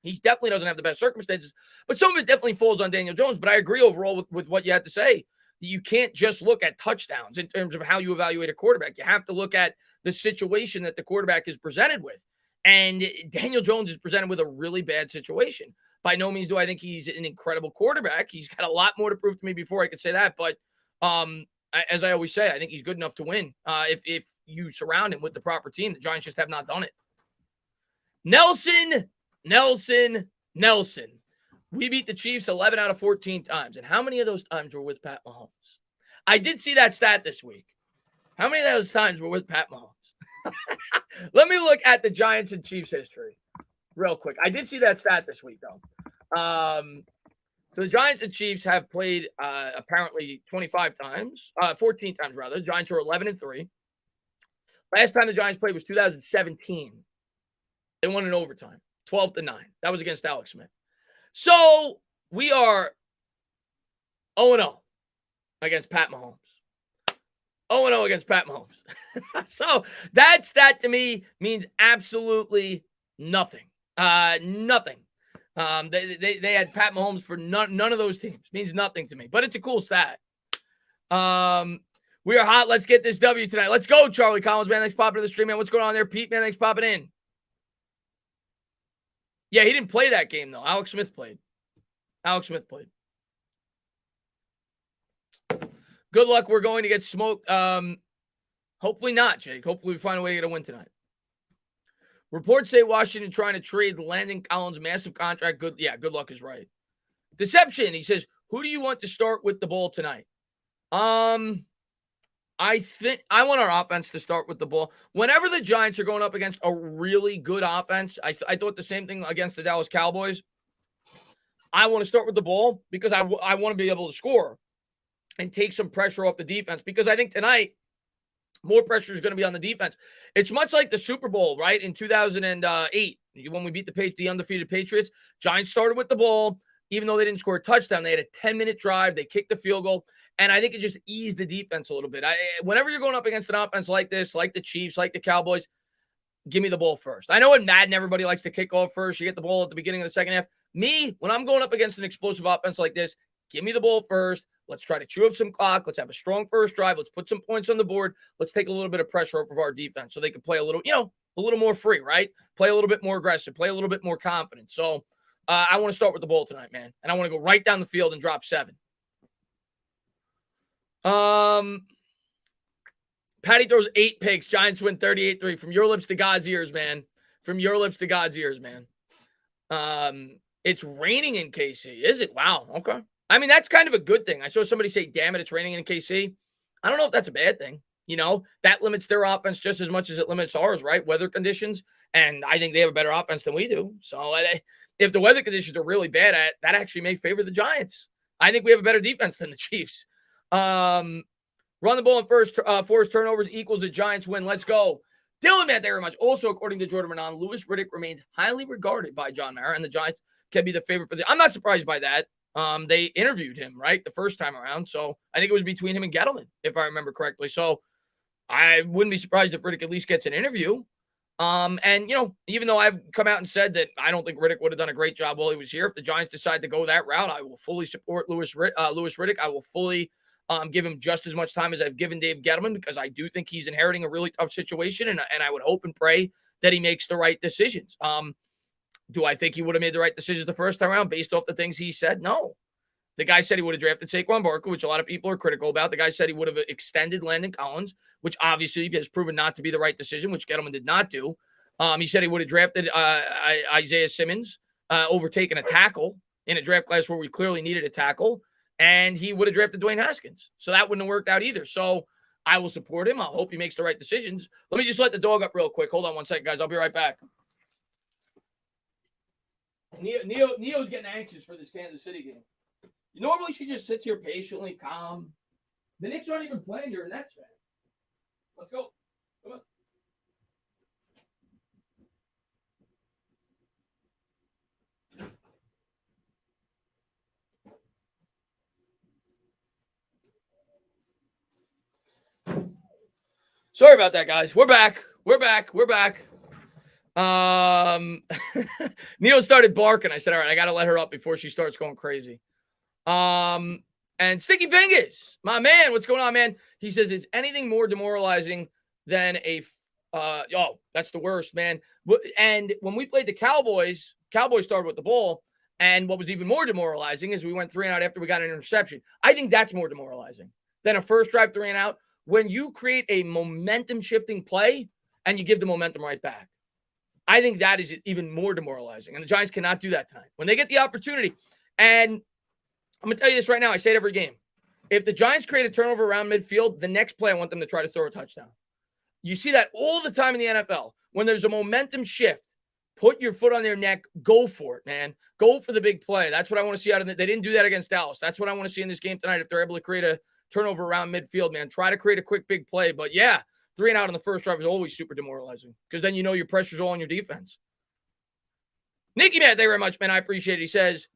he definitely doesn't have the best circumstances. But some of it definitely falls on Daniel Jones. But I agree overall with what you had to say. You can't just look at touchdowns in terms of how you evaluate a quarterback. You have to look at the situation that the quarterback is presented with. And Daniel Jones is presented with a really bad situation. By no means do I think he's an incredible quarterback. He's got a lot more to prove to me before I could say that. But as I always say, I think he's good enough to win if you surround him with the proper team. The Giants just have not done it. Nelson. We beat the Chiefs 11 out of 14 times. And how many of those times were with Pat Mahomes? I did see that stat this week. How many of those times were with Pat Mahomes? Let me look at the Giants and Chiefs history real quick. I did see that stat this week, though. So the Giants and Chiefs have played apparently 14 times rather. The Giants are 11-3. Last time the Giants played was 2017. They won in overtime, 12-9. That was against Alex Smith. So we are 0-0 against Pat Mahomes. 0-0 against Pat Mahomes. So that stat to me means absolutely nothing. Nothing. They had Pat Mahomes for none of those teams. Means nothing to me. But it's a cool stat. We are hot. Let's get this W tonight. Let's go, Charlie Collins, man. Thanks for popping in the stream, man. What's going on there? Pete, man, thanks for popping in. Yeah, he didn't play that game, though. Alex Smith played. Good luck. We're going to get smoked. Hopefully not, Jake. Hopefully we find a way to get a win tonight. Reports say Washington trying to trade Landon Collins' massive contract. Good luck is right. Deception. He says, who do you want to start with the ball tonight? I think I want our offense to start with the ball. Whenever the Giants are going up against a really good offense, I thought the same thing against the Dallas Cowboys. I want to start with the ball because I want to be able to score and take some pressure off the defense, because I think tonight more pressure is going to be on the defense. It's much like the Super Bowl, right? In 2008, when we beat the undefeated Patriots, Giants started with the ball. Even though they didn't score a touchdown, they had a 10-minute drive. They kicked the field goal. And I think it just eased the defense a little bit. Whenever you're going up against an offense like this, like the Chiefs, like the Cowboys, give me the ball first. I know in Madden, everybody likes to kick off first. You get the ball at the beginning of the second half. Me, when I'm going up against an explosive offense like this, give me the ball first. Let's try to chew up some clock. Let's have a strong first drive. Let's put some points on the board. Let's take a little bit of pressure off of our defense so they can play a little more free, right? Play a little bit more aggressive, play a little bit more confident. So I want to start with the ball tonight, man. And I want to go right down the field and drop 7. Patty throws 8 picks. Giants win 38-3. From your lips to God's ears, man. It's raining in KC. Is it? Wow. Okay. I mean, that's kind of a good thing. I saw somebody say, damn it, it's raining in KC. I don't know if that's a bad thing. That limits their offense just as much as it limits ours, right? Weather conditions. And I think they have a better offense than we do. So if the weather conditions are really bad, that actually may favor the Giants. I think we have a better defense than the Chiefs. Run the ball in first, forced turnovers equals the Giants win. Let's go. Dylan, man, thank you very much. Also, according to Jordan Renan, Louis Riddick remains highly regarded by John Mara, and the Giants can be the favorite for the. I'm not surprised by that. They interviewed him, right, the first time around. So I think it was between him and Gettleman, if I remember correctly. So I wouldn't be surprised if Riddick at least gets an interview. And, even though I've come out and said that I don't think Riddick would have done a great job while he was here, if the Giants decide to go that route, I will fully support Louis Riddick. I will fully give him just as much time as I've given Dave Gettleman, because I do think he's inheriting a really tough situation, and I would hope and pray that he makes the right decisions. Do I think he would have made the right decisions the first time around based off the things he said? No. The guy said he would have drafted Saquon Barkley, which a lot of people are critical about. The guy said he would have extended Landon Collins, which obviously has proven not to be the right decision, which Gettleman did not do. He said he would have drafted Isaiah Simmons, overtaken a tackle in a draft class where we clearly needed a tackle, and he would have drafted Dwayne Haskins. So that wouldn't have worked out either. So I will support him. I hope he makes the right decisions. Let me just let the dog up real quick. Hold on one second, guys. I'll be right back. Neo's getting anxious for this Kansas City game. Normally, she just sits here patiently, calm. The Knicks aren't even playing during that fan. Let's go. Come on. Sorry about that, guys. We're back. We're back. We're back. Neil started barking. I said, all right, I got to let her up before she starts going crazy. And Sticky Fingers, my man, what's going on, man? He says, is anything more demoralizing than oh, that's the worst, man. And when we played the Cowboys started with the ball. And what was even more demoralizing is we went 3 and out after we got an interception. I think that's more demoralizing than a first drive 3 and out. When you create a momentum shifting play and you give the momentum right back. I think that is even more demoralizing. And the Giants cannot do that tonight. When they get the opportunity, and I'm going to tell you this right now, I say it every game. If the Giants create a turnover around midfield, the next play I want them to try to throw a touchdown. You see that all the time in the NFL. When there's a momentum shift, put your foot on their neck, go for it, man. Go for the big play. That's what I want to see out of it. They didn't do that against Dallas. That's what I want to see in this game tonight if they're able to create a turnover around midfield, man. Try to create a quick, big play. But yeah, 3 and out on the first drive is always super demoralizing because then you know your pressure's all on your defense. Nicky, man, thank you very much, man. I appreciate it. He says,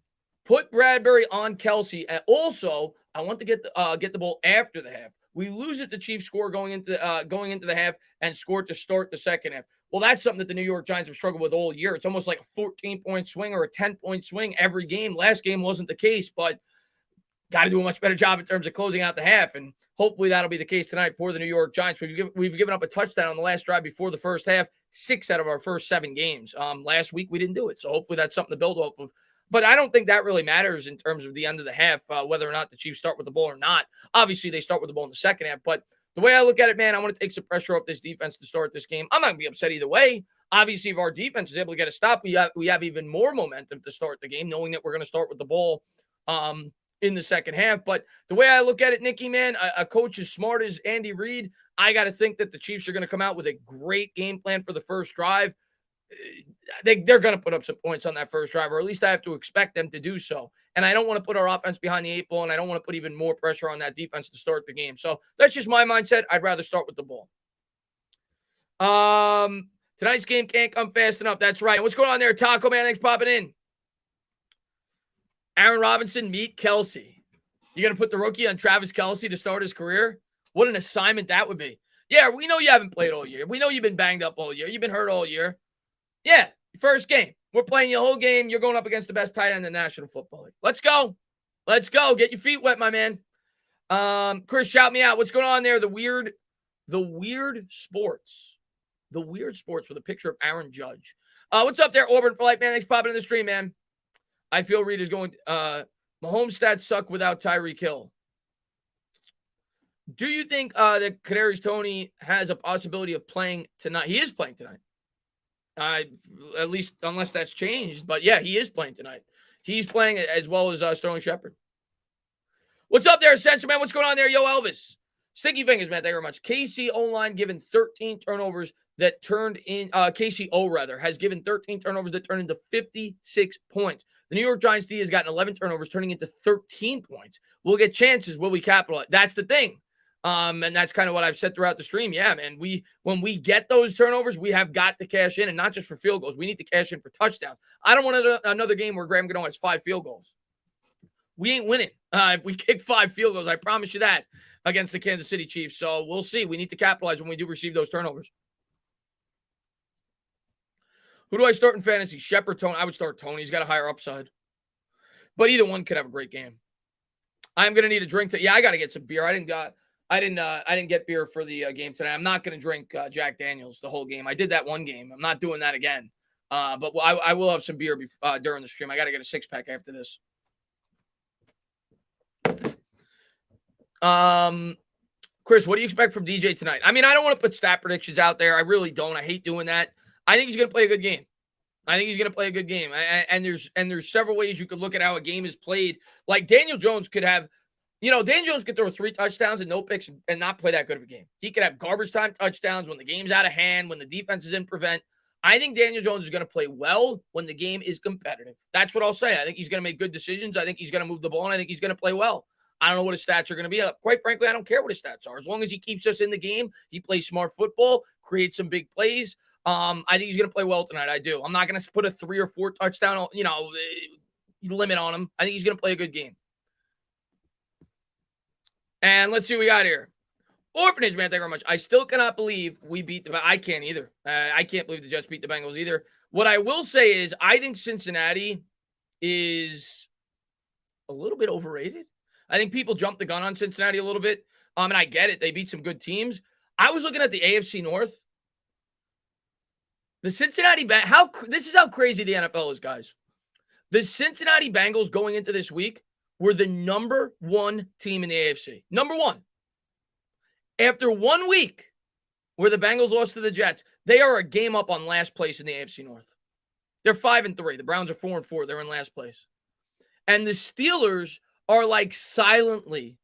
put Bradbury on Kelsey. And also, I want to get the ball after the half. We lose it. The Chiefs score going into the half and score to start the second half. Well, that's something that the New York Giants have struggled with all year. It's almost like a 14-point swing or a 10-point swing every game. Last game wasn't the case, but got to do a much better job in terms of closing out the half. And hopefully that'll be the case tonight for the New York Giants. We've given up a touchdown on the last drive before the first half, 6 out of our first 7 games. Last week we didn't do it. So hopefully that's something to build off of. But I don't think that really matters in terms of the end of the half, whether or not the Chiefs start with the ball or not. Obviously, they start with the ball in the second half. But the way I look at it, man, I want to take some pressure off this defense to start this game. I'm not going to be upset either way. Obviously, if our defense is able to get a stop, we have even more momentum to start the game, knowing that we're going to start with the ball in the second half. But the way I look at it, Nicky, man, a coach as smart as Andy Reid, I got to think that the Chiefs are going to come out with a great game plan for the first drive. They're going to put up some points on that first drive, or at least I have to expect them to do so. And I don't want to put our offense behind the 8 ball, and I don't want to put even more pressure on that defense to start the game. So that's just my mindset. I'd rather start with the ball. Tonight's game can't come fast enough. That's right. What's going on there, Taco Man? Thanks for popping in. Aaron Robinson, meet Kelsey. You're going to put the rookie on Travis Kelsey to start his career? What an assignment that would be. Yeah, we know you haven't played all year. We know you've been banged up all year. You've been hurt all year. Yeah, first game. We're playing you the whole game. You're going up against the best tight end in the National Football League. Let's go. Let's go. Get your feet wet, my man. Chris, shout me out. What's going on there? The weird sports. The weird sports with a picture of Aaron Judge. What's up there, Auburn for Life, man? Thanks for popping in the stream, man. I feel Reed is going. Mahomes stats suck without Tyreek Hill. Do you think that Kadarius Toney has a possibility of playing tonight? He is playing tonight. At least unless that's changed. But yeah, he is playing tonight. He's playing as well as Sterling Shepard. What's up there, Essential Man? What's going on there, yo, Elvis? Sticky Fingers, man. Thank you very much. KC O-line given 13 turnovers that turned in. KCO rather has given 13 turnovers that turned into 56 points. The New York Giants D has gotten 11 turnovers, turning into 13 points. We'll get chances. Will we capitalize? That's the thing. And that's kind of what I've said throughout the stream. Yeah, man. When we get those turnovers, we have got to cash in, and not just for field goals. We need to cash in for touchdowns. I don't want another game where Graham Gano has 5 field goals. We ain't winning. If we kick 5 field goals, I promise you that, against the Kansas City Chiefs. So we'll see. We need to capitalize when we do receive those turnovers. Who do I start in fantasy? Shepard, Toney. I would start Toney. He's got a higher upside. But either one could have a great game. I'm gonna need a drink. Yeah, I got to get some beer. I didn't get beer for the game tonight. I'm not going to drink Jack Daniels the whole game. I did that one game. I'm not doing that again. But I will have some beer during the stream. I got to get a 6-pack after this. Chris, what do you expect from DJ tonight? I mean, I don't want to put stat predictions out there. I really don't. I hate doing that. I think he's going to play a good game. And there's several ways you could look at how a game is played. Like Daniel Jones could have. Daniel Jones could throw 3 touchdowns and no picks and not play that good of a game. He could have garbage time touchdowns when the game's out of hand, when the defense is in prevent. I think Daniel Jones is going to play well when the game is competitive. That's what I'll say. I think he's going to make good decisions. I think he's going to move the ball, and I think he's going to play well. I don't know what his stats are going to be. Quite frankly, I don't care what his stats are. As long as he keeps us in the game, he plays smart football, creates some big plays. I think he's going to play well tonight. I do. I'm not going to put a 3 or 4 touchdown, limit on him. I think he's going to play a good game. And let's see what we got here. Orphanage, man, thank you very much. I still cannot believe we beat the. I can't either. I can't believe the Jets beat the Bengals either. What I will say is, I think Cincinnati is a little bit overrated. I think people jumped the gun on Cincinnati a little bit. And I get it. They beat some good teams. I was looking at the AFC North. The Cincinnati this is how crazy the NFL is, guys. The Cincinnati Bengals going into this week were the number one team in the AFC. Number one. After 1 week where the Bengals lost to the Jets, they are a game up on last place in the AFC North. They're 5-3. The Browns are 4-4. They're in last place. And the Steelers are like silently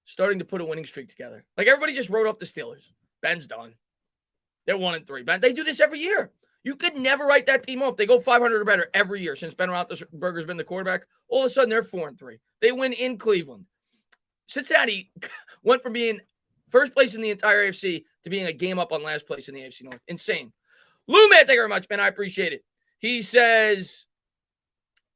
starting to put a winning streak together. Like everybody just wrote off the Steelers. Ben's done. They're 1-3. Ben, they do this every year. You could never write that team off. They go 500 or better every year since Ben Roethlisberger's been the quarterback. All of a sudden, they're 4-3. They win in Cleveland. Cincinnati went from being first place in the entire AFC to being a game up on last place in the AFC North. Insane. Lou, man, thank you very much, man. I appreciate it. He says,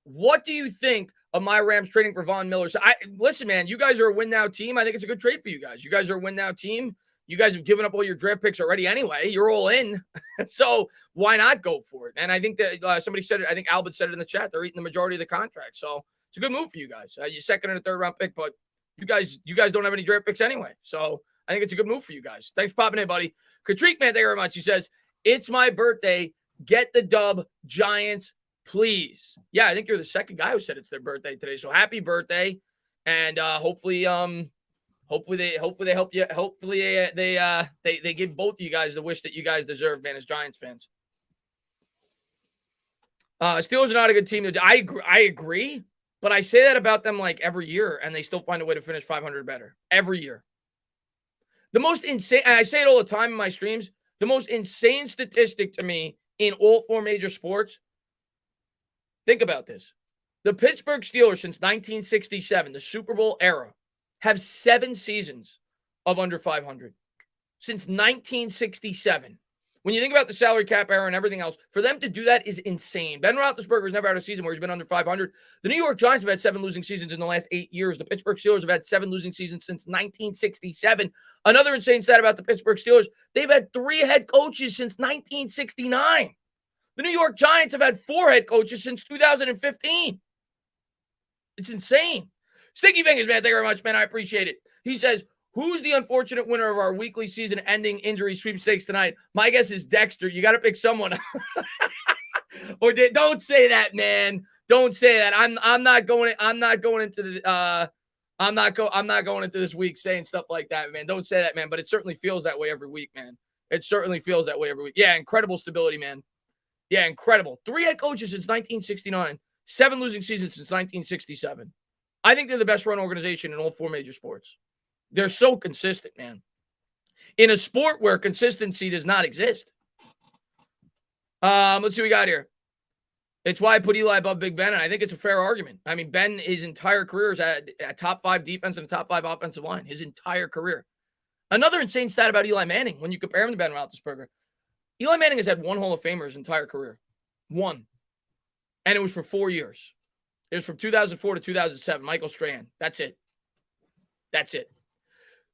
what do you think of my Rams trading for Von Miller? So listen, man, you guys are a win-now team. I think it's a good trade for you guys. You guys are a win-now team. You guys have given up all your draft picks already anyway. You're all in. So why not go for it? And I think that somebody said it. I think Albert said it in the chat. They're eating the majority of the contract. So it's a good move for you guys. Your second and a third round pick, but you guys don't have any draft picks anyway. So I think it's a good move for you guys. Thanks for popping in, buddy. Katrik, man, thank you very much. He says, it's my birthday. Get the dub, Giants, please. Yeah, I think you're the second guy who said it's their birthday today. So happy birthday. And hopefully they help you. Hopefully they give both of you guys the wish that you guys deserve, man, as Giants fans. Steelers are not a good team. I agree, but I say that about them like every year, and they still find a way to finish 500 better every year. The most insane, and I say it all the time in my streams, the most insane statistic to me in all four major sports. Think about this. The Pittsburgh Steelers since 1967, the Super Bowl era, have 7 seasons of under 500 since 1967. When you think about the salary cap era and everything else, for them to do that is insane. Ben Roethlisberger's never had a season where he's been under 500. The New York Giants have had 7 losing seasons in the last 8 years. The Pittsburgh Steelers have had 7 losing seasons since 1967. Another insane stat about the Pittsburgh Steelers, they've had 3 head coaches since 1969. The New York Giants have had 4 head coaches since 2015. It's insane. Sticky Fingers, man, thank you very much, man. I appreciate it. He says, who's the unfortunate winner of our weekly season-ending injury sweepstakes tonight? My guess is Dexter. You got to pick someone. Don't say that, man. Don't say that. I'm not going into this week saying stuff like that, man. Don't say that, man. But it certainly feels that way every week, man. It certainly feels that way every week. Yeah, incredible stability, man. Yeah, incredible. 3 head coaches since 1969. 7 losing seasons since 1967. I think they're the best run organization in all 4 major sports. They're so consistent, man. In a sport where consistency does not exist. Let's see what we got here. It's why I put Eli above Big Ben, and I think it's a fair argument. I mean, Ben, his entire career has had a top 5 defense and a top 5 offensive line. His entire career. Another insane stat about Eli Manning, when you compare him to Ben Roethlisberger. Eli Manning has had 1 Hall of Famer his entire career. 1. And it was for 4 years. It was from 2004 to 2007. Michael Strahan. That's it. That's it.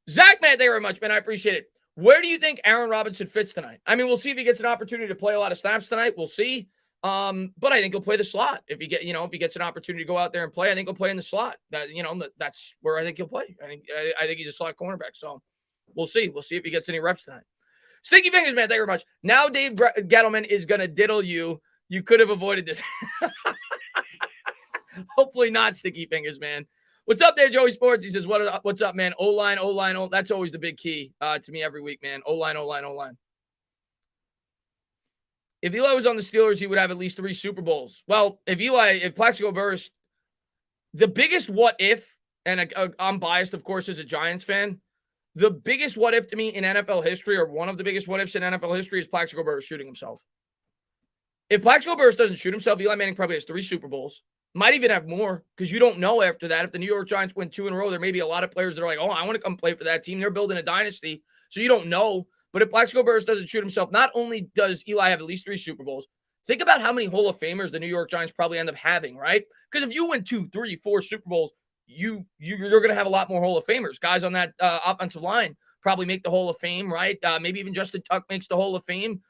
Zach, man, thank you very much, man. I appreciate it. Where do you think Aaron Robinson fits tonight? I mean, we'll see if he gets an opportunity to play a lot of snaps tonight. We'll see. But I think he'll play the slot. If he gets an opportunity to go out there and play, I think he'll play in the slot. That's where I think he'll play. I think he's a slot cornerback. So we'll see. We'll see if he gets any reps tonight. Sticky Fingers, man. Thank you very much. Now Dave Gettleman is going to diddle you. You could have avoided this. Hopefully not, Sticky Fingers, man. What's up there, Joey Sports? He says, what's up, man? O-line. That's always the big key to me every week, man. O-line. If Eli was on the Steelers, he would have at least 3 Super Bowls. Well, if Plaxico Burress, the biggest what if, and I'm biased, of course, as a Giants fan, the biggest what if to me in NFL history, or one of the biggest what ifs in NFL history, is Plaxico Burress shooting himself. If Plaxico Burress doesn't shoot himself, Eli Manning probably has 3 Super Bowls. Might even have more, because you don't know after that. If the New York Giants win 2 in a row, there may be a lot of players that are like, oh, I want to come play for that team. They're building a dynasty, so you don't know. But if Plaxico Burress doesn't shoot himself, not only does Eli have at least 3 Super Bowls, think about how many Hall of Famers the New York Giants probably end up having, right? Because if you win 2, 3, 4 Super Bowls, you're going to have a lot more Hall of Famers. Guys on that offensive line probably make the Hall of Fame, right? Maybe even Justin Tuck makes the Hall of Fame.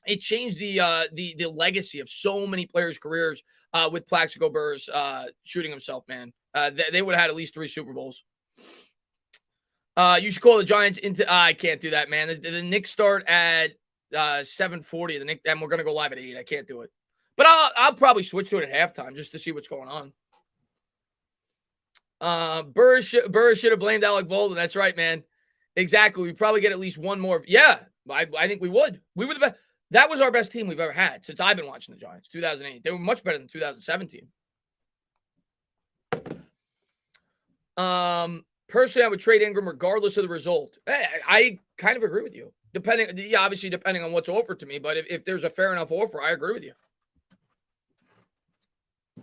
It changed the legacy of so many players' careers with Plaxico Burress shooting himself, man. They would have had at least 3 Super Bowls. You should call the Giants into. I can't do that, man. The Knicks start at 7:40. The Knicks, and we're gonna go live at 8. I can't do it, but I'll probably switch to it at halftime just to see what's going on. Burris should have blamed Alec Baldwin. That's right, man. Exactly. We probably get at least one more. Yeah, I think we would. We were the best. That was our best team we've ever had since I've been watching the Giants. 2008. They were much better than 2017. Personally, I would trade Ingram regardless of the result. I kind of agree with you. Obviously depending on what's offered to me, but if there's a fair enough offer, I agree with you.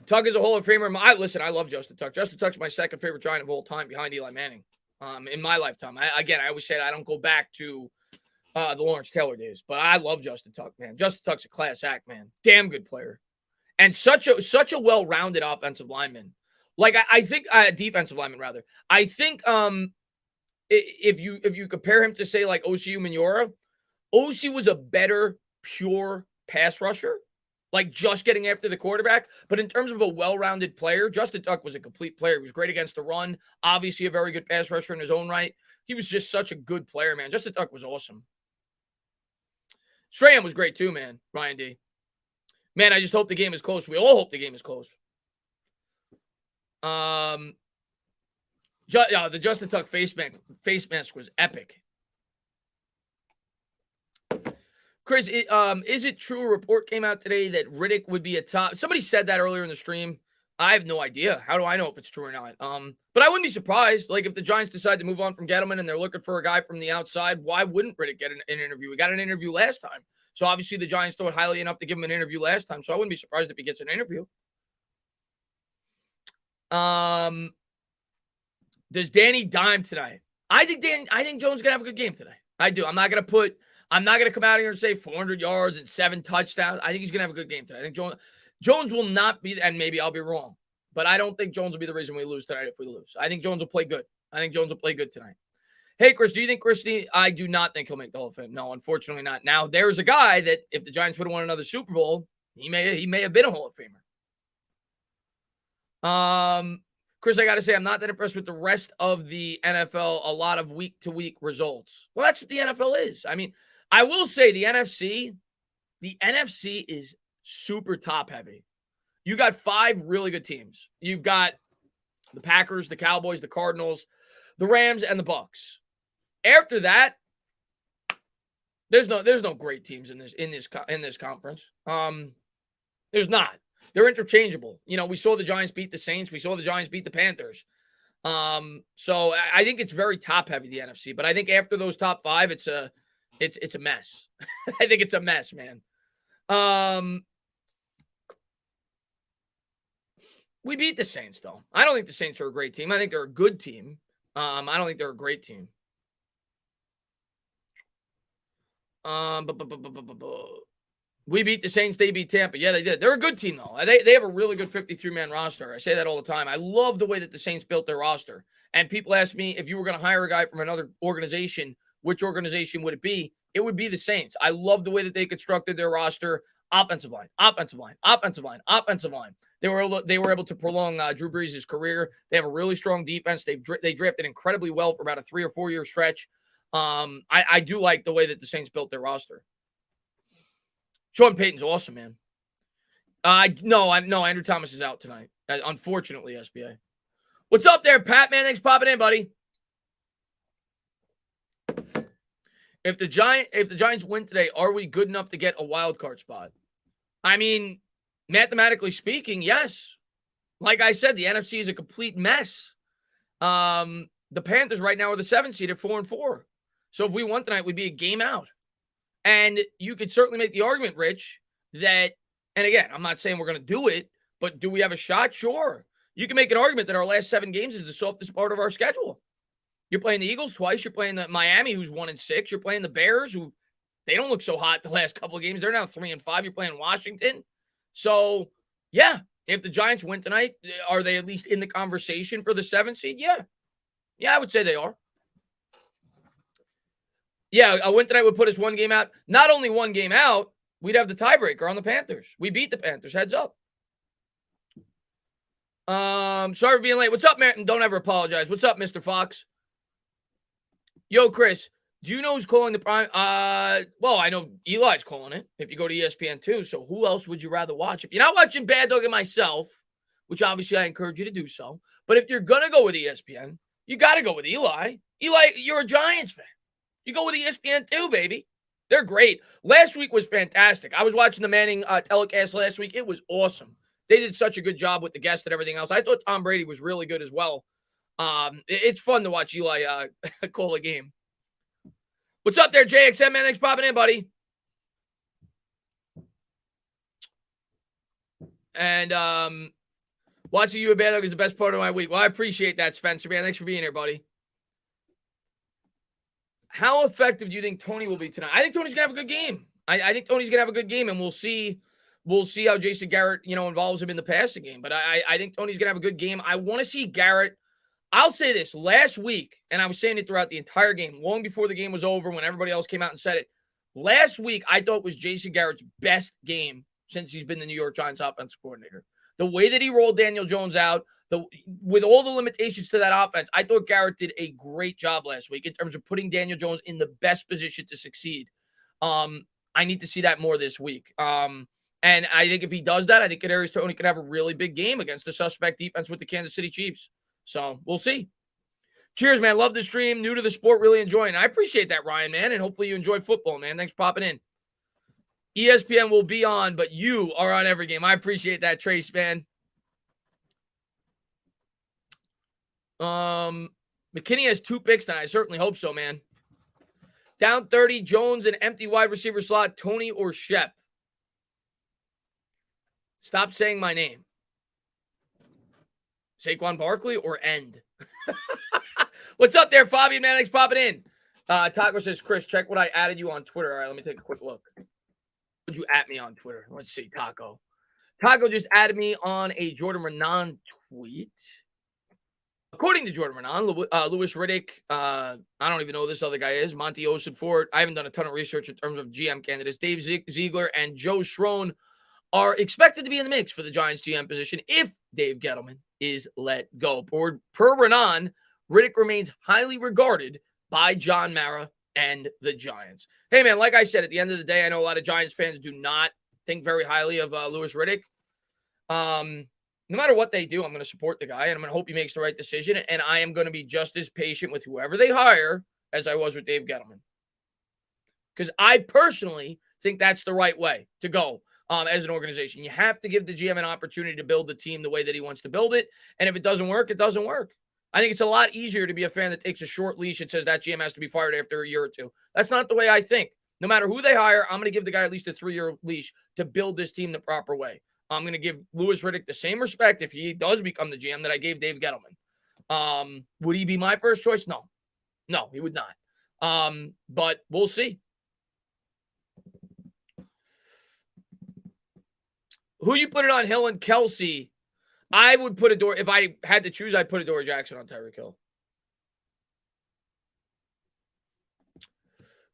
Tuck is a Hall of Famer. I love Justin Tuck. Justin Tuck's my second favorite Giant of all time behind Eli Manning. In my lifetime. I always say I don't go back to the Lawrence Taylor days, but I love Justin Tuck, man. Justin Tuck's a class act, man. Damn good player. And such a well-rounded offensive lineman. Like I think defensive lineman rather. I think if you compare him to say like OCU Minora, OC was a better pure pass rusher, like just getting after the quarterback. But in terms of a well-rounded player, Justin Tuck was a complete player. He was great against the run. Obviously a very good pass rusher in his own right. He was just such a good player, man. Justin Tuck was awesome. Strahan was great too, man. Ryan D. Man, I just hope the game is close. We all hope the game is close. The Justin Tuck face mask was epic. Chris, is it true a report came out today that Riddick would be a top? Somebody said that earlier in the stream. I have no idea. How do I know if it's true or not? But I wouldn't be surprised. Like if the Giants decide to move on from Gettleman and they're looking for a guy from the outside, why wouldn't Riddick get an interview? We got an interview last time. So obviously the Giants thought highly enough to give him an interview last time. So I wouldn't be surprised if he gets an interview. Does Danny dime tonight? I think Jones gonna have a good game today. I do. I'm not gonna come out here and say 400 yards and 7 touchdowns. I think he's gonna have a good game today. I think Jones will not be, and maybe I'll be wrong, but I don't think Jones will be the reason we lose tonight if we lose. I think Jones will play good. I think Jones will play good tonight. Hey, Chris, do you think Christie? I do not think he'll make the Hall of Fame. No, unfortunately not. Now, there's a guy that if the Giants would have won another Super Bowl, he may have been a Hall of Famer. Chris, I got to say, I'm not that impressed with the rest of the NFL. A lot of week-to-week results. Well, that's what the NFL is. I mean, I will say the NFC is super top-heavy. You got 5 really good teams. You've got the Packers, the Cowboys, the Cardinals, the Rams, and the Bucks. After that, there's no great teams in this conference. There's not. They're interchangeable. You know, we saw the Giants beat the Saints. We saw the Giants beat the Panthers. So I think it's very top heavy, the NFC. But I think after those top 5, it's a mess. I think it's a mess, man. We beat the Saints, though. I don't think the Saints are a great team. I think they're a good team. I don't think they're a great team. We beat the Saints. They beat Tampa. Yeah, they did. They're a good team, though. They have a really good 53-man roster. I say that all the time. I love the way that the Saints built their roster. And people ask me, if you were going to hire a guy from another organization, which organization would it be? It would be the Saints. I love the way that they constructed their roster. Offensive line, offensive line, offensive line, offensive line. They were able to prolong Drew Brees' career. They have a really strong defense. They drafted incredibly well for about a 3 or 4 year stretch. I do like the way that the Saints built their roster. Sean Payton's awesome, man. No, Andrew Thomas is out tonight. Unfortunately, SBA. What's up there, Pat, man? Thanks for popping in, buddy. If the Giants win today, are we good enough to get a wild card spot? I mean, mathematically speaking, yes. Like I said, the NFC is a complete mess. The Panthers right now are the 7th seed at 4-4. So if we won tonight, we'd be a game out. And you could certainly make the argument, Rich, that, and again, I'm not saying we're going to do it, but do we have a shot? Sure. You can make an argument that our last 7 games is the softest part of our schedule. You're playing the Eagles twice. You're playing the Miami, who's 1-6. You're playing the Bears, who they don't look so hot the last couple of games. They're now 3-5. You're playing Washington. So, yeah, if the Giants win tonight, are they at least in the conversation for the 7th seed? Yeah. Yeah, I would say they are. Yeah, a win tonight would put us one game out. Not only one game out, we'd have the tiebreaker on the Panthers. We beat the Panthers. Heads up. Sorry for being late. What's up, Martin? Don't ever apologize. What's up, Mr. Fox? Yo, Chris, do you know who's calling the prime? Well, I know Eli's calling it if you go to ESPN too. So who else would you rather watch? If you're not watching Bad Dog and myself, which obviously I encourage you to do so, but if you're going to go with ESPN, you got to go with Eli. Eli, you're a Giants fan. You go with ESPN too, baby. They're great. Last week was fantastic. I was watching the Manning telecast last week. It was awesome. They did such a good job with the guests and everything else. I thought Tom Brady was really good as well. It's fun to watch Eli call a game. What's up there, JXM, man? Thanks for popping in, buddy. And watching you a Bad Dog is the best part of my week. Well, I appreciate that, Spencer, man. Thanks for being here, buddy. How effective do you think Tony will be tonight? I think Tony's going to have a good game. I think Tony's going to have a good game, and we'll see how Jason Garrett, involves him in the passing game. But I think Tony's going to have a good game. I want to see Garrett. I'll say this. Last week, and I was saying it throughout the entire game, long before the game was over, when everybody else came out and said it, last week I thought was Jason Garrett's best game since he's been the New York Giants offensive coordinator. The way that he rolled Daniel Jones out, with all the limitations to that offense, I thought Garrett did a great job last week in terms of putting Daniel Jones in the best position to succeed. I need to see that more this week. And I think if he does that, I think Kadarius Toney could have a really big game against the suspect defense with the Kansas City Chiefs. So we'll see. Cheers, man. Love the stream. New to the sport, really enjoying it. I appreciate that, Ryan, man. And hopefully you enjoy football, man. Thanks for popping in. ESPN will be on, but you are on every game. I appreciate that, Trace, man. McKinney has 2 picks tonight. I certainly hope so, man. Down 30, Jones, an empty wide receiver slot, Tony or Shep. Stop saying my name. Saquon Barkley or end. What's up there, Fabian, man? Thanks for popping in. Taco says, Chris, check what I added you on Twitter. All right, let me take a quick look. Would you at me on Twitter? Let's see, Taco. Taco just added me on a Jordan Renan tweet. According to Jordan Renan, Louis Riddick, I don't even know who this other guy is, Monty Osenfort. I haven't done a ton of research in terms of GM candidates. Dave Ziegler and Joe Schroen are expected to be in the mix for the Giants GM position if Dave Gettleman is let go. Per Renan, Riddick remains highly regarded by John Mara and the Giants. Hey, man, like I said, at the end of the day, I know a lot of Giants fans do not think very highly of Louis Riddick. No matter what they do, I'm going to support the guy, and I'm going to hope he makes the right decision, and I am going to be just as patient with whoever they hire as I was with Dave Gettleman. Because I personally think that's the right way to go as an organization. You have to give the GM an opportunity to build the team the way that he wants to build it, and if it doesn't work, it doesn't work. I think it's a lot easier to be a fan that takes a short leash and says that GM has to be fired after a year or two. That's not the way I think. No matter who they hire, I'm going to give the guy at least a 3-year leash to build this team the proper way. I'm going to give Louis Riddick the same respect if he does become the GM that I gave Dave Gettleman. Would he be my first choice? No. No, he would not. But we'll see. Who you put it on, Hill and Kelsey? I would put if I had to choose, I'd put Adoree Jackson on Tyreek Hill.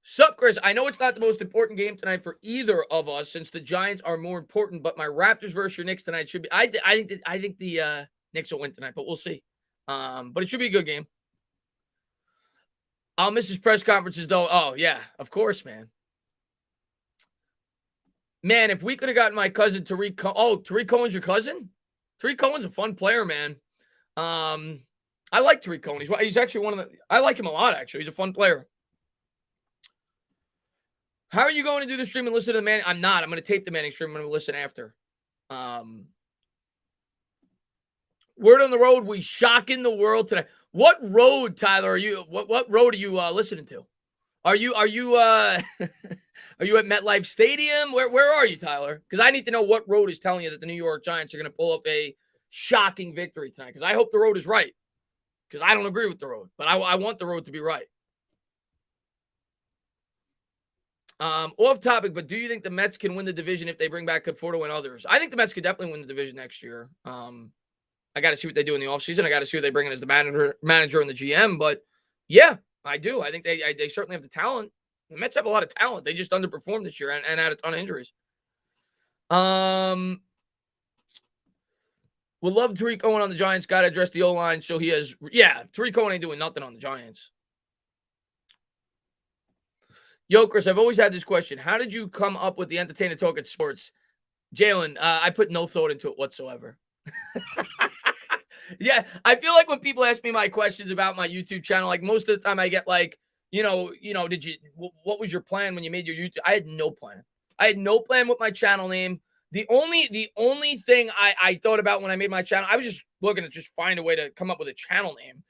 Sup, Chris? I know it's not the most important game tonight for either of us since the Giants are more important, but my Raptors versus your Knicks tonight should be. I think the Knicks will win tonight, but we'll see. But it should be a good game. I'll miss his press conferences though. Oh yeah, of course, man. Man, if we could have gotten my cousin Tariq. Tariq Cohen's your cousin? Tariq Cohen's a fun player, man. I like Tariq Cohen. He's actually one of the. I like him a lot. Actually, he's a fun player. How are you going to do the stream and listen to the Manning? I'm not. I'm going to tape the Manning stream. I'm going to listen after. Word on the road. We shocking the world today. What road, Tyler? Are you? What road are you listening to? Are you are you at MetLife Stadium? Where are you, Tyler? Because I need to know what road is telling you that the New York Giants are going to pull up a shocking victory tonight. Because I hope the road is right. Because I don't agree with the road, but I want the road to be right. Off topic, but do you think the Mets can win the division if they bring back Conforto and others? I think the Mets could definitely win the division next year. I got to see what they do in the offseason. I got to see what they bring in as the manager and the GM. But yeah, I do. I think they certainly have the talent. The Mets have a lot of talent. They just underperformed this year and had a ton of injuries. Would love Tariq Cohen on the Giants. Got to address the O-line. So he has, Tariq Cohen ain't doing nothing on the Giants. Yo, Chris, I've always had this question. How did you come up with the entertainer talk at sports? Jalen, I put no thought into it whatsoever. Yeah, I feel like when people ask me my questions about my YouTube channel, like most of the time I get like, what was your plan when you made your YouTube? I had no plan. I had no plan with my channel name. The only thing I thought about when I made my channel, I was just looking to just find a way to come up with a channel name.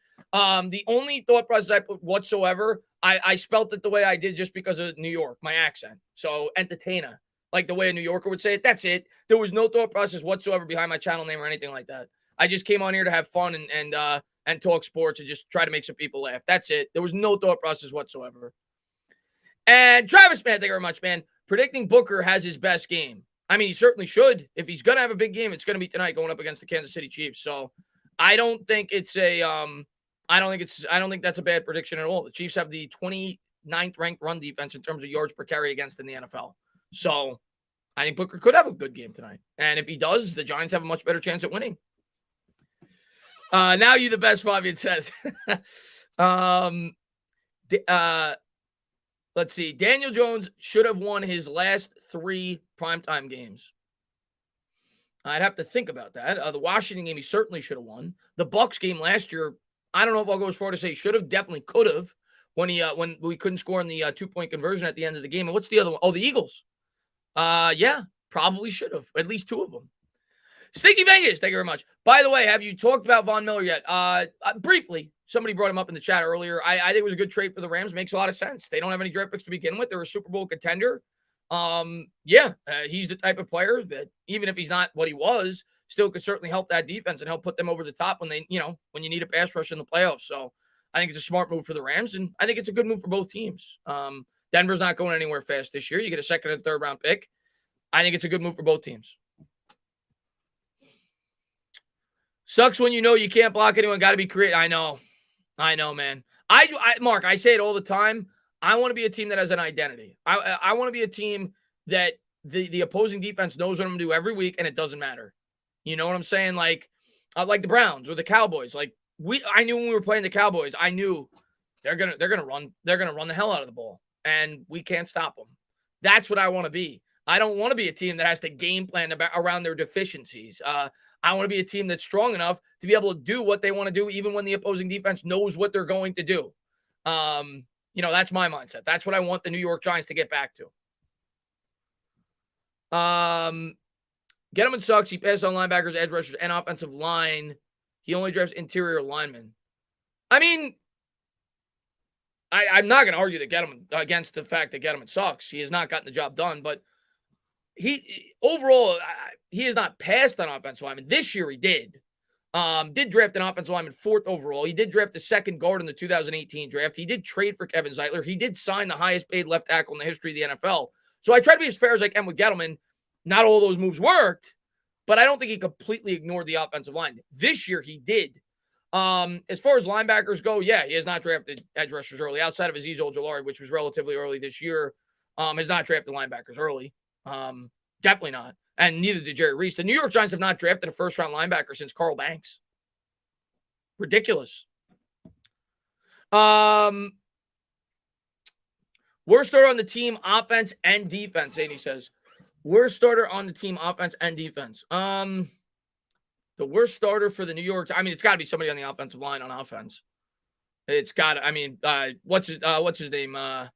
The only thought process I put whatsoever, I spelt it the way I did just because of New York, my accent. So entertainer, like the way a New Yorker would say it. That's it. There was no thought process whatsoever behind my channel name or anything like that. I just came on here to have fun and talk sports and just try to make some people laugh. That's it. There was no thought process whatsoever. And Travis, man, thank you very much, man. Predicting Booker has his best game. I mean, he certainly should. If he's gonna have a big game, it's gonna be tonight going up against the Kansas City Chiefs. So I don't think it's I don't think that's a bad prediction at all. The Chiefs have the 29th ranked run defense in terms of yards per carry against in the NFL. So I think Booker could have a good game tonight. And if he does, the Giants have a much better chance at winning. Now you the best, Fabian says. Let's see. Daniel Jones should have won his last 3 primetime games. I'd have to think about that. The Washington game, he certainly should have won. The Bucs game last year, I don't know if I'll go as far to say should have, definitely could have when we couldn't score in the 2-point conversion at the end of the game. And what's the other one? Oh, the Eagles. Yeah, probably should have. At least 2 of them. Stinky Vegas, thank you very much. By the way, have you talked about Von Miller yet? Briefly. Somebody brought him up in the chat earlier. I think it was a good trade for the Rams. Makes a lot of sense. They don't have any draft picks to begin with. They're a Super Bowl contender. He's the type of player that even if he's not what he was, still could certainly help that defense and help put them over the top when when you need a pass rush in the playoffs. So I think it's a smart move for the Rams, and I think it's a good move for both teams. Denver's not going anywhere fast this year. You get a 2nd and 3rd round pick. I think it's a good move for both teams. Sucks when you can't block anyone. Got to be creative. I know, man. Mark, I say it all the time. I want to be a team that has an identity. I want to be a team that the opposing defense knows what I'm going to do every week, and it doesn't matter. You know what I'm saying? Like the Browns or the Cowboys. I knew when we were playing the Cowboys, I knew they're gonna run the hell out of the ball, and we can't stop them. That's what I want to be. I don't want to be a team that has to game plan around their deficiencies. I want to be a team that's strong enough to be able to do what they want to do, even when the opposing defense knows what they're going to do. That's my mindset. That's what I want the New York Giants to get back to. Gettleman sucks. He passed on linebackers, edge rushers, and offensive line. He only drafts interior linemen. I mean, I'm not going to argue that Gettleman against the fact that Gettleman sucks. He has not gotten the job done, but he has not passed on offensive linemen. This year he did. Did draft an offensive lineman 4th overall. He did draft the 2nd guard in the 2018 draft. He did trade for Kevin Zeitler. He did sign the highest paid left tackle in the history of the NFL. So I try to be as fair as I can with Gettleman. Not all those moves worked, but I don't think he completely ignored the offensive line. This year he did. As far as linebackers go, he has not drafted edge rushers early outside of Azeez Ojulari, which was relatively early this year. Has not drafted linebackers early. Definitely not. And neither did Jerry Reese. The New York Giants have not drafted a 1st-round linebacker since Carl Banks. Ridiculous. Worst starter on the team, offense and defense, Zany says. Worst starter on the team, offense and defense. The worst starter for the New York, it's got to be somebody on the offensive line on offense. It's got to, what's his name? Why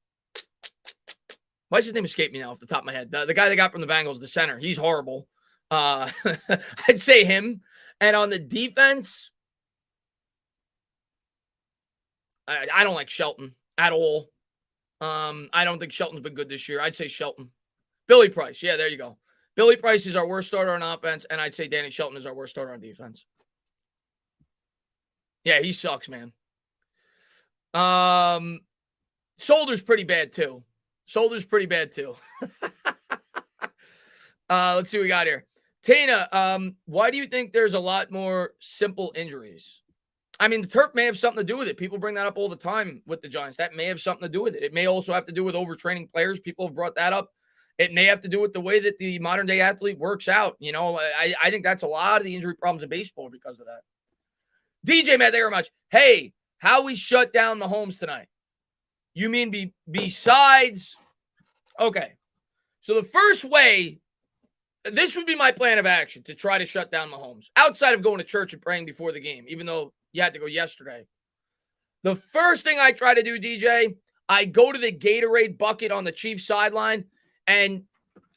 does his name escape me now off the top of my head? The guy they got from the Bengals, the center. He's horrible. I'd say him. And on the defense, I don't like Shelton at all. I don't think Shelton's been good this year. I'd say Shelton. Billy Price. Yeah, there you go. Billy Price is our worst starter on offense, and I'd say Danny Shelton is our worst starter on defense. Yeah, he sucks, man. Solder's pretty bad, too. Let's see what we got here. Tana, why do you think there's a lot more simple injuries? I mean, the turf may have something to do with it. People bring that up all the time with the Giants. That may have something to do with it. It may also have to do with overtraining players. People have brought that up. It may have to do with the way that the modern day athlete works out. You know, I think that's a lot of the injury problems in baseball because of that. DJ, man, thank you very much. Hey, how we shut down the Mahomes tonight? You mean besides? Okay. So the first way, this would be my plan of action to try to shut down Mahomes outside of going to church and praying before the game, even though you had to go yesterday. The first thing I try to do, DJ, I go to the Gatorade bucket on the Chiefs sideline and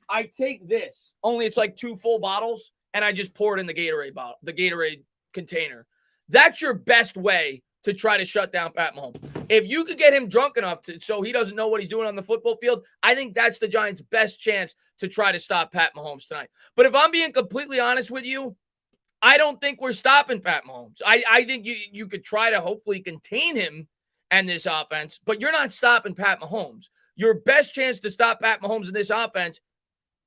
I take this, only it's like 2 full bottles, and I just pour it in the Gatorade bottle, the Gatorade container. That's your best way to try to shut down Pat Mahomes. If you could get him drunk enough so he doesn't know what he's doing on the football field, I think that's the Giants' best chance to try to stop Pat Mahomes tonight. But if I'm being completely honest with you, I don't think we're stopping Pat Mahomes. I think you could try to hopefully contain him and this offense, but you're not stopping Pat Mahomes. Your best chance to stop Pat Mahomes in this offense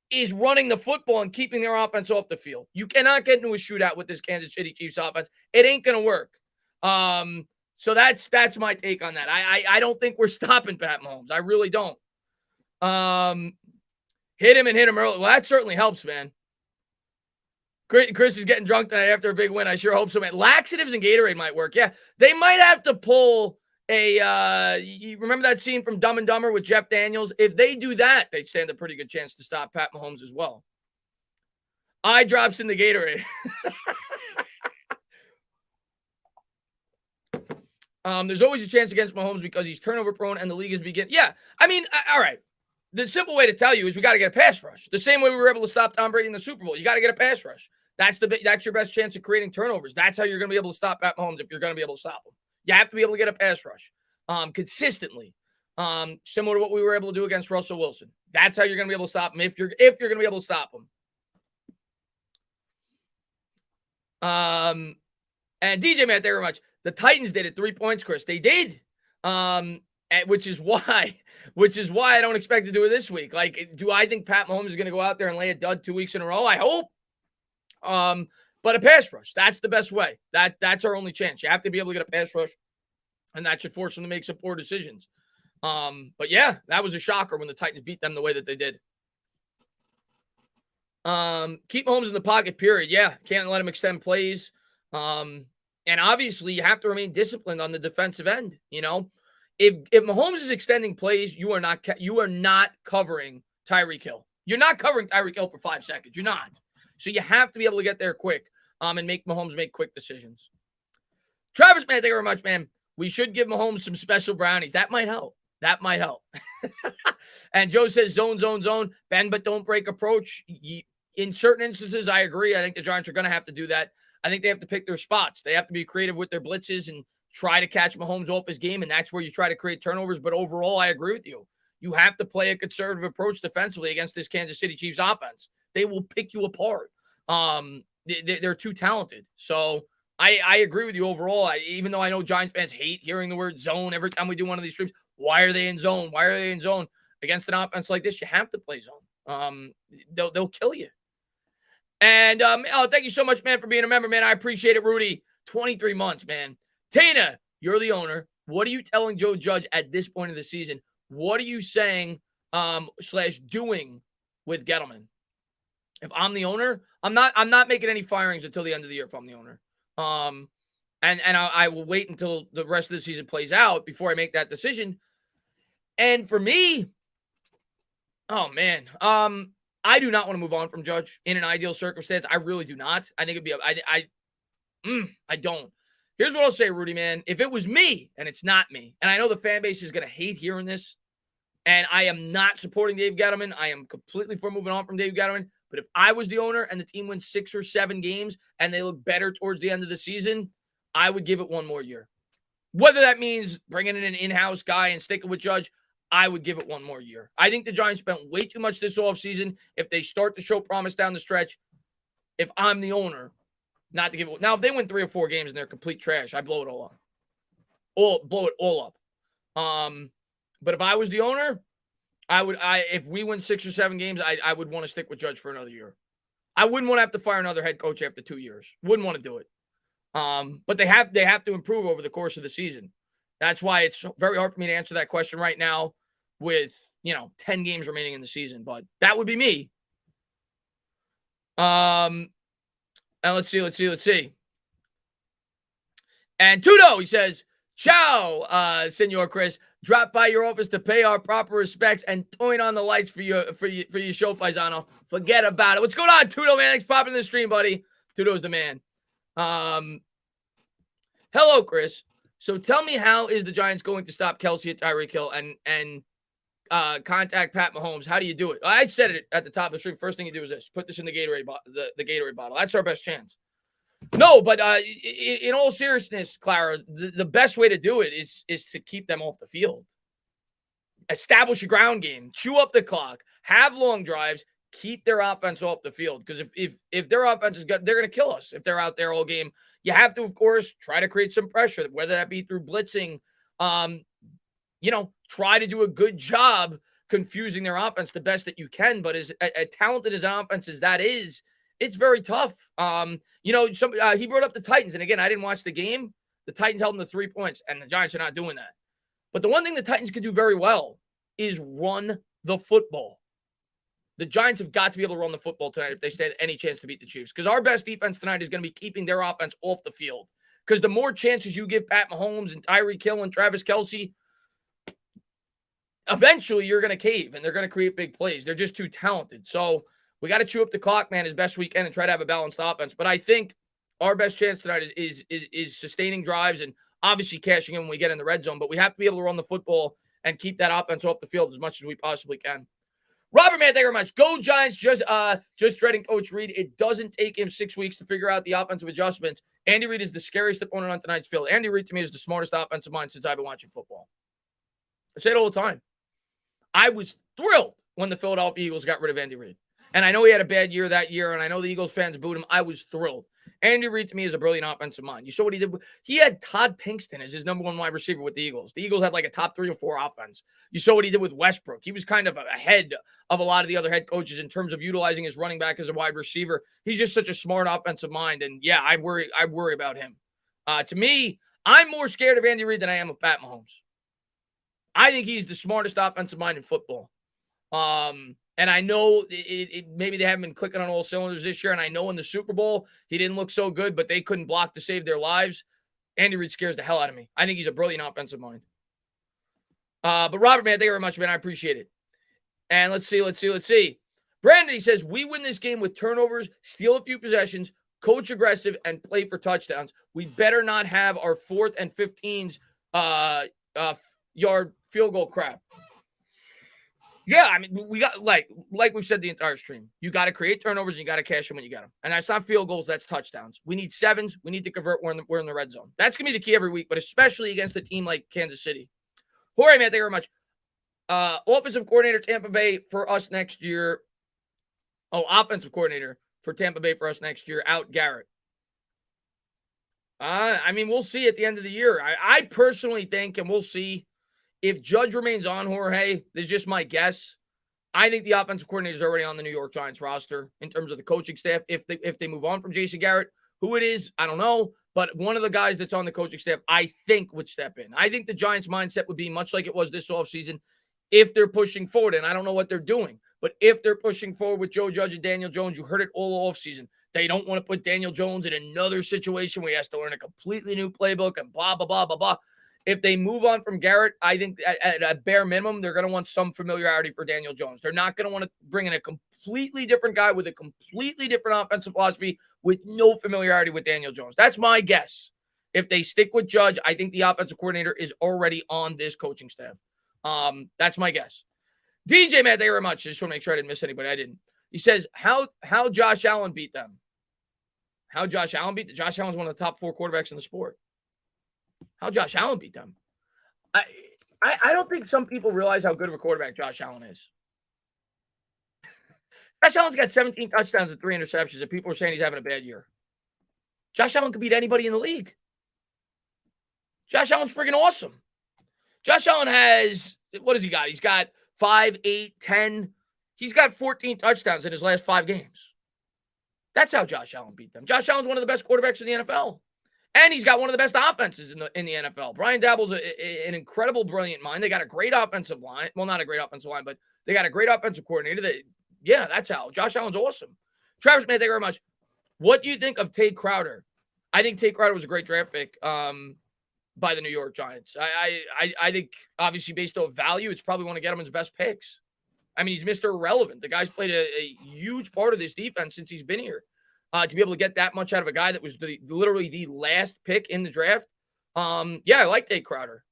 is running the football and keeping their offense off the field. You cannot get into a shootout with this Kansas City Chiefs offense. It ain't going to work. So that's my take on that. I don't think we're stopping Pat Mahomes. I really don't. Hit him early. Well, that certainly helps, man. Chris is getting drunk tonight after a big win. I sure hope so, man. Laxatives and Gatorade might work. Yeah, they might have to pull you remember that scene from Dumb and Dumber with Jeff Daniels? If they do that, they'd stand a pretty good chance to stop Pat Mahomes as well. Eye drops in the Gatorade. There's always a chance against Mahomes because he's turnover prone and the league is beginning. Yeah, I mean, all right. The simple way to tell you is we got to get a pass rush. The same way we were able to stop Tom Brady in the Super Bowl. You got to get a pass rush. That's your best chance of creating turnovers. That's how you're going to be able to stop Pat Mahomes if you're going to be able to stop him. You have to be able to get a pass rush consistently, similar to what we were able to do against Russell Wilson. That's how you're going to be able to stop him if you're going to be able to stop him. And DJ, man, thank you very much. The Titans did it 3 points, Chris. They did, which is why I don't expect to do it this week. Like, do I think Pat Mahomes is going to go out there and lay a dud 2 weeks in a row? I hope. But a pass rush, that's the best way. That's our only chance. You have to be able to get a pass rush, and that should force them to make some poor decisions. But yeah, that was a shocker when the Titans beat them the way that they did. Keep Mahomes in the pocket, period. Yeah, can't let him extend plays. And obviously, you have to remain disciplined on the defensive end. You know, if Mahomes is extending plays, you are not covering Tyreek Hill. You're not covering Tyreek Hill for 5 seconds. You're not. So you have to be able to get there quick and make Mahomes make quick decisions. Travis, man, thank you very much, man. We should give Mahomes some special brownies. That might help. And Joe says zone, zone, zone. Bend but don't break approach. In certain instances, I agree. I think the Giants are going to have to do that. I think they have to pick their spots. They have to be creative with their blitzes and try to catch Mahomes off his game, and that's where you try to create turnovers. But overall, I agree with you. You have to play a conservative approach defensively against this Kansas City Chiefs offense. They will pick you apart. They're too talented. So I agree with you overall. Even though I know Giants fans hate hearing the word zone every time we do one of these streams. Why are they in zone? Why are they in zone? Against an offense like this, you have to play zone. They'll kill you. And thank you so much, man, for being a member, man. I appreciate it, Rudy. 23 months, man. Tana, you're the owner. What are you telling Joe Judge at this point of the season? What are you saying / doing with Gettleman? If I'm the owner, I'm not making any firings until the end of the year if I'm the owner. And I will wait until the rest of the season plays out before I make that decision. And for me, oh man, I do not want to move on from Judge in an ideal circumstance. I really do not. I think it'd be I don't. Here's what I'll say, Rudy, man. If it was me, and it's not me, and I know the fan base is going to hate hearing this, and I am not supporting Dave Gettleman. I am completely for moving on from Dave Gettleman. But if I was the owner and the team wins 6 or 7 games and they look better towards the end of the season, I would give it one more year. Whether that means bringing in an in-house guy and sticking with Judge, I would give it one more year. I think the Giants spent way too much this offseason. If they start to show promise down the stretch, if I'm the owner, not to give it. Now, if they win 3 or 4 games and they're complete trash, I blow it all up. Blow it all up. But if I was the owner, if we win 6 or 7 games, I would want to stick with Judge for another year. I wouldn't want to have to fire another head coach after 2 years. Wouldn't want to do it. But they have to improve over the course of the season. That's why it's very hard for me to answer that question right now with, 10 games remaining in the season. But that would be me. And let's see. And Tudo, he says, ciao, Senor Chris. Drop by your office to pay our proper respects and turn on the lights for your show, Paisano. Forget about it. What's going on, Tudo, man? Thanks for popping in the stream, buddy. Tudo's the man. Hello, Chris. So tell me, how is the Giants going to stop Kelsey at Tyreek Hill and contact Pat Mahomes? How do you do it? I said it at the top of the stream. First thing you do is this: put this in the Gatorade the Gatorade bottle. That's our best chance. No, but in all seriousness, Clara, the best way to do it is to keep them off the field. Establish a ground game, chew up the clock, have long drives, keep their offense off the field. Because if their offense is good, they're going to kill us if they're out there all game. You have to, of course, try to create some pressure, whether that be through blitzing. Try to do a good job confusing their offense the best that you can. But as talented as an offense as that is, it's very tough. He brought up the Titans. And again, I didn't watch the game. The Titans held them to 3 points, and the Giants are not doing that. But the one thing the Titans can do very well is run the football. The Giants have got to be able to run the football tonight if they stand any chance to beat the Chiefs. Because our best defense tonight is going to be keeping their offense off the field. Because the more chances you give Pat Mahomes and Tyreek Hill and Travis Kelce, eventually you're going to cave and they're going to create big plays. They're just too talented. So we got to chew up the clock, man, as best we can and try to have a balanced offense. But I think our best chance tonight is sustaining drives and obviously cashing in when we get in the red zone. But we have to be able to run the football and keep that offense off the field as much as we possibly can. Robert, man, thank you very much. Go Giants. Just dreading Coach Reid. It doesn't take him 6 weeks to figure out the offensive adjustments. Andy Reid is the scariest opponent on tonight's field. Andy Reid, to me, is the smartest offensive mind since I've been watching football. I say it all the time. I was thrilled when the Philadelphia Eagles got rid of Andy Reid. And I know he had a bad year that year, and I know the Eagles fans booed him. I was thrilled. Andy Reid, to me, is a brilliant offensive mind. You saw what he did. He had Todd Pinkston as his number one wide receiver with the Eagles. The Eagles had like a top 3 or 4 offense. You saw what he did with Westbrook. He was kind of ahead of a lot of the other head coaches in terms of utilizing his running back as a wide receiver. He's just such a smart offensive mind. And yeah, I worry about him. To me, I'm more scared of Andy Reid than I am of Pat Mahomes. I think he's the smartest offensive mind in football. And I know maybe they haven't been clicking on all cylinders this year. And I know in the Super Bowl, he didn't look so good, but they couldn't block to save their lives. Andy Reid scares the hell out of me. I think he's a brilliant offensive mind. But Robert, man, thank you very much, man. I appreciate it. And let's see. Brandon, he says, we win this game with turnovers, steal a few possessions, coach aggressive, and play for touchdowns. We better not have our 4th and 15s yard field goal crap. Yeah, I mean, we got like we've said the entire stream. You got to create turnovers and you got to cash them when you get them. And that's not field goals, that's touchdowns. We need 7s. We need to convert. We're in the red zone. That's going to be the key every week, but especially against a team like Kansas City. Jorge, man, thank you very much. Offensive coordinator, Tampa Bay for us next year. Oh, offensive coordinator for Tampa Bay for us next year, out Garrett. I mean, we'll see at the end of the year. I personally think, and we'll see, if Judge remains on, Jorge, this is just my guess. I think the offensive coordinator is already on the New York Giants roster in terms of the coaching staff. If they move on from Jason Garrett, who it is, I don't know. But one of the guys that's on the coaching staff, I think, would step in. I think the Giants' mindset would be much like it was this offseason if they're pushing forward. And I don't know what they're doing. But if they're pushing forward with Joe Judge and Daniel Jones, you heard it all offseason. They don't want to put Daniel Jones in another situation where he has to learn a completely new playbook and blah, blah, blah, blah, blah. If they move on from Garrett, I think at a bare minimum, they're going to want some familiarity for Daniel Jones. They're not going to want to bring in a completely different guy with a completely different offensive philosophy with no familiarity with Daniel Jones. That's my guess. If they stick with Judge, I think the offensive coordinator is already on this coaching staff. That's my guess. DJ, man, thank you very much. I just want to make sure I didn't miss anybody. I didn't. He says, how Josh Allen beat them. How Josh Allen beat them? Josh Allen's one of the top 4 quarterbacks in the sport. How Josh Allen beat them. I don't think some people realize how good of a quarterback Josh Allen is. Josh Allen's got 17 touchdowns and 3 interceptions, and people are saying he's having a bad year. Josh Allen could beat anybody in the league. Josh Allen's freaking awesome. Josh Allen has, what has he got? He's got 5, 8, 10. He's got 14 touchdowns in his last 5 games. That's how Josh Allen beat them. Josh Allen's one of the best quarterbacks in the NFL. And he's got one of the best offenses in the NFL. Brian Daboll's an incredible, brilliant mind. They got a great offensive line. Well, not a great offensive line, but they got a great offensive coordinator. Yeah, that's how. Josh Allen's awesome. Travis, man, thank you very much. What do you think of Tate Crowder? I think Tate Crowder was a great draft pick by the New York Giants. I think, obviously, based on value, it's probably one of Gettleman's best picks. I mean, he's Mr. Irrelevant. The guy's played a huge part of this defense since he's been here. To be able to get that much out of a guy that was literally the last pick in the draft. Yeah, I like Tate Crowder.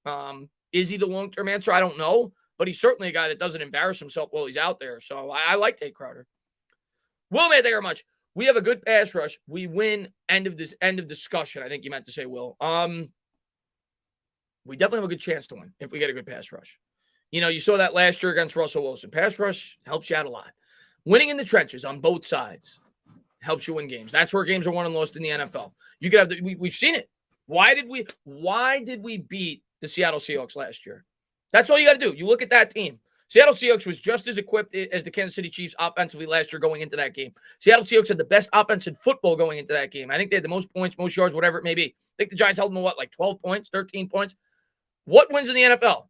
Is he the long-term answer? I don't know, but he's certainly a guy that doesn't embarrass himself while he's out there. So I like Tate Crowder. Will, man, thank you very much. We have a good pass rush. We win. End of discussion. I think you meant to say, Will. We definitely have a good chance to win if we get a good pass rush. You know, you saw that last year against Russell Wilson. Pass rush helps you out a lot. Winning in the trenches on both sides helps you win games. That's where games are won and lost in the NFL. You could have we've seen it. Why did we beat the Seattle Seahawks last year? That's all you got to do. You look at that team. Seattle Seahawks was just as equipped as the Kansas City Chiefs offensively last year going into that game. Seattle Seahawks had the best offense in football going into that game. I think they had the most points, most yards, whatever it may be. I think the Giants held them to like 12 points, 13 points. What wins in the NFL?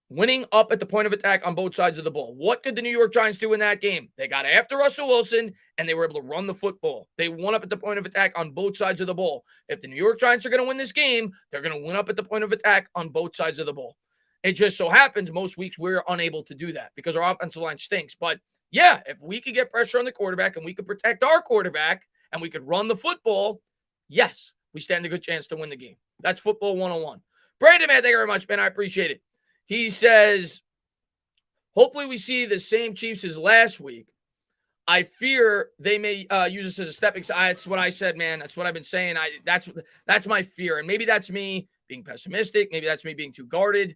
Winning up at the point of attack on both sides of the ball. What could the New York Giants do in that game? They got after Russell Wilson, and they were able to run the football. They won up at the point of attack on both sides of the ball. If the New York Giants are going to win this game, they're going to win up at the point of attack on both sides of the ball. It just so happens most weeks we're unable to do that because our offensive line stinks. But, yeah, if we could get pressure on the quarterback and we could protect our quarterback and we could run the football, yes, we stand a good chance to win the game. That's football 101. Brandon, man, thank you very much, man. I appreciate it. He says, hopefully we see the same Chiefs as last week. I fear they may use this as a stepping stone. That's what I said, man. That's what I've been saying. That's my fear. And maybe that's me being pessimistic. Maybe that's me being too guarded.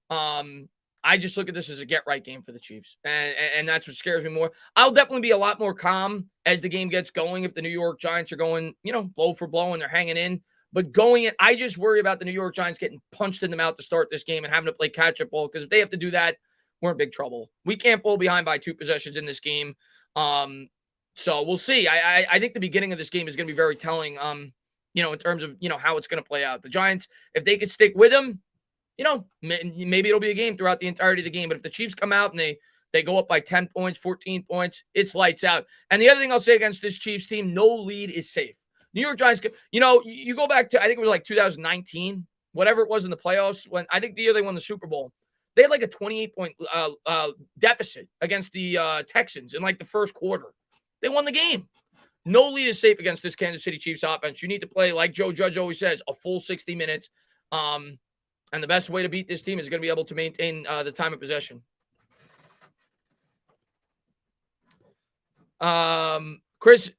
I just look at this as a get-right game for the Chiefs. And that's what scares me more. I'll definitely be a lot more calm as the game gets going if the New York Giants are going, blow for blow and they're hanging in. But going in, I just worry about the New York Giants getting punched in the mouth to start this game and having to play catch-up ball because if they have to do that, we're in big trouble. We can't fall behind by 2 possessions in this game. So we'll see. I think the beginning of this game is going to be very telling, in terms of, how it's going to play out. The Giants, if they could stick with them, maybe it'll be a game throughout the entirety of the game. But if the Chiefs come out and they go up by 10 points, 14 points, it's lights out. And the other thing I'll say against this Chiefs team, no lead is safe. New York Giants, you go back to, I think it was like 2019, whatever it was in the playoffs, when I think the year they won the Super Bowl, they had like a 28-point deficit against the Texans in like the first quarter. They won the game. No lead is safe against this Kansas City Chiefs offense. You need to play, like Joe Judge always says, a full 60 minutes. And the best way to beat this team is going to be able to maintain the time of possession. Chris,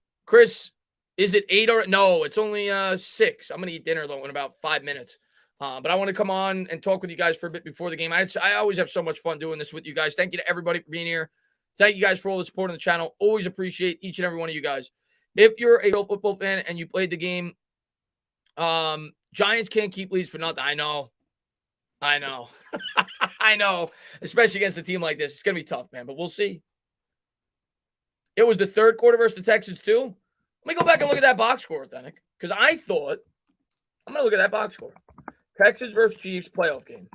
is it 8 or no? It's only 6. I'm gonna eat dinner though in about 5 minutes. But I want to come on and talk with you guys for a bit before the game. I always have so much fun doing this with you guys. Thank you to everybody for being here. Thank you guys for all the support on the channel. Always appreciate each and every one of you guys. If you're a real football fan and you played the game, Giants can't keep leads for nothing. I know. I know. Especially against a team like this. It's gonna be tough, man. But we'll see. It was the third quarter versus the Texans too. Let me go back and look at that box score, Authentic, because I thought, I'm going to look at that box score. Texans versus Chiefs playoff game.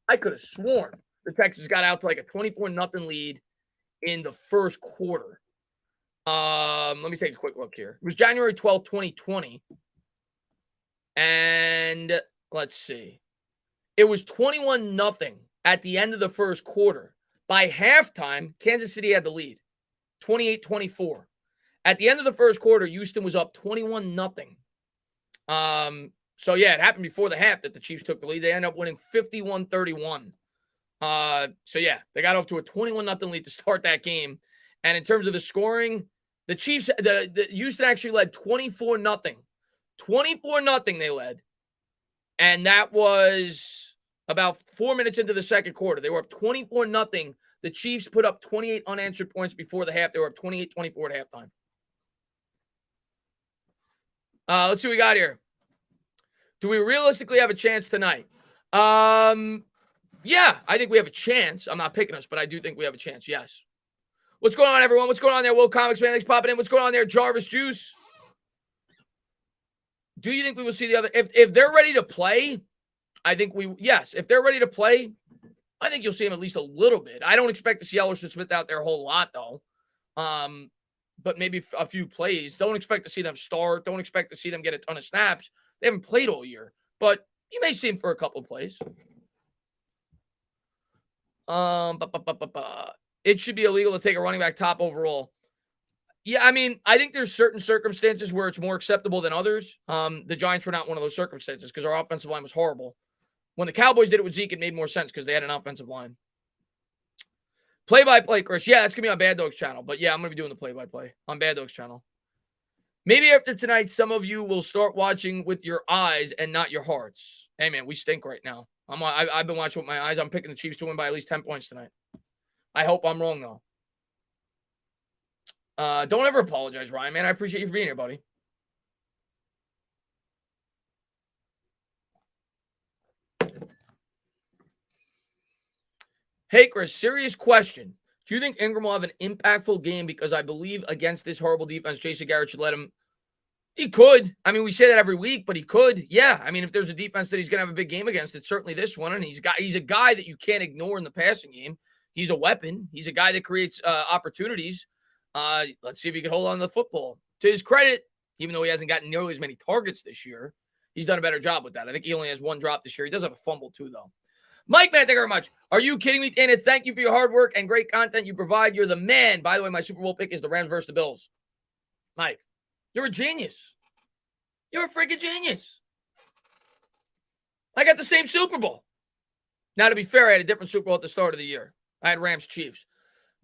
I could have sworn the Texans got out to like a 24-0 lead in the first quarter. Let me take a quick look here. It was January 12th, 2020. And let's see. It was 21-0 at the end of the first quarter. By halftime, Kansas City had the lead, 28-24. At the end of the first quarter, Houston was up 21-0. So, yeah, it happened before the half that the Chiefs took the lead. They ended up winning 51-31. So, yeah, they got off to a 21-0 lead to start that game. And in terms of the scoring, the Chiefs, the Houston actually led 24-0. 24-0 they led. And that was about 4 minutes into the second quarter. They were up 24-0. The Chiefs put up 28 unanswered points before the half. They were up 28-24 at halftime. Let's see what we got here. Do we realistically have a chance tonight? Yeah, I think we have a chance. I'm not picking us, but I do think we have a chance, yes. What's going on, everyone? What's going on there? Will Comics, man, thanks for popping in. What's going on there? Jarvis Juice. Do you think we will see the other? If they're ready to play, I think yes. If they're ready to play, I think you'll see him at least a little bit. I don't expect to see Ellerson Smith out there a whole lot though. But maybe a few plays. Don't expect to see them start. Don't expect to see them get a ton of snaps. They haven't played all year, but you may see him for a couple of plays. It should be illegal to take a running back top overall. Yeah, I mean, I think there's certain circumstances where it's more acceptable than others. The Giants were not one of those circumstances because our offensive line was horrible. When the Cowboys did it with Zeke, it made more sense because they had an offensive line. Play-by-play, Chris. Yeah, that's going to be on Bad Dogs channel. But yeah, I'm going to be doing the play-by-play on Bad Dogs channel. Maybe after tonight, some of you will start watching with your eyes and not your hearts. Hey, man, we stink right now. I've been watching with my eyes. I'm picking the Chiefs to win by at least 10 points tonight. I hope I'm wrong, though. Don't ever apologize, Ryan, man. I appreciate you for being here, buddy. Hey, Chris, serious question. Do you think Ingram will have an impactful game? Because I believe against this horrible defense, Jason Garrett should let him. He could. I mean, we say that every week, but he could. Yeah. I mean, if there's a defense that he's going to have a big game against, it's certainly this one. And he's a guy that you can't ignore in the passing game. He's a weapon. He's a guy that creates opportunities. Let's see if he can hold on to the football. To his credit, even though he hasn't gotten nearly as many targets this year, he's done a better job with that. I think he only has one drop this year. He does have a fumble too, though. Mike, man, thank you very much. Are you kidding me, Dana? Thank you for your hard work and great content you provide. You're the man. By the way, my Super Bowl pick is the Rams versus the Bills. Mike, you're a genius. You're a freaking genius. I got the same Super Bowl. Now, to be fair, I had a different Super Bowl at the start of the year. I had Rams Chiefs.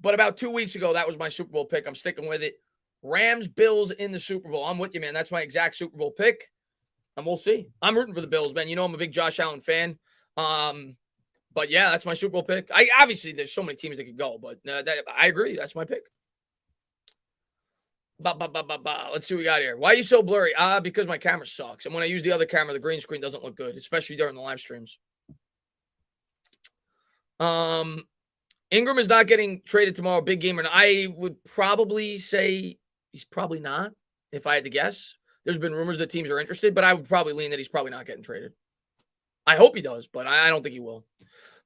But about 2 weeks ago, that was my Super Bowl pick. I'm sticking with it. Rams, Bills in the Super Bowl. I'm with you, man. That's my exact Super Bowl pick. And we'll see. I'm rooting for the Bills, man. You know I'm a big Josh Allen fan. But yeah, that's my Super Bowl pick. Obviously, there's so many teams that could go, but I agree. That's my pick. Let's see what we got here. Why are you so blurry? Because my camera sucks. And when I use the other camera, the green screen doesn't look good, especially during the live streams. Ingram is not getting traded tomorrow. Big game. And I would probably say he's probably not, if I had to guess. There's been rumors that teams are interested, but I would probably lean that he's probably not getting traded. I hope he does, but I don't think he will.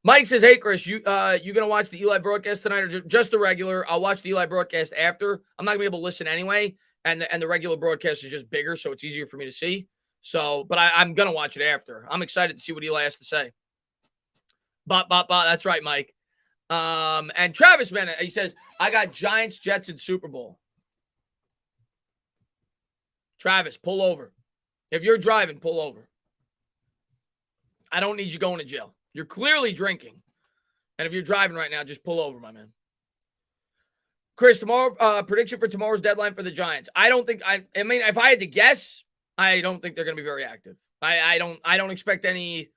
Mike says, hey, Chris, you going to watch the Eli broadcast tonight or just the regular? I'll watch the Eli broadcast after. I'm not going to be able to listen anyway, and the regular broadcast is just bigger, so it's easier for me to see. So, but I'm going to watch it after. I'm excited to see what Eli has to say. That's right, Mike. And Travis, man, he says, I got Giants, Jets, and Super Bowl. Travis, pull over. If you're driving, pull over. I don't need you going to jail. You're clearly drinking. And if you're driving right now, just pull over, my man. Chris, tomorrow, prediction for tomorrow's deadline for the Giants. I mean, if I had to guess, I don't think they're going to be very active. I don't expect any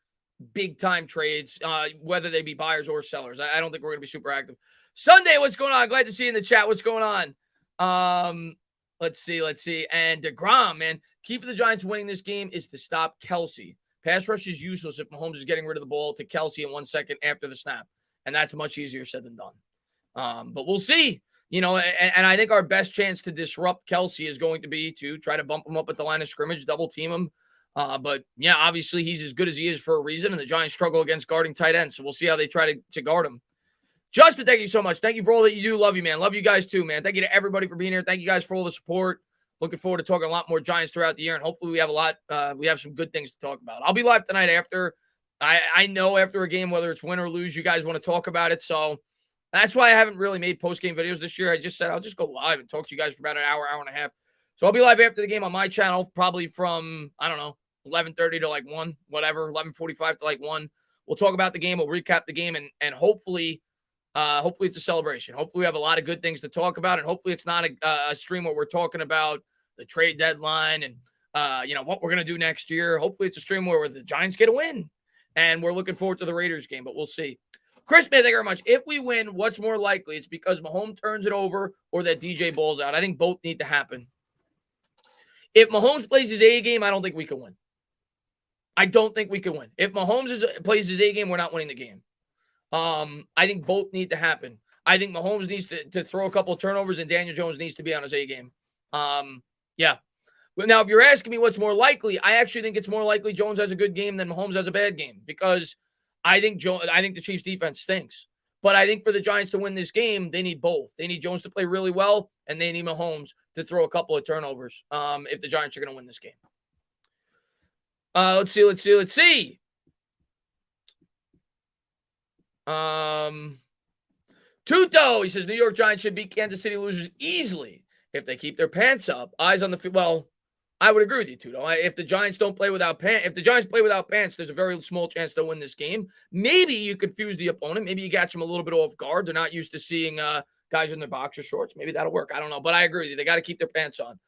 big time trades, whether they be buyers or sellers. I don't think we're going to be super active. Sunday, what's going on? Glad to see you in the chat. What's going on? Let's see. And DeGrom, man, key for the Giants winning this game is to stop Kelsey. Pass rush is useless if Mahomes is getting rid of the ball to Kelsey in 1 second after the snap. And that's much easier said than done. But we'll see. You know, and I think our best chance to disrupt Kelsey is going to be to try to bump him up at the line of scrimmage, double team him. But, yeah, obviously he's as good as he is for a reason, and the Giants struggle against guarding tight ends. So we'll see how they try to guard him. Justin, thank you so much. Thank you for all that you do. Love you, man. Love you guys too, man. Thank you to everybody for being here. Thank you guys for all the support. Looking forward to talking a lot more Giants throughout the year, and hopefully we have some good things to talk about. I'll be live tonight after. I know after a game, whether it's win or lose, you guys want to talk about it. So that's why I haven't really made post-game videos this year. I just said I'll just go live and talk to you guys for about an hour and a half. So I'll be live after the game on my channel, probably from, 11:30 to 1, whatever, 11:45 to 1. We'll talk about the game. We'll recap the game, and hopefully it's a celebration. Hopefully we have a lot of good things to talk about, and hopefully it's not a stream where we're talking about the trade deadline and, what we're going to do next year. Hopefully it's a stream where the Giants get a win, and we're looking forward to the Raiders game, but we'll see. Chris, man, thank you very much. If we win, what's more likely? It's because Mahomes turns it over or that DJ balls out. I think both need to happen. If Mahomes plays his A game, I don't think we can win. I don't think we can win. If Mahomes plays his A game, we're not winning the game. I think both need to happen. I think Mahomes needs to throw a couple of turnovers, and Daniel Jones needs to be on his A game. Yeah. But now, if you're asking me what's more likely, I actually think it's more likely Jones has a good game than Mahomes has a bad game because I think the Chiefs defense stinks. But I think for the Giants to win this game, they need both. They need Jones to play really well, and they need Mahomes to throw a couple of turnovers if the Giants are going to win this game. Let's see. Tuto, he says, New York Giants should beat Kansas City losers easily if they keep their pants up. Eyes on the field. Well, I would agree with you, Tuto. If the Giants don't play without pants, if the Giants play without pants, there's a very small chance they'll win this game. Maybe you confuse the opponent. Maybe you catch them a little bit off guard. They're not used to seeing guys in their boxer shorts. Maybe that'll work. I don't know, but I agree with you. They got to keep their pants on.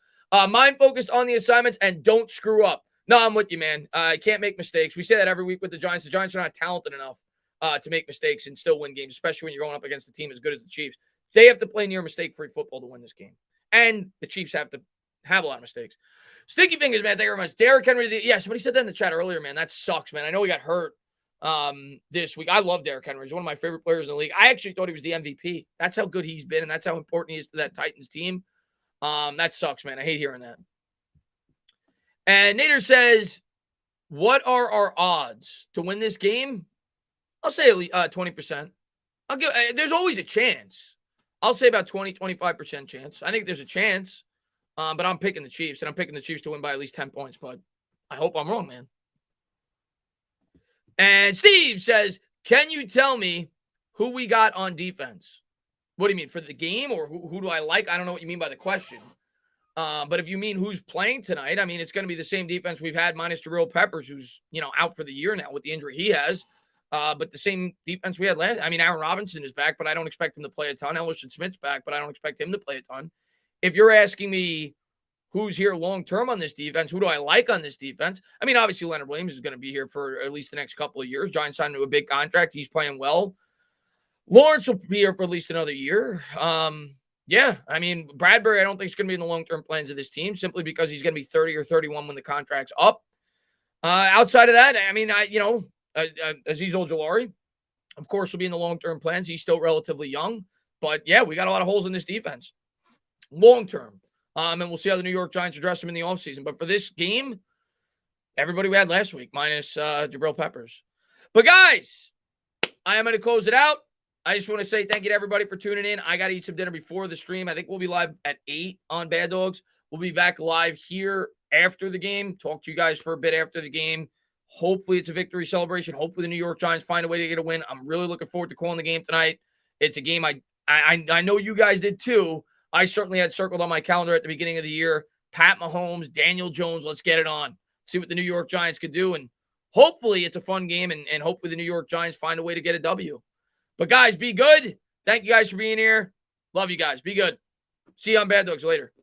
Mind focused on the assignments and don't screw up. No, I'm with you, man. I can't make mistakes. We say that every week with the Giants. The Giants are not talented enough to make mistakes and still win games, especially when you're going up against a team as good as the Chiefs. They have to play near mistake-free football to win this game. And the Chiefs have to have a lot of mistakes. Sticky fingers, man. Thank you very much. Derrick Henry. Yeah, somebody said that in the chat earlier, man. That sucks, man. I know he got hurt this week. I love Derrick Henry. He's one of my favorite players in the league. I actually thought he was the MVP. That's how good he's been, and that's how important he is to that Titans team. That sucks, man. I hate hearing that. And Nader says, what are our odds to win this game? I'll say 20%. There's always a chance. I'll say about 20-25% chance. I think there's a chance. But I'm picking the Chiefs, and I'm picking the Chiefs to win by at least 10 points. But I hope I'm wrong, man. And Steve says, can you tell me who we got on defense? What do you mean, for the game, or who do I like? I don't know what you mean by the question. But if you mean who's playing tonight, I mean, it's going to be the same defense we've had minus Jabril Peppers, who's, out for the year now with the injury he has. But the same defense we had last. I mean, Aaron Robinson is back, but I don't expect him to play a ton. Ellison Smith's back, but I don't expect him to play a ton. If you're asking me who's here long-term on this defense, who do I like on this defense? I mean, obviously Leonard Williams is going to be here for at least the next couple of years. Giants signed him to a big contract. He's playing well. Lawrence will be here for at least another year. Yeah, I mean, Bradbury, I don't think is going to be in the long-term plans of this team simply because he's going to be 30 or 31 when the contract's up. Outside of that, I mean, Azeez Ojulari, of course, will be in the long-term plans. He's still relatively young. But, yeah, we got a lot of holes in this defense. Long-term. And we'll see how the New York Giants address him in the offseason. But for this game, everybody we had last week, minus Jabril Peppers. But, guys, I am going to close it out. I just want to say thank you to everybody for tuning in. I got to eat some dinner before the stream. I think we'll be live at 8 on Bad Dogs. We'll be back live here after the game. Talk to you guys for a bit after the game. Hopefully it's a victory celebration. Hopefully the New York Giants find a way to get a win. I'm really looking forward to calling the game tonight. It's a game I know you guys did too. I certainly had circled on my calendar at the beginning of the year. Pat Mahomes, Daniel Jones, let's get it on. See what the New York Giants could do. And hopefully it's a fun game, and hopefully the New York Giants find a way to get a W. But, guys, be good. Thank you guys for being here. Love you guys. Be good. See you on Bad Dogs later.